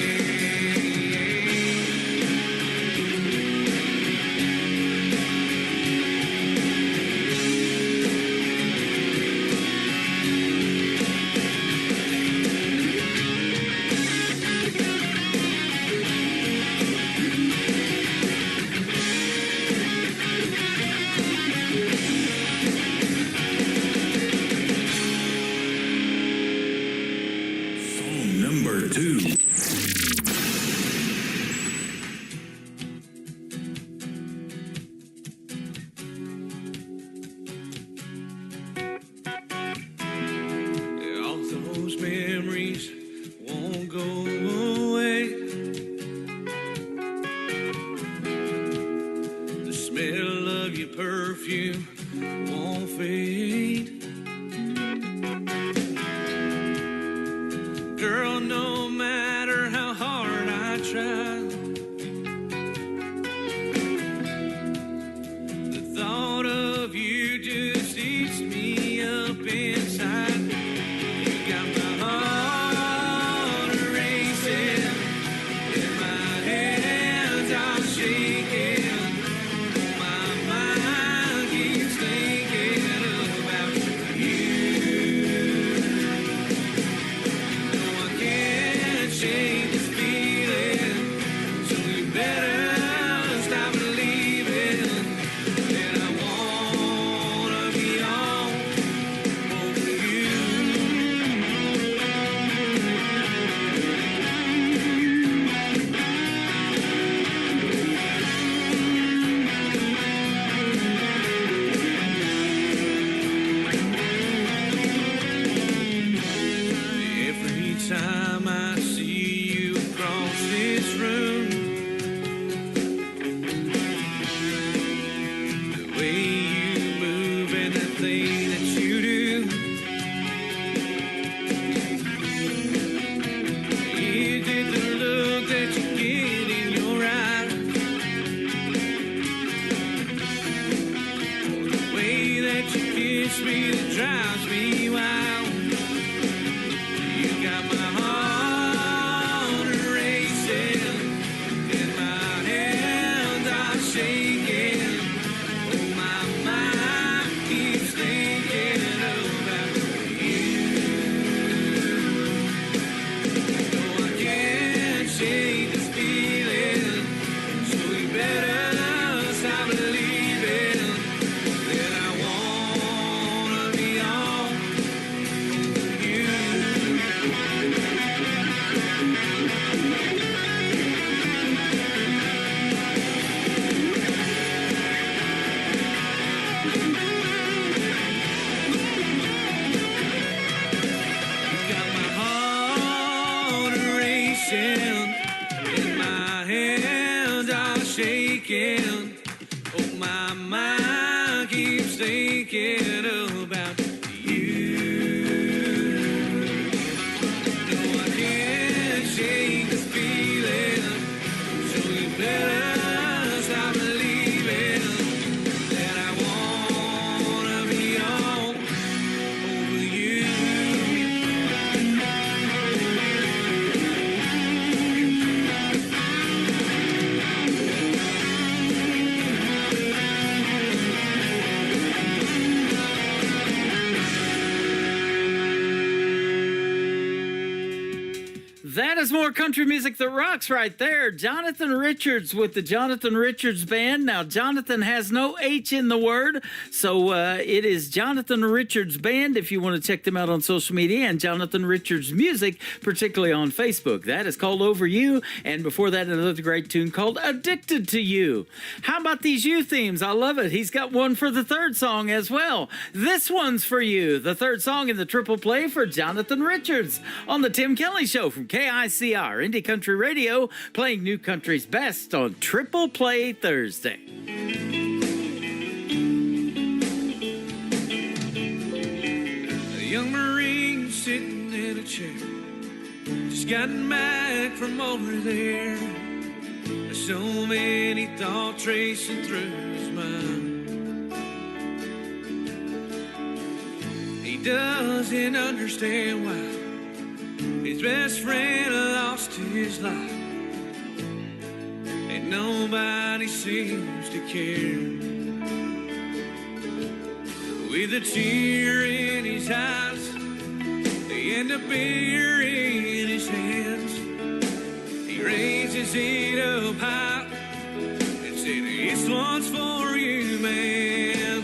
Number 2. All those memories won't go away. The smell of your perfume won't fade. Girl, no matter how hard I try, the thought of you just eats me up inside. You got my heart racing, and my hands are shaking. My mind keeps thinking about you. Shake this feeling, so you better stop believing that I wanna be all over you. Every time I see you across this room, the way you move and the thing that you do, is it the look that you get in your eyes, or the way that you kiss me that drives me wild? You got my heart racing, and my hands are shaking. Oh, my mind keeps thinking about you. No, I can't shake this feeling, so you better stop believing that I wanna be all over you. Got my heart racing, and my hands are shaking. Oh, my mind keeps thinking about you. No, I can't shake this feeling, so you better stop believing that I wanna be all over you. That is more country music that rocks right there. Jonathan Richards with the Jonathan Richards Band. Now, Jonathan has no H in the word, so it is Jonathan Richards Band if you want to check them out on social media, and Jonathan Richards Music, particularly on Facebook. That is called Over You, and before that, another great tune called Addicted to You. How about these you themes? I love it. He's got one for the third song as well. This one's for you, the third song in the triple play for Jonathan Richards on the Tim Kelly Show from KICR, Indie Country Radio, playing new country's best on Triple Play Thursday. A young Marine sitting in a chair, just gotten back from over there. so many thoughts racing through his mind. He doesn't understand why his best friend lost his life, and nobody seems to care. With a tear in his eyes, and a beer in his hands, he raises it up high and said, "This one's for you, man.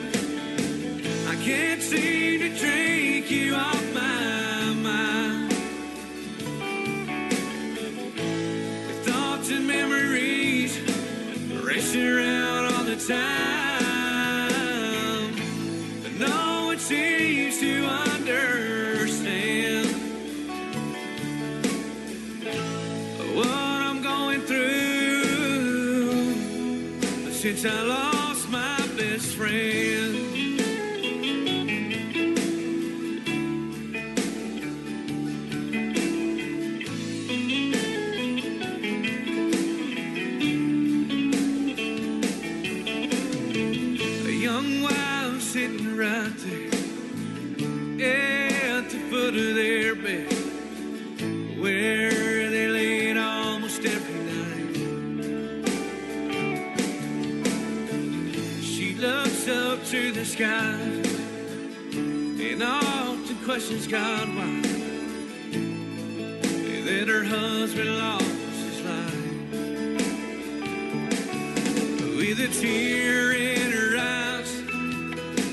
I can't seem to drink you off my mind. The thoughts and memories racing around all the time, but no one seems to understand what I'm going through since I lost my best friend." A young wife sitting right there at the foot of their bed, where they laid almost every night. She looks up to the sky and often questions God why that her husband lost his life. With a tear in her eyes,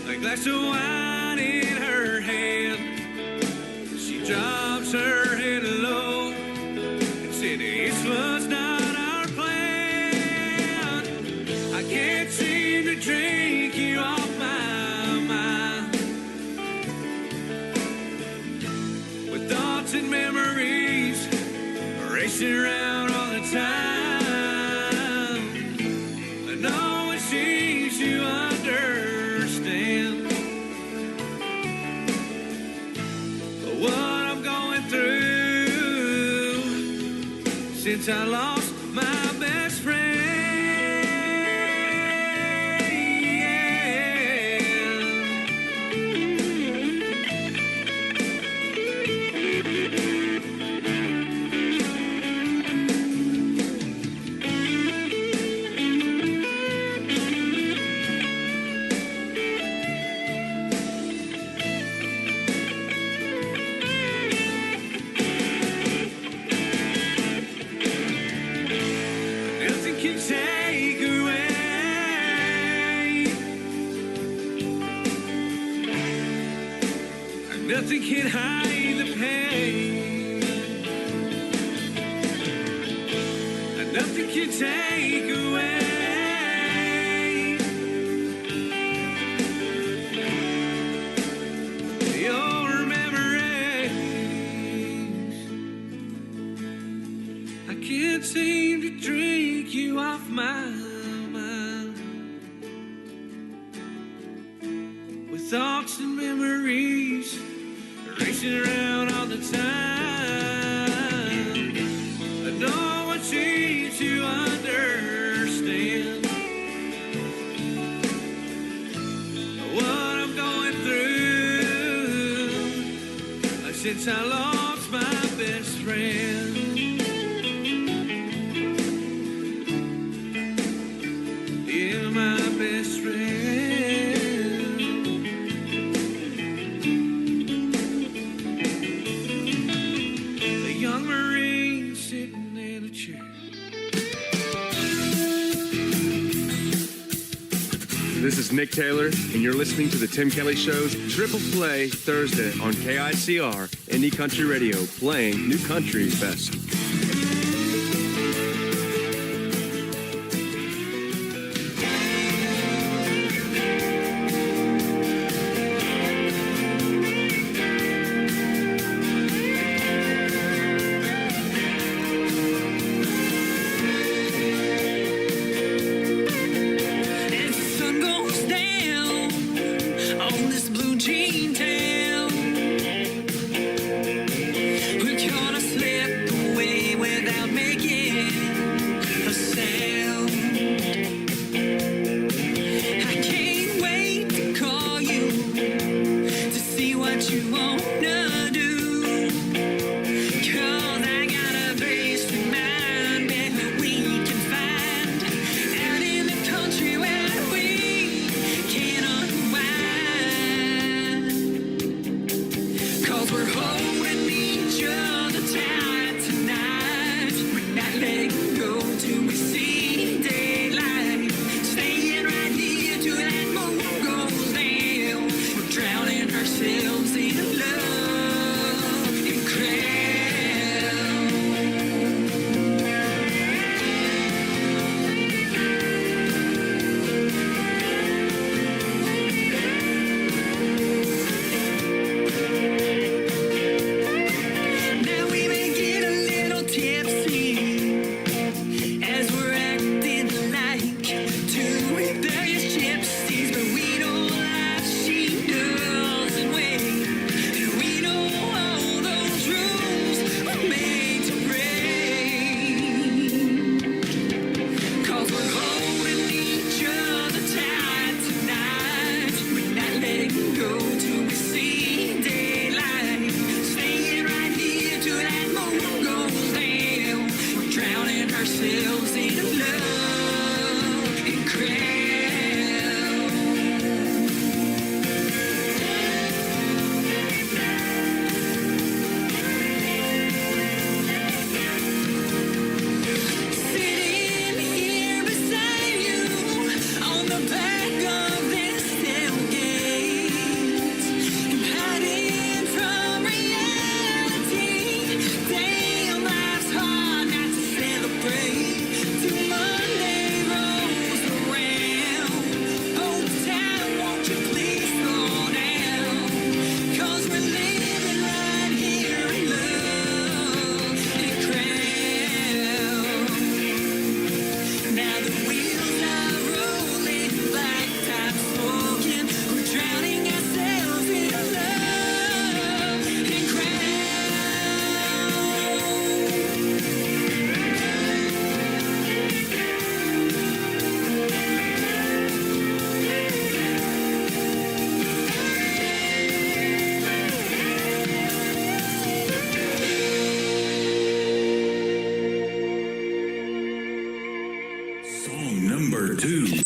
a glass of wine in her hand, she drops her head low and said, "This was not our plan. I can't seem to drink you off my mind. With thoughts and memories racing around all the time, but no one seems to understand what I'm going through since I lost my best friend." Nothing can take away, and nothing can hide the pain, and nothing can take away your memories. I can't seem to drink you off my mind. With thoughts and memories racing around all the time, but no one seems to understand what I'm going through since I lost my best friend. Yeah, my best friend. The young Marine sitting in a chair. This is Nick Taylor, and you're listening to the Tim Kelly Show's Triple Play Thursday on KICR Indie Country Radio, playing new country's best. As the sun goes down on this blue jean town, we're gonna slip away. Number 2.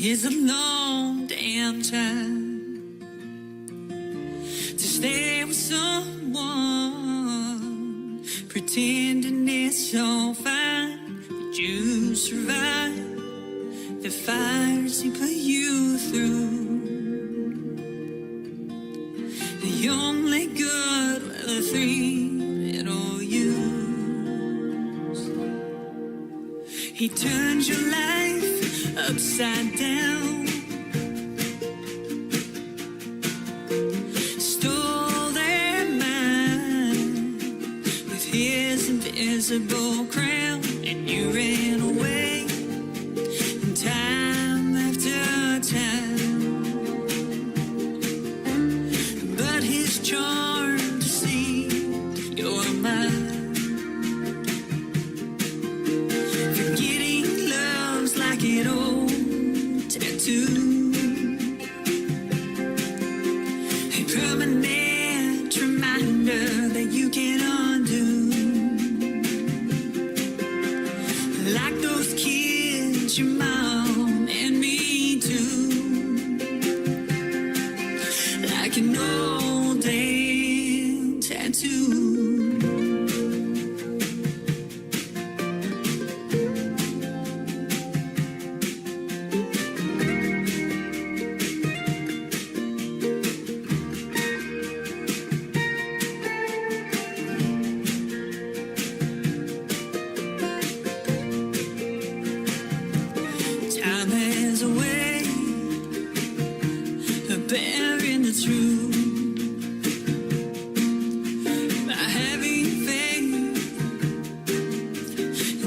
Is a long damn time to stay with someone, pretending it's all fine, that you survive the fires he put you through. The only good were the three little yous. He turned your life upside down, stole their mind with his invisible crown, and you ran away time after time. But his charm deceived your mind. Forgetting love's like it old tattoo, a permanent reminder that you can't undo. Like those kids, your mom and me too. Like an old damn tattoo.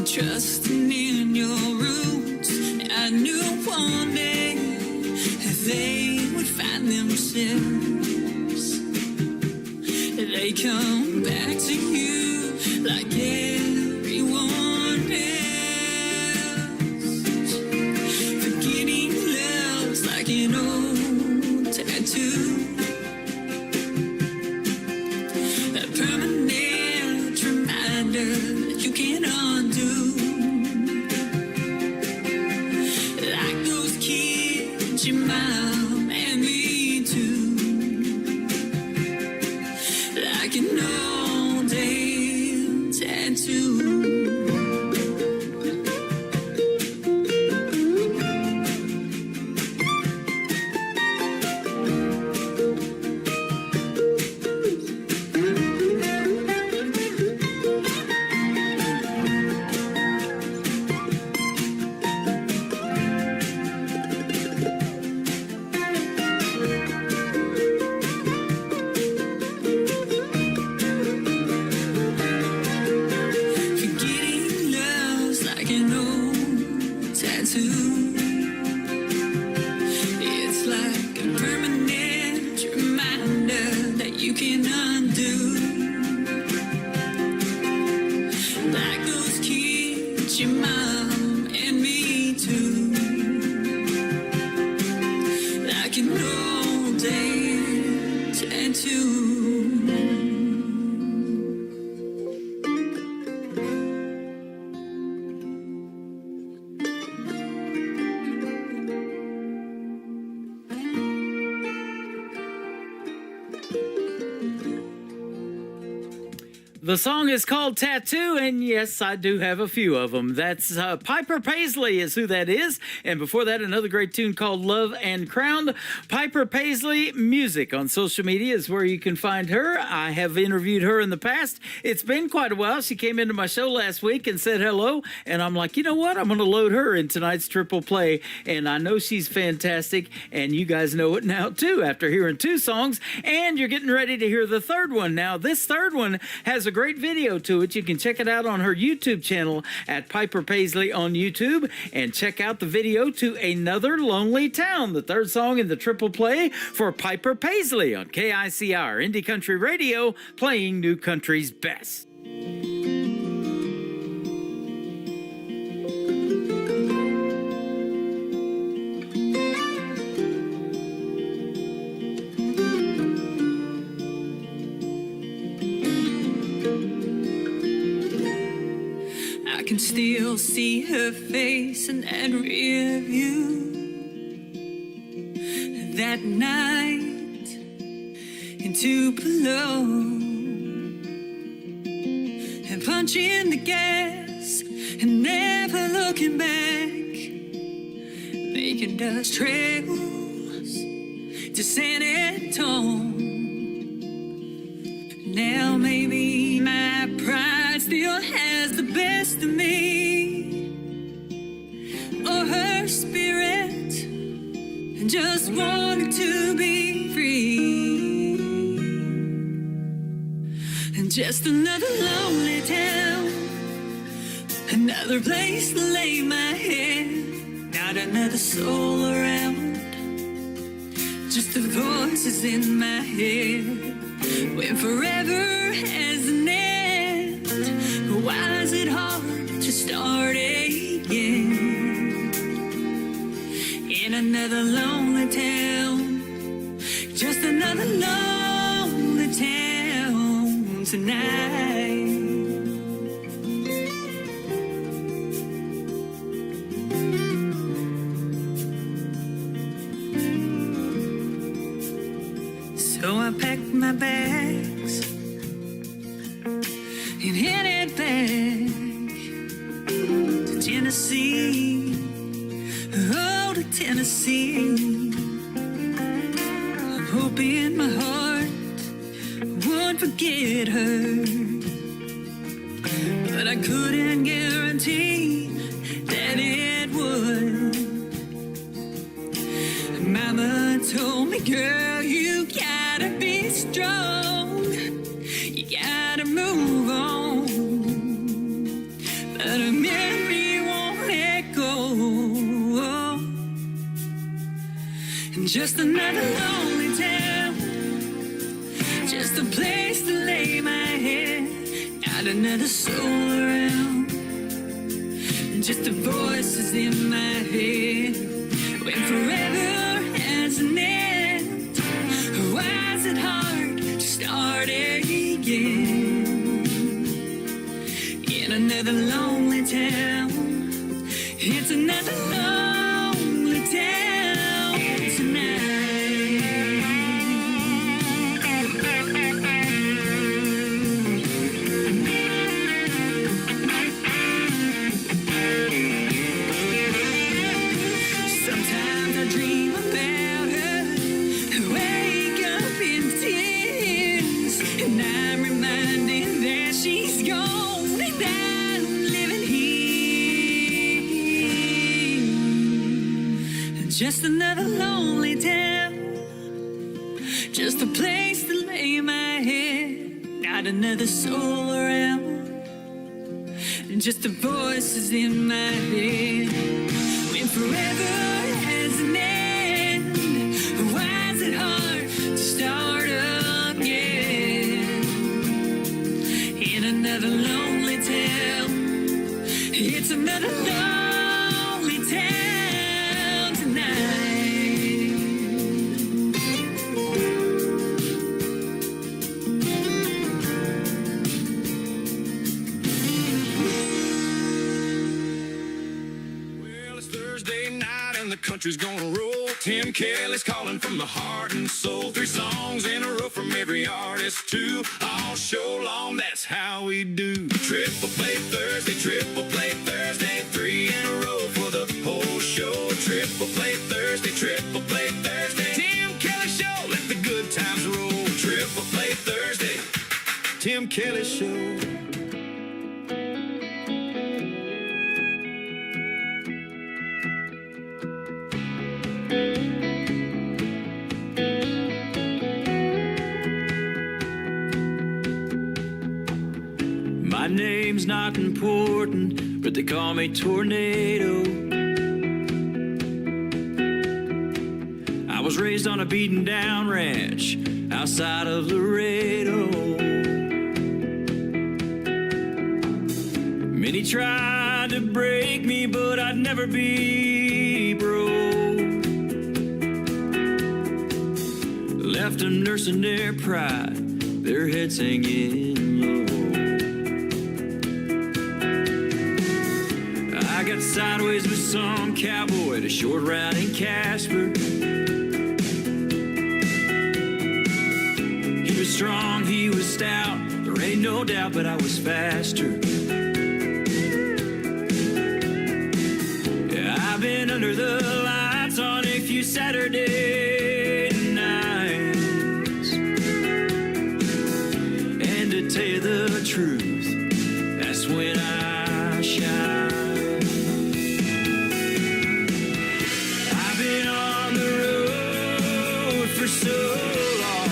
Trusting in your roots, I knew one day they would find themselves. They come back to you like everyone else. Forgetting love's like an old tattoo, a permanent reminder that you can't undo. Your mom and me too. Like an old damn tattoo. It's like a permanent reminder that you can undo. Like those kids, your mom and me too. Like an old damn tattoo. The song is called Tattoo, and yes, I do have a few of them. That's Piper Paisley is who that is. And before that, another great tune called Love and Crowned. Piper Paisley Music on social media is where you can find her. I have interviewed her in the past. It's been quite a while. She came into my show last week and said hello, and I'm like, you know what? I'm going to load her in tonight's Triple Play, and I know she's fantastic, and you guys know it now, too, after hearing two songs, and you're getting ready to hear the third one. Now, this third one has a great video to it. You can check it out on her YouTube channel at Piper Paisley on YouTube, and check out the video to Another Lonely Town, the third song in the triple play for Piper Paisley on KICR Indie Country Radio, playing New Country's best. I can still see her face in that rear view. That night in Tupelo, and punching the gas and never looking back, making dust trails to San Antonio. Now maybe my pride still has the best of me, or her spirit just wanted to be free. And just another lonely town, another place to lay my head, not another soul around, just the voices in my head. When forever has an end, why is it hard to start again? In another lonely town, just another lonely town tonight. So I packed my bags and headed back to Tennessee. Oh, to Tennessee. Hoping my heart would forget her, but I couldn't guarantee that it would. Mama told me, girl, you gotta be strong, you gotta move on, but a memory won't let go. And just another lonely town, just a place to lay my head, not another soul around, just the voices in my head. When forever has an end, why is it hard to start again? In another lonely town, it's another lonely town tonight. Sometimes I dream about her, wake up in tears, and I'm reminded that she's gone and I'm living here. Just another lonely town, just a place to lay my head, not another soul around, just the voices in my head. When forever has an end, why is it hard to start again? In another lonely town, it's another lonely town tonight. Well, it's Thursday night and the country's gonna roll. Tim Kelly's calling from the heart and soul. 3 songs in a row from every artist too. All show long, that's how we do. Triple play Thursday, 3 in a row for the whole show. Triple play Thursday, Tim Kelly Show, let the good times roll. Triple play Thursday, Tim Kelly Show. My name's not important, but they call me Tornado. I was raised on a beaten down ranch outside of Laredo. Many tried to break me, but I'd never be broke. Left them nursing their pride, their heads hanging low. I got sideways with some cowboy at a short round in Casper. He was strong, he was stout, there ain't no doubt, but I was faster. Yeah, I've been under the lights on a few Saturday nights. And to tell you the truth, that's when I shine. I've been on the road for so long.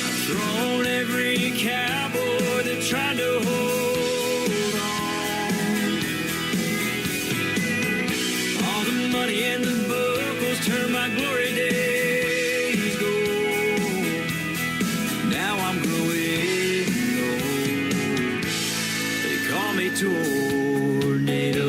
I've thrown every cowboy that tried to hold on. All the money and the buckles turned my glory days gold. Now I'm growing old. They call me Tornado.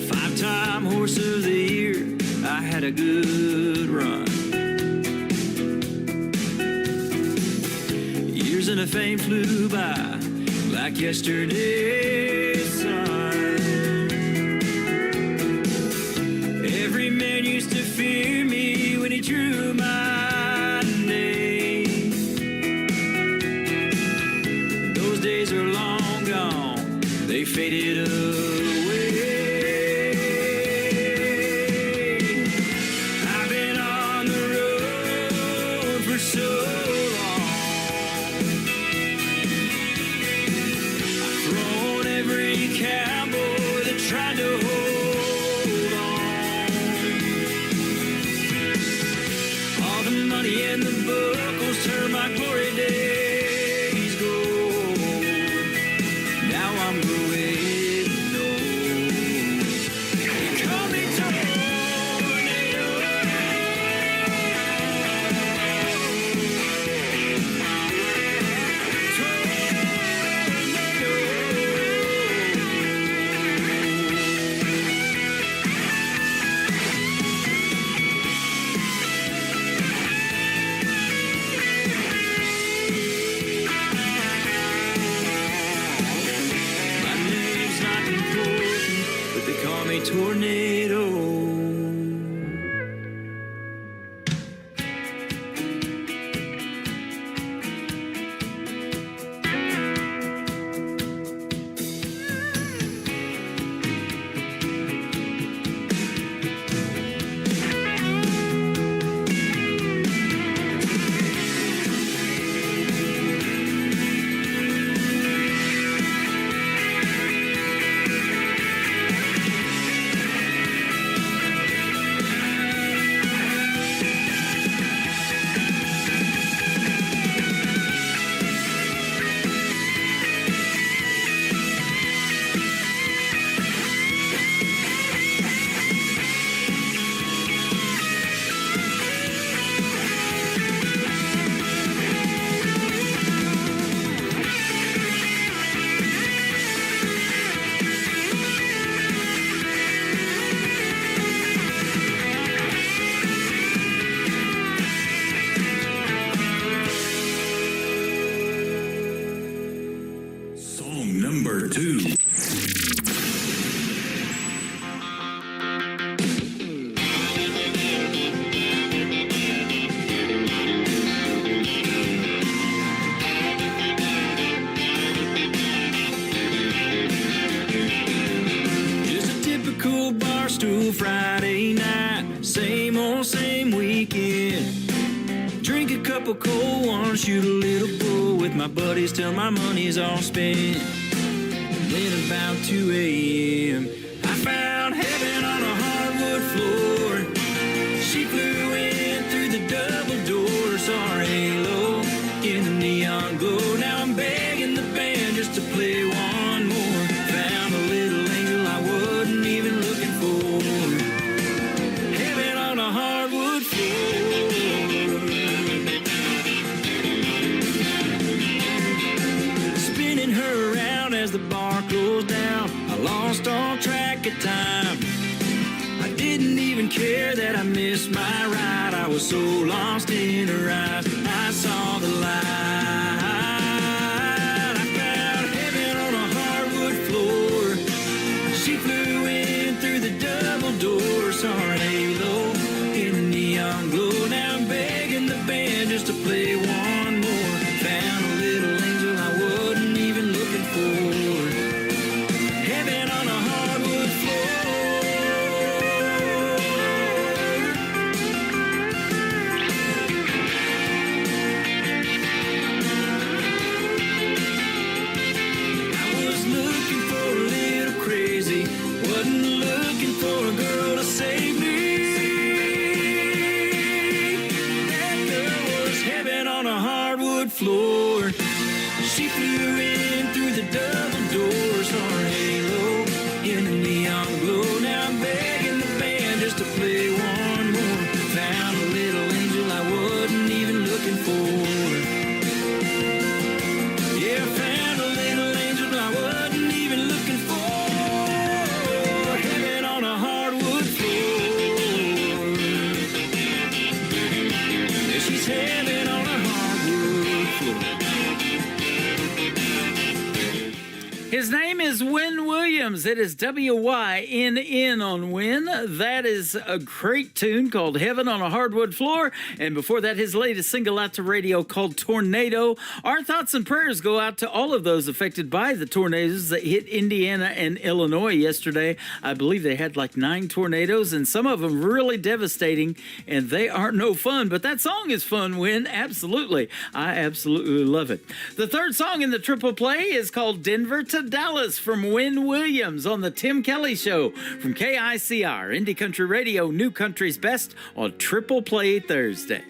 Five-time horse of the year, I had a good run. Years and a fame flew by like yesterday's sun. Every man used to fear me when he drew my name. Those days are long gone, they faded away. I've been on the road for so long. I've thrown every cowboy that tried to hold on. All the money and the buckles turned my glory days gold. Now I'm growing old. They call me Tornado. My name's not important, but they call me Tornado. Song number 2. Just a typical barstool Friday night, same old, same weekend. Drink a couple cold ones, shoot a little pool with my buddies till my money's all spent. Then about 2 a.m. I found heaven on a hardwood floor. nick of time. I didn't even care that I missed my ride. I was so lost in her eyes. I saw the light. I found heaven on a hardwood floor. She flew in through the double door. Saw her halo in the neon glow. Now I'm begging the band just to play one more. Found a little angel I wasn't even looking for. Heaven on a hardwood floor. I was looking for a little crazy, wasn't looking for a girl to save me. That girl was heaven on a hardwood floor. She flew in through the double doors, saw her halo in the neon glow. Now I'm begging the band just to play one more. Found a little angel I wasn't even looking for. Yeah, found a little angel I wasn't even looking for. Heaven on a hardwood floor. Yeah, she's heaven on a hardwood floor. His name is Wynn Williams. It is W-Y-N-N on Wynn. That is a great tune called Heaven on a Hardwood Floor. And before that, his latest single out to radio called Tornado. Our thoughts and prayers go out to all of those affected by the tornadoes that hit Indiana and Illinois yesterday. I believe they had like 9 tornadoes, and some of them really devastating, and they are no fun. But that song is fun, Wynn. Absolutely. I absolutely love it. The third song in the triple play is called Denver to Dallas from Wynn Williams on the Tim Kelly Show from KICR, Indie Country Radio, New Country's Best on Triple Play Thursday.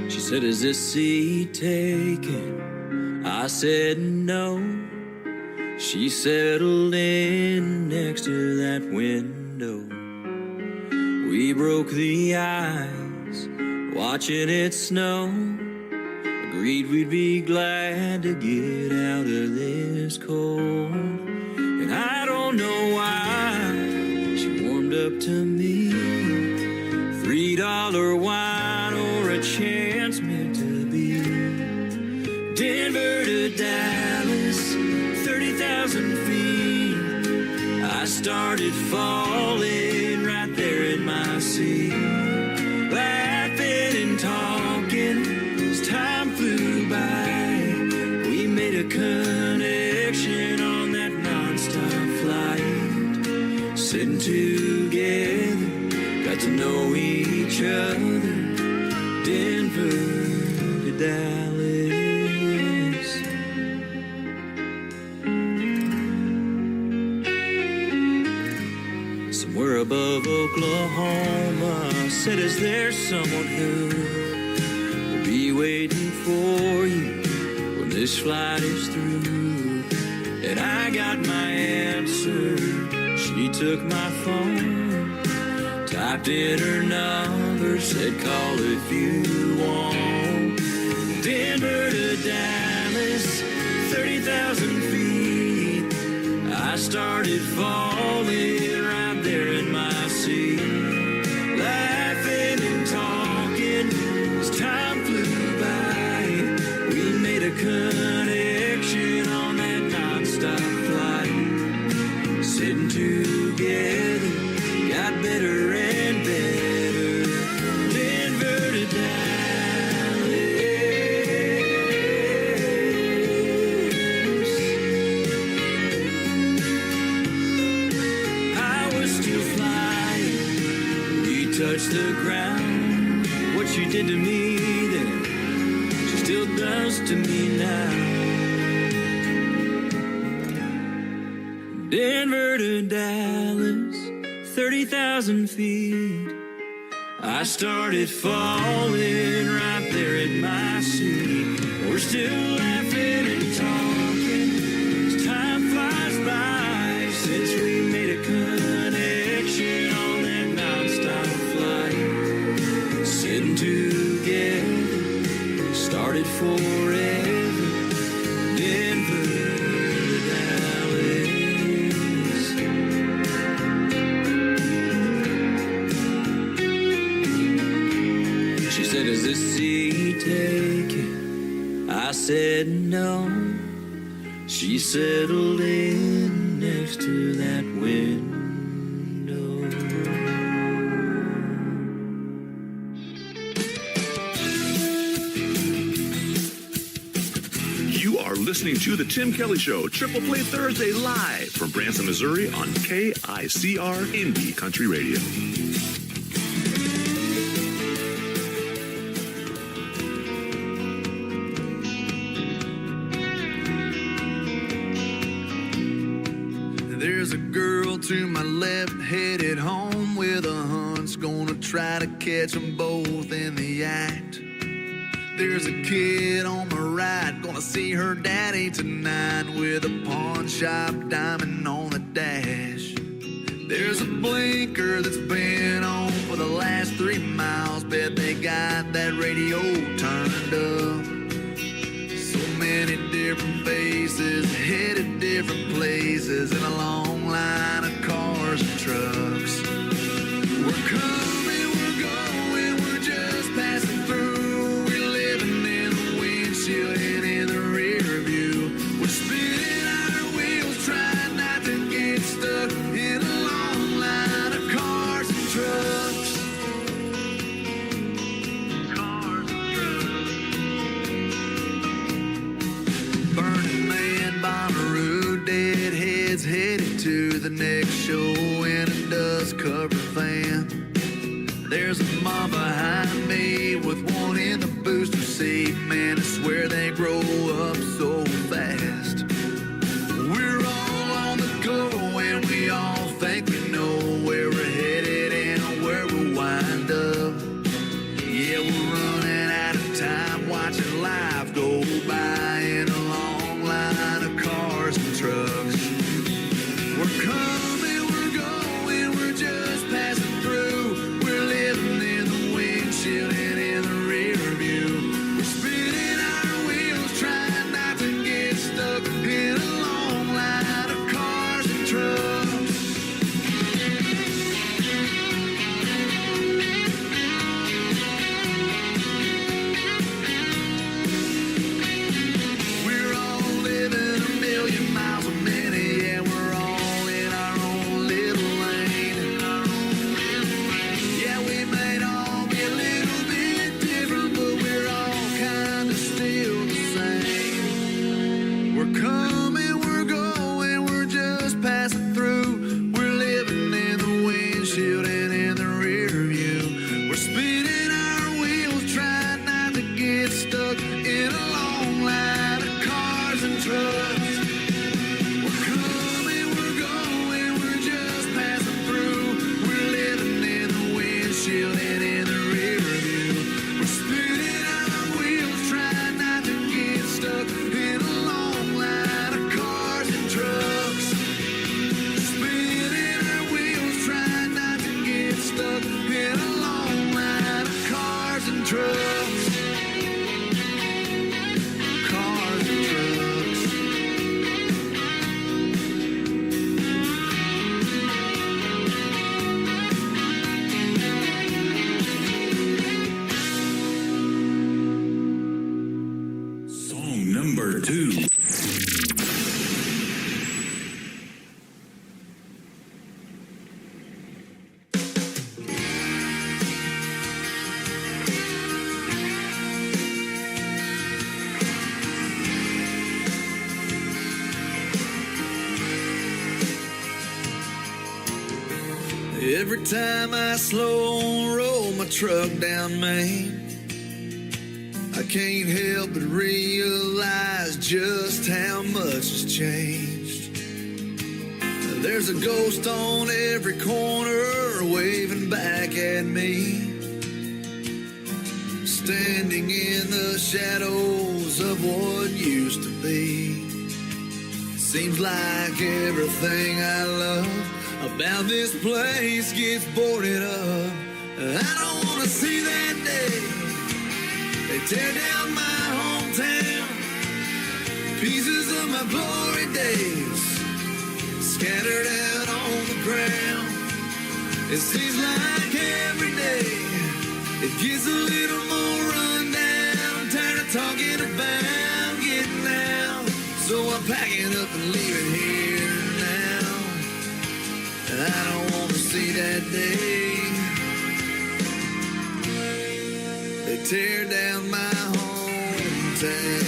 She said, "Is this seat taken?" I said, "No." She settled in next to that window. We broke the ice, watching it snow. Agreed we'd be glad to get out of this cold. And I don't know why she warmed up to me. $3 wine or a chance meant to be. Denver to Dallas, 30,000 feet. I started falling right there in my seat. Laughing and talking as time flew by. We made a connection on that nonstop flight. Sitting together, got to know each other. Denver to Dallas. Somewhere above Oklahoma, said, "Is there someone who will be waiting for you when this flight is through?" And I got my answer. She took my phone, typed in her number, said, "Call if you want." Denver to Dallas, 30,000 feet. I started falling right there in my seat. Laughing and talking as time flew by. We made a connection on that nonstop flight. Sitting together, got better and better. Denver to Dallas. I was still flying. We touched the ground. What she did to me then, she still does to me now. Denver to Dallas, 30,000 feet. I started falling right there in my seat. We're still laughing and talking as time flies by. Since we made a connection on that nonstop flight. Sitting together, started forever. Denver to Dallas. sea take you? I said no. She settled in next to that window. You are listening to The Tim Kelly Show, Triple Play Thursday, live from Branson, Missouri on KICR Indie Country Radio. There's a girl to my left headed home with a hunch, gonna try to catch them both in the act. There's a kid on my right, gonna see her daddy tonight with a pawn shop diamond on the dash. There's a blinker that's been on for the last 3 miles, bet they got that radio turned up. So many different faces, headed different places, in a long line of cars and trucks. We're coming, we're going, we're just passing through. We're living in the windshield and in the rear view. We're spinning our wheels, trying not to get stuck in a long line of cars and trucks. Cars and trucks. Burning Man, Bonnaroo, Deadheads headed to the next show in a dust-covered van. There's a mom behind me with one in the booster seat. Man, I swear they grow up so fast. We're all on the go and we all think we know where we're headed and where we'll wind up. Yeah, we're running out of time watching life go by in a long line of cars and trucks. We're coming, we're going, we're just passing through. We're living in the windshield and in the rear view. We're spinning our wheels, trying not to get stuck in a long line of cars and trucks. We're all living a million miles a minute, yeah, we're all in our own little lane. Yeah, we may all be a little bit different, but we're all kind of still the same. We're coming, we're going, we're just passing through. We're living in the windshield and in the rear view. We're spinning our wheels, trying not to get stuck in a long line of cars and trucks. We're coming, we're going, we're just passing through. We're living in the windshield and in the rear view. We're spinning our wheels, trying not to get stuck in a long line of cars and trucks. Spinning our wheels, trying not to get stuck in a long line of cars and trucks. Cars and trucks. Song number 2. Every time I slow roll my truck down Main, I can't help but realize just how much has changed. There's a ghost on every corner waving back at me, standing in the shadows of what used to be. Seems like everything I love about this place gets boarded up. I don't want to see that day they tear down my hometown. Pieces of my glory days scattered out on the ground. It seems like every day it gets a little more talking about getting out, so I'm packing up and leaving here now. I don't want to see that day they tear down my hometown.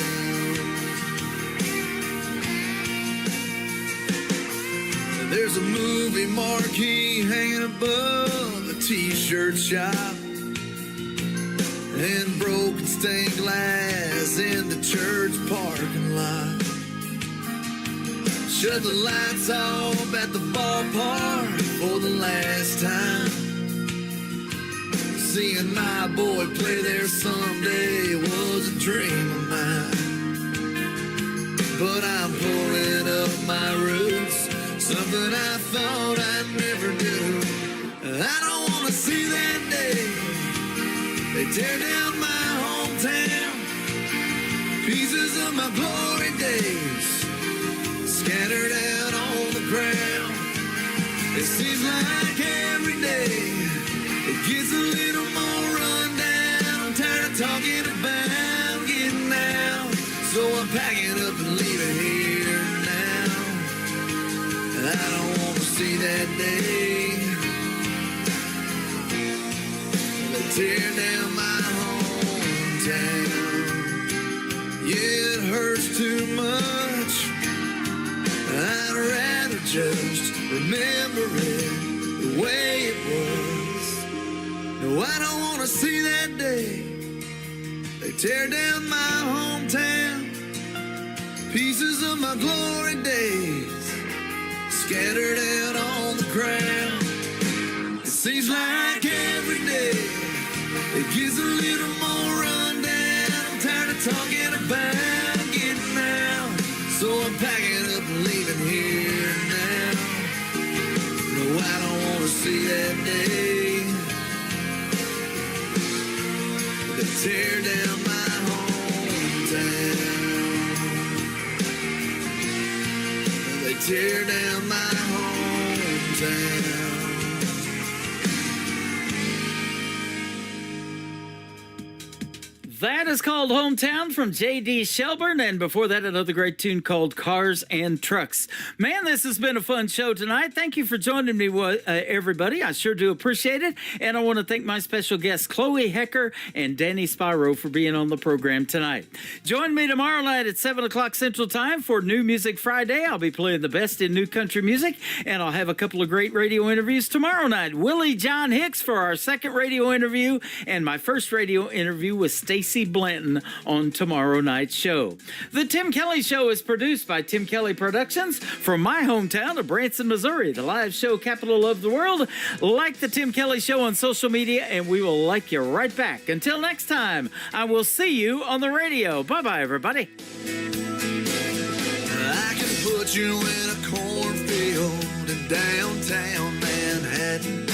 There's a movie marquee hanging above a t-shirt shop, and broken stained glass in the church parking lot. Shut the lights off at the ballpark for the last time. Seeing my boy play there someday was a dream of mine. But I'm pulling up my roots, something I thought I'd never do. I don't want to see that day they tear down my hometown. Pieces of my glory days scattered out on the ground. It seems like every day it gets a little more run down. I'm tired of talking about getting out, so I'm packing up and leaving here now. I don't want to see that day they tear down my hometown. Yeah, it hurts too much. I'd rather just remember it the way it was. No, I don't want to see that day they tear down my hometown. Pieces of my glory days scattered out on the ground. It seems like every day it gives a little more run down. I'm tired of talking about getting out, so I'm packing up and leaving here now. No, I don't want to see that day they tear down my hometown. They tear down my hometown. That is called Hometown from J.D. Shelburne, and before that, another great tune called Cars and Trucks. Man, this has been a fun show tonight. Thank you for joining me, everybody. I sure do appreciate it, and I want to thank my special guests, Chloe Hecker and Danny Spiro, for being on the program tonight. Join me tomorrow night at 7 o'clock Central Time for New Music Friday. I'll be playing the best in new country music, and I'll have a couple of great radio interviews tomorrow night. Willie John Hicks for our second radio interview, and my first radio interview with Stacey Blanton on tomorrow night's show. The Tim Kelly Show is produced by Tim Kelly Productions from my hometown of Branson, Missouri, the live show capital of the world. Like the Tim Kelly Show on social media, and we will like you right back. Until next time, I will see you on the radio. Bye-bye, everybody. I can put you in a cornfield in downtown Manhattan.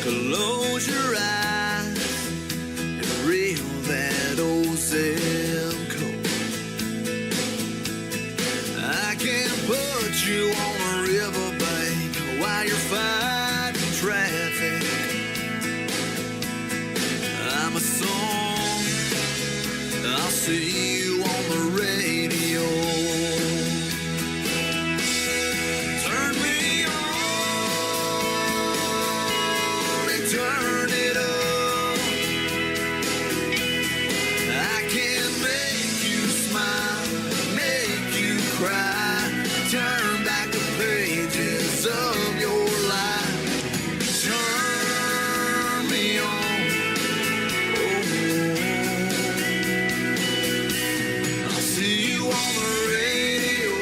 Close your eyes and reel that old zip code. I can put you on a riverbank while you're fighting traffic. I'm a song, I'll see you on the radio. Turn me on and turn it up. I can make you smile, make you cry, turn back the pages of your life. Turn me on. I'll see you on the radio.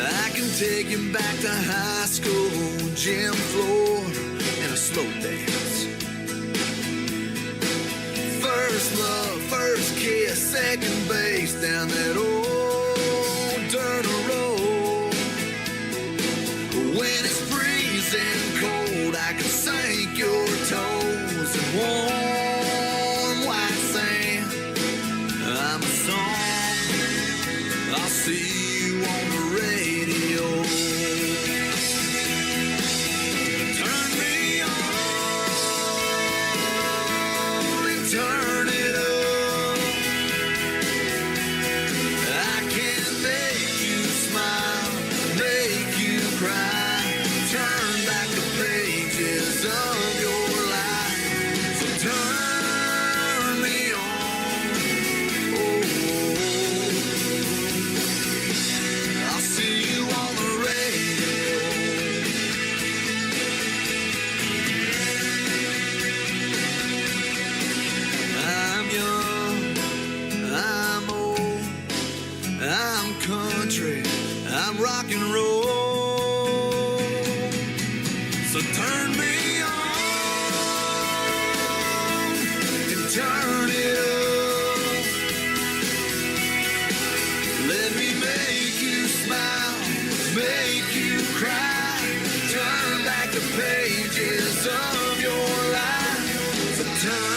I can take you back to high school, gym floor, and a slow dance. First love, first kiss, second base down that old dirt road. When it's freezing cold, I can sink your toes in warm white sand. I'm a song, I'll see you on the radio. of rock and roll. So turn me on and turn it up. Let me make you smile, make you cry. Turn back the pages of your life. So turn